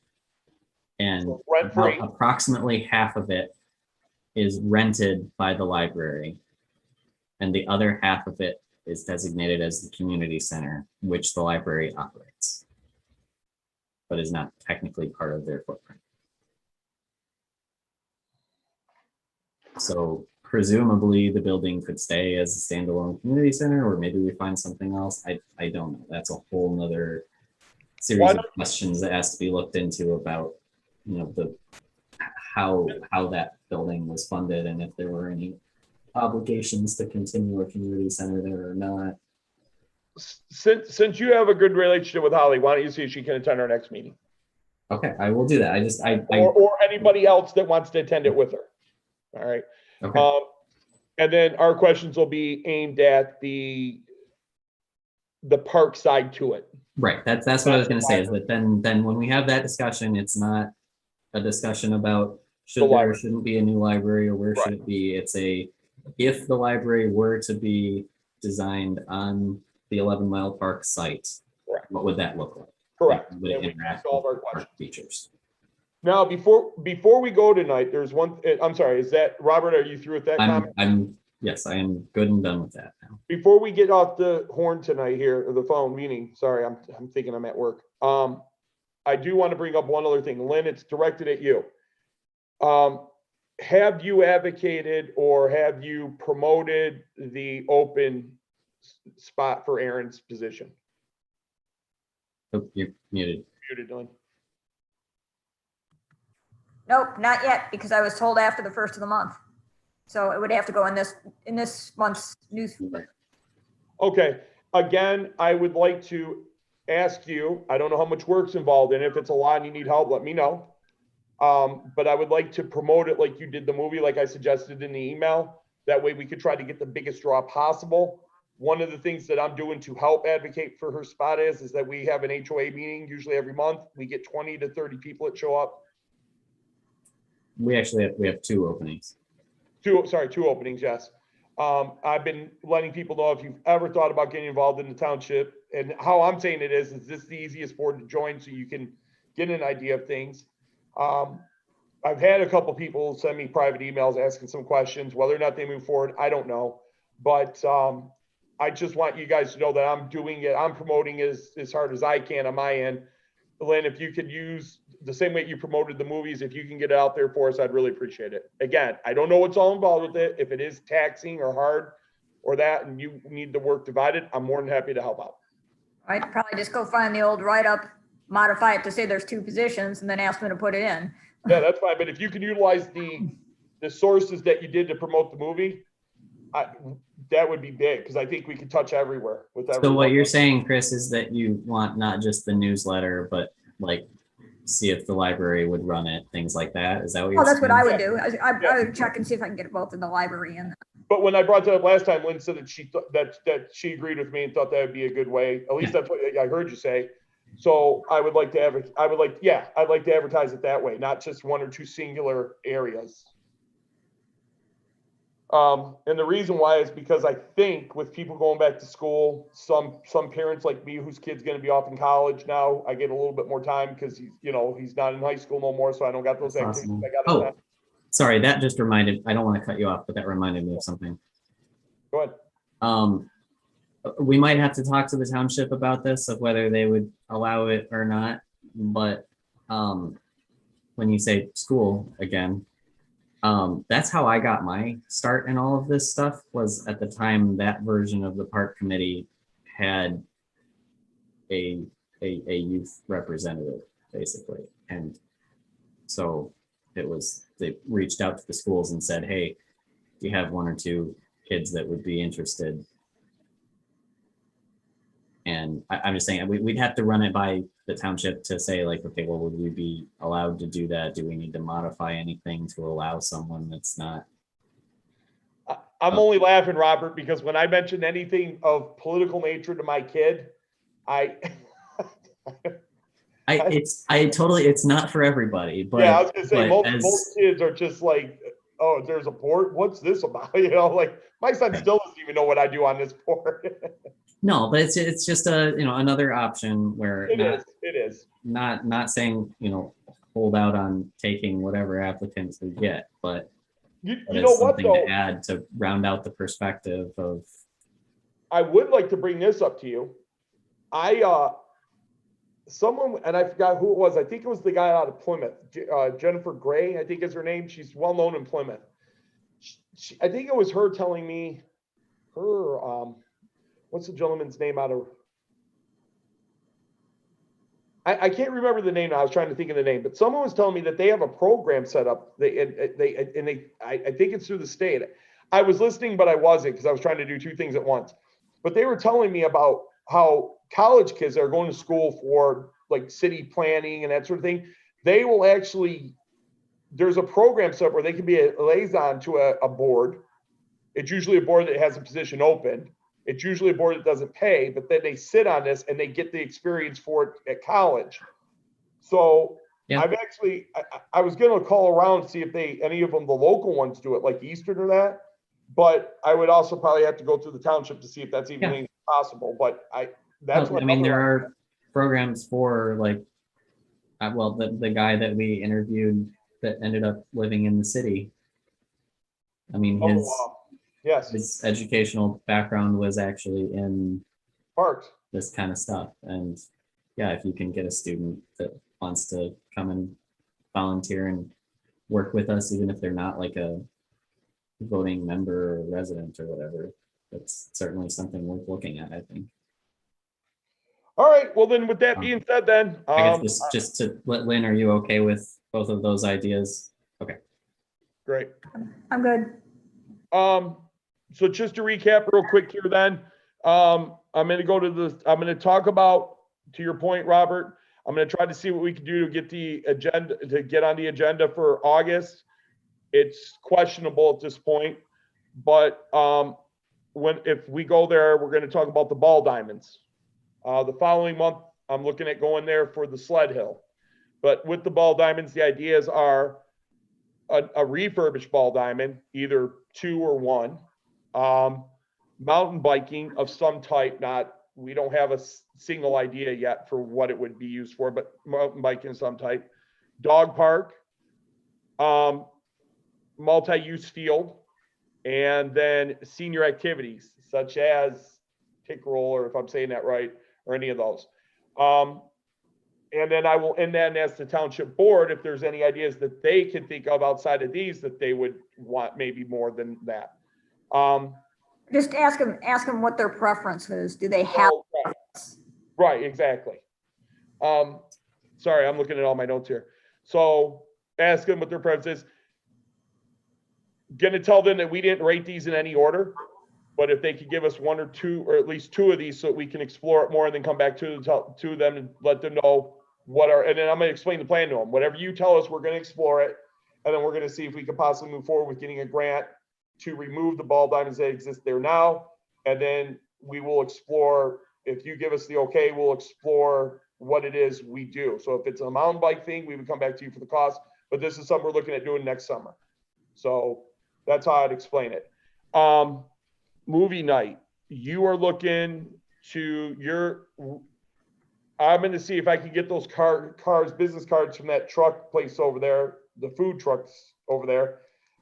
and So rent free. approximately half of it is rented by the library, and the other half of it is designated as the community center, which the library operates, but is not technically part of their footprint. So presumably the building could stay as a standalone community center, or maybe we find something else. I don't know. That's a whole nother series Why of don't- questions that has to be looked into about, the how that building was funded and if there were any obligations to continue a community center there or not. Since you have a good relationship with Holly, why don't you see if she can attend our next meeting? Okay, I will do that. Or anybody else that wants to attend it with her. All right. Okay. And then our questions will be aimed at the park side to it. Right. That's what I was going to say, is that then when we have that discussion, it's not a discussion about should there or library. shouldn't be a new library or where Right. should it be. It's if the library were to be designed on the 11 Mile Park site, Correct. what would that look like? Correct. Would it And we interact asked all of our with park questions. features? Now, before we go tonight, there's one, I'm sorry, is that, Robert, are you through with that comment? Yes, I am good and done with that now. Before we get off the horn tonight here, or the phone meeting, sorry, I'm thinking I'm at work. I do want to bring up one other thing. Lynn, it's directed at you. Have you advocated or have you promoted the open spot for Aaron's position? Oh, you're muted. Muted, Lynn. Nope, not yet, because I was told after the first of the month. So it would have to go in this month's news. Okay, again, I would like to ask you, I don't know how much work's involved in it. If it's a lot and you need help, let me know. But I would like to promote it like you did the movie, like I suggested in the email. That way we could try to get the biggest draw possible. One of the things that I'm doing to help advocate for her spot is that we have an HOA meeting usually every month. We get 20 to 30 people that show up. We have 2 openings. Two openings, yes. I've been letting people know if you've ever thought about getting involved in the township, and how I'm saying it is this the easiest board to join so you can get an idea of things. I've had a couple people send me private emails asking some questions. Whether or not they move forward, I don't know. But I just want you guys to know that I'm doing it. I'm promoting as hard as I can on my end. Lynn, if you could use the same way you promoted the movies, if you can get it out there for us, I'd really appreciate it. Again, I don't know what's all involved with it. If it is taxing or hard or that, and you need the work divided, I'm more than happy to help out. I'd probably just go find the old write-up, modify it to say there's 2 positions, and then ask them to put it in. Yeah, that's fine. But if you can utilize the sources that you did to promote the movie, that would be big, because I think we could touch everywhere with So everyone. what you're saying, Chris, is that you want not just the newsletter, but like see if the library would run it, things like that. Is that what you're Oh, that's what saying? I would do. I would check and see if I can get both in the library and. But when I brought that up last time, Lynn said that she thought that she agreed with me and thought that would be a good way. At least that's what I heard you say. So I would like to I'd like to advertise it that way, not just 1 or 2 singular areas. And the reason why is because I think with people going back to school, some parents like me whose kid's going to be off in college now, I get a little bit more time because he's not in high school no more, so I don't got those That's activities. awesome. I got Oh, sorry, that just reminded, I don't want to cut you off, but that reminded me of something. Go ahead. We might have to talk to the township about this, of whether they would allow it or not, but when you say school again, that's how I got my start in all of this stuff. Was at the time that version of the park committee had a youth representative, basically. And so they reached out to the schools and said, hey, you have 1 or 2 kids that would be interested. And I'm just saying, we'd have to run it by the township to say like, okay, well, would we be allowed to do that? Do we need to modify anything to allow someone that's not? I'm only laughing, Robert, because when I mentioned anything of political nature to my kid, I, It's not for everybody, but yeah, I was gonna say, but most kids are just like, oh, there's a board, what's this about? You know, like, my son Right. still doesn't even know what I do on this board. no, but it's just another option where It is. not saying, hold out on taking whatever applicants we get, but You it's know what, something though? to add to round out the perspective of, I would like to bring this up to you. Someone, and I forgot who it was. I think it was the guy out of Plymouth, Jennifer Gray, I think is her name. She's well known in Plymouth. I think it was her telling me what's the gentleman's name out of, I can't remember the name now. I was trying to think of the name, but someone was telling me that they have a program set up. I think it's through the state. I was listening, but I wasn't because I was trying to do two things at once. But they were telling me about how college kids that are going to school for like city planning and that sort of thing, they will actually, there's a program set up where they can be a liaison to a board. It's usually a board that has a position open. It's usually a board that doesn't pay, but then they sit on this and they get the experience for it at college. So Yeah. I've actually, I was going to call around and see if any of them, the local ones do it, like Eastern or that. But I would also probably have to go through the township to see if that's even possible. But that's what I mean, there are programs for like, well, the guy that we interviewed that ended up living in the city. I mean, yes, his educational background was actually in parks. this kind of stuff. And yeah, if you can get a student that wants to come and volunteer and work with us, even if they're not like a voting member or resident or whatever, that's certainly something worth looking at, I think. All right. Well, then with that being said, then I guess just to let Lynn, are you okay with both of those ideas? Okay. Great. I'm good. So just to recap real quick here, then I'm going to talk about, to your point, Robert, I'm going to try to see what we can do to get on the agenda for August. It's questionable at this point, but if we go there, we're going to talk about the ball diamonds. The following month, I'm looking at going there for the sled hill. But with the ball diamonds, the ideas are a refurbished ball diamond, either 2 or 1. Mountain biking of some type, we don't have a single idea yet for what it would be used for, but mountain biking of some type. Dog park, multi-use field, and then senior activities such as kick roll, or if I'm saying that right, or any of those. And then I will end that and ask the township board if there's any ideas that they can think of outside of these that they would want maybe more than that. Just ask them what their preference is. Do they have? Right, exactly. Sorry, I'm looking at all my notes here. So ask them what their preference is. Going to tell them that we didn't rate these in any order, but if they could give us 1 or 2, or at least 2 of these so that we can explore it more and then come back to them and let them know and then I'm going to explain the plan to them. Whatever you tell us, we're going to explore it. And then we're going to see if we could possibly move forward with getting a grant to remove the ball diamonds that exist there now. And then we will explore, if you give us the okay, we'll explore what it is we do. So if it's a mountain bike thing, we would come back to you for the cost, but this is something we're looking at doing next summer. So that's how I'd explain it. Movie night, you are looking to I'm going to see if I can get those business cards from that truck place over there, the food trucks over there.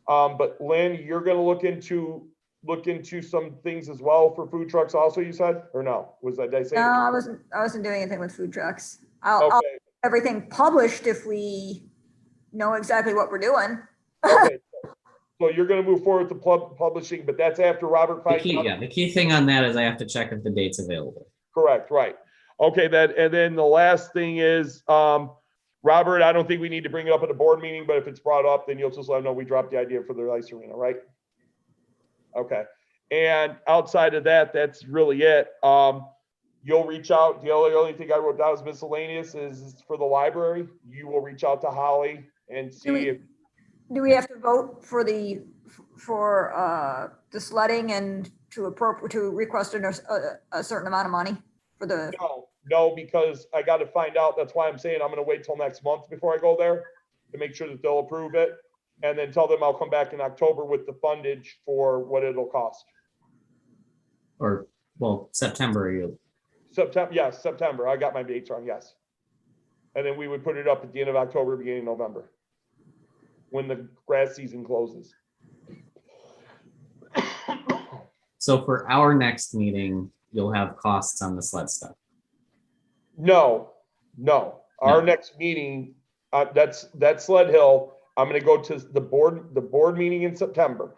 But Lynn, you're going to look into some things as well for food trucks also, you said, or no? Did I say? No, I wasn't doing anything with food trucks. I'll have everything published if we know exactly what we're doing. Okay. So you're going to move forward to publishing, but that's after Robert finds out. The key thing on that is I have to check if the date's available. Correct, right. Okay, and then the last thing is, Robert, I don't think we need to bring it up at a board meeting, but if it's brought up, then you'll just let them know we dropped the idea for the ice arena, right? Okay. And outside of that, that's really it. You'll reach out. The only thing I wrote down is miscellaneous is for the library. You will reach out to Holly and see Do we have to vote for the sledding and to request a certain amount of money for the? No, because I got to find out. That's why I'm saying I'm going to wait till next month before I go there to make sure that they'll approve it. And then tell them I'll come back in October with the fundage for what it'll cost. Or, well, September, you, September, yes, September. I got my dates wrong, yes. And then we would put it up at the end of October, beginning of November, when the grass season closes. so for our next meeting, you'll have costs on the sled stuff. No. Our No. next meeting, that's Sled Hill. I'm gonna go to the board meeting in September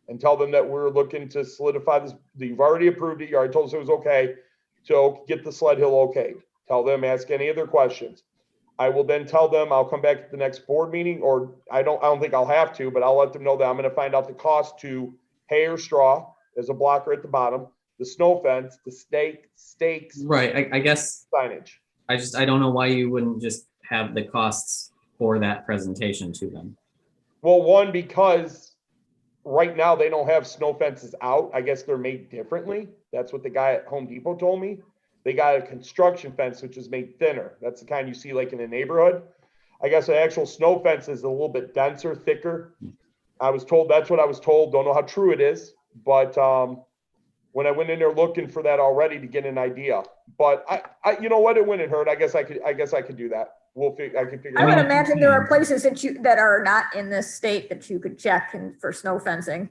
and tell them that we're looking to solidify this. You've already approved it. You already told us it was okay. So get the Sled Hill okay. Tell them, ask any other questions. I will then tell them I'll come back at the next board meeting, or I don't think I'll have to, but I'll let them know that I'm gonna find out the cost to hay or straw. There's a blocker at the bottom, the snow fence, the stakes, Right, I guess, signage. I don't know why you wouldn't just have the costs for that presentation to them. Well, one, because right now they don't have snow fences out. I guess they're made differently. That's what the guy at Home Depot told me. They got a construction fence, which is made thinner. That's the kind you see like in a neighborhood. I guess the actual snow fence is a little bit denser, thicker. I was told, that's what I was told. Don't know how true it is, but when I went in there looking for that already to get an idea, but I you know what, it wouldn't hurt. I guess I could do that. I can figure I it would out. imagine there are places that are not in this state that you could check for snow fencing.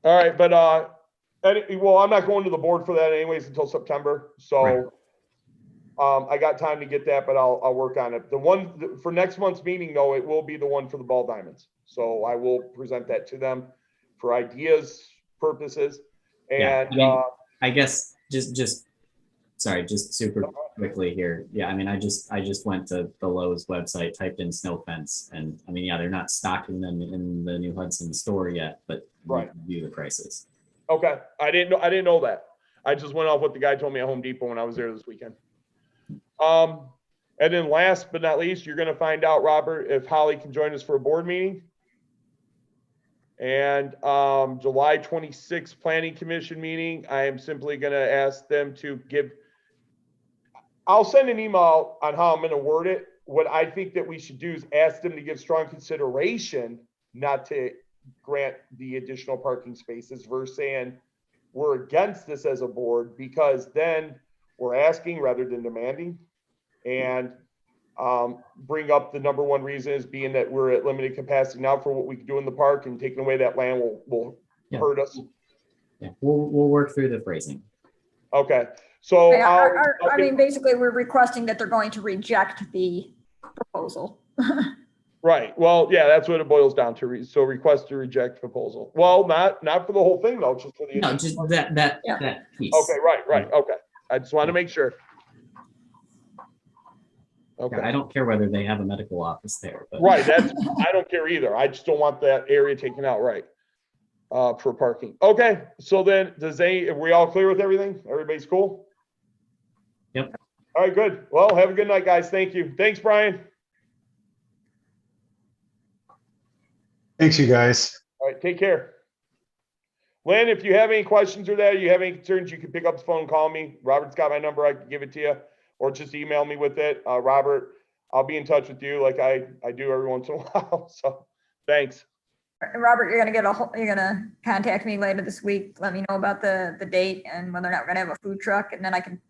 All right, but well, I'm not going to the board for that anyways until September. So Right. I got time to get that, but I'll work on it. The one for next month's meeting, though, it will be the one for the ball diamonds. So I will present that to them for ideas purposes. Yeah, And I mean, I guess just super quickly here. Yeah, I mean, I just went to the Lowe's website, typed in snow fence, and I mean, yeah, they're not stocking them in the New Hudson store yet, but you Right. can view the prices. okay, I didn't know that. I just went off what the guy told me at Home Depot when I was there this weekend. And then last but not least, you're going to find out, Robert, if Holly can join us for a board meeting. And July 26th Planning Commission meeting, I am simply going to ask them to I'll send an email on how I'm going to word it. What I think that we should do is ask them to give strong consideration not to grant the additional parking spaces versus saying we're against this as a board, because then we're asking rather than demanding. And bring up the number one reason is being that we're at limited capacity now for what we can do in the park, and taking away that land will Yeah. hurt us. Yeah, we'll work through the phrasing. Okay, so I mean, basically, we're requesting that they're going to reject the proposal. right. Well, yeah, that's what it boils down to. So request to reject proposal. Well, not for the whole thing though, just for the. No, just that piece. Okay, right. Okay. I just want to make sure. Yeah, Okay. I don't care whether they have a medical office there, but Right, I don't care either. I just don't want that area taken out, right? For parking. Okay, so then are we all clear with everything? Everybody's cool? Yep. All right, good. Well, have a good night, guys. Thank you. Thanks, Brian. Thanks, you guys. All right, take care. Lynn, if you have any questions or that, you have any concerns, you can pick up the phone and call me. Robert's got my number. I can give it to you, or just email me with it. Robert, I'll be in touch with you like I do every once in a while. So thanks. Robert, you're gonna contact me later this week. Let me know about the date and whether or not we're gonna have a food truck, and then I can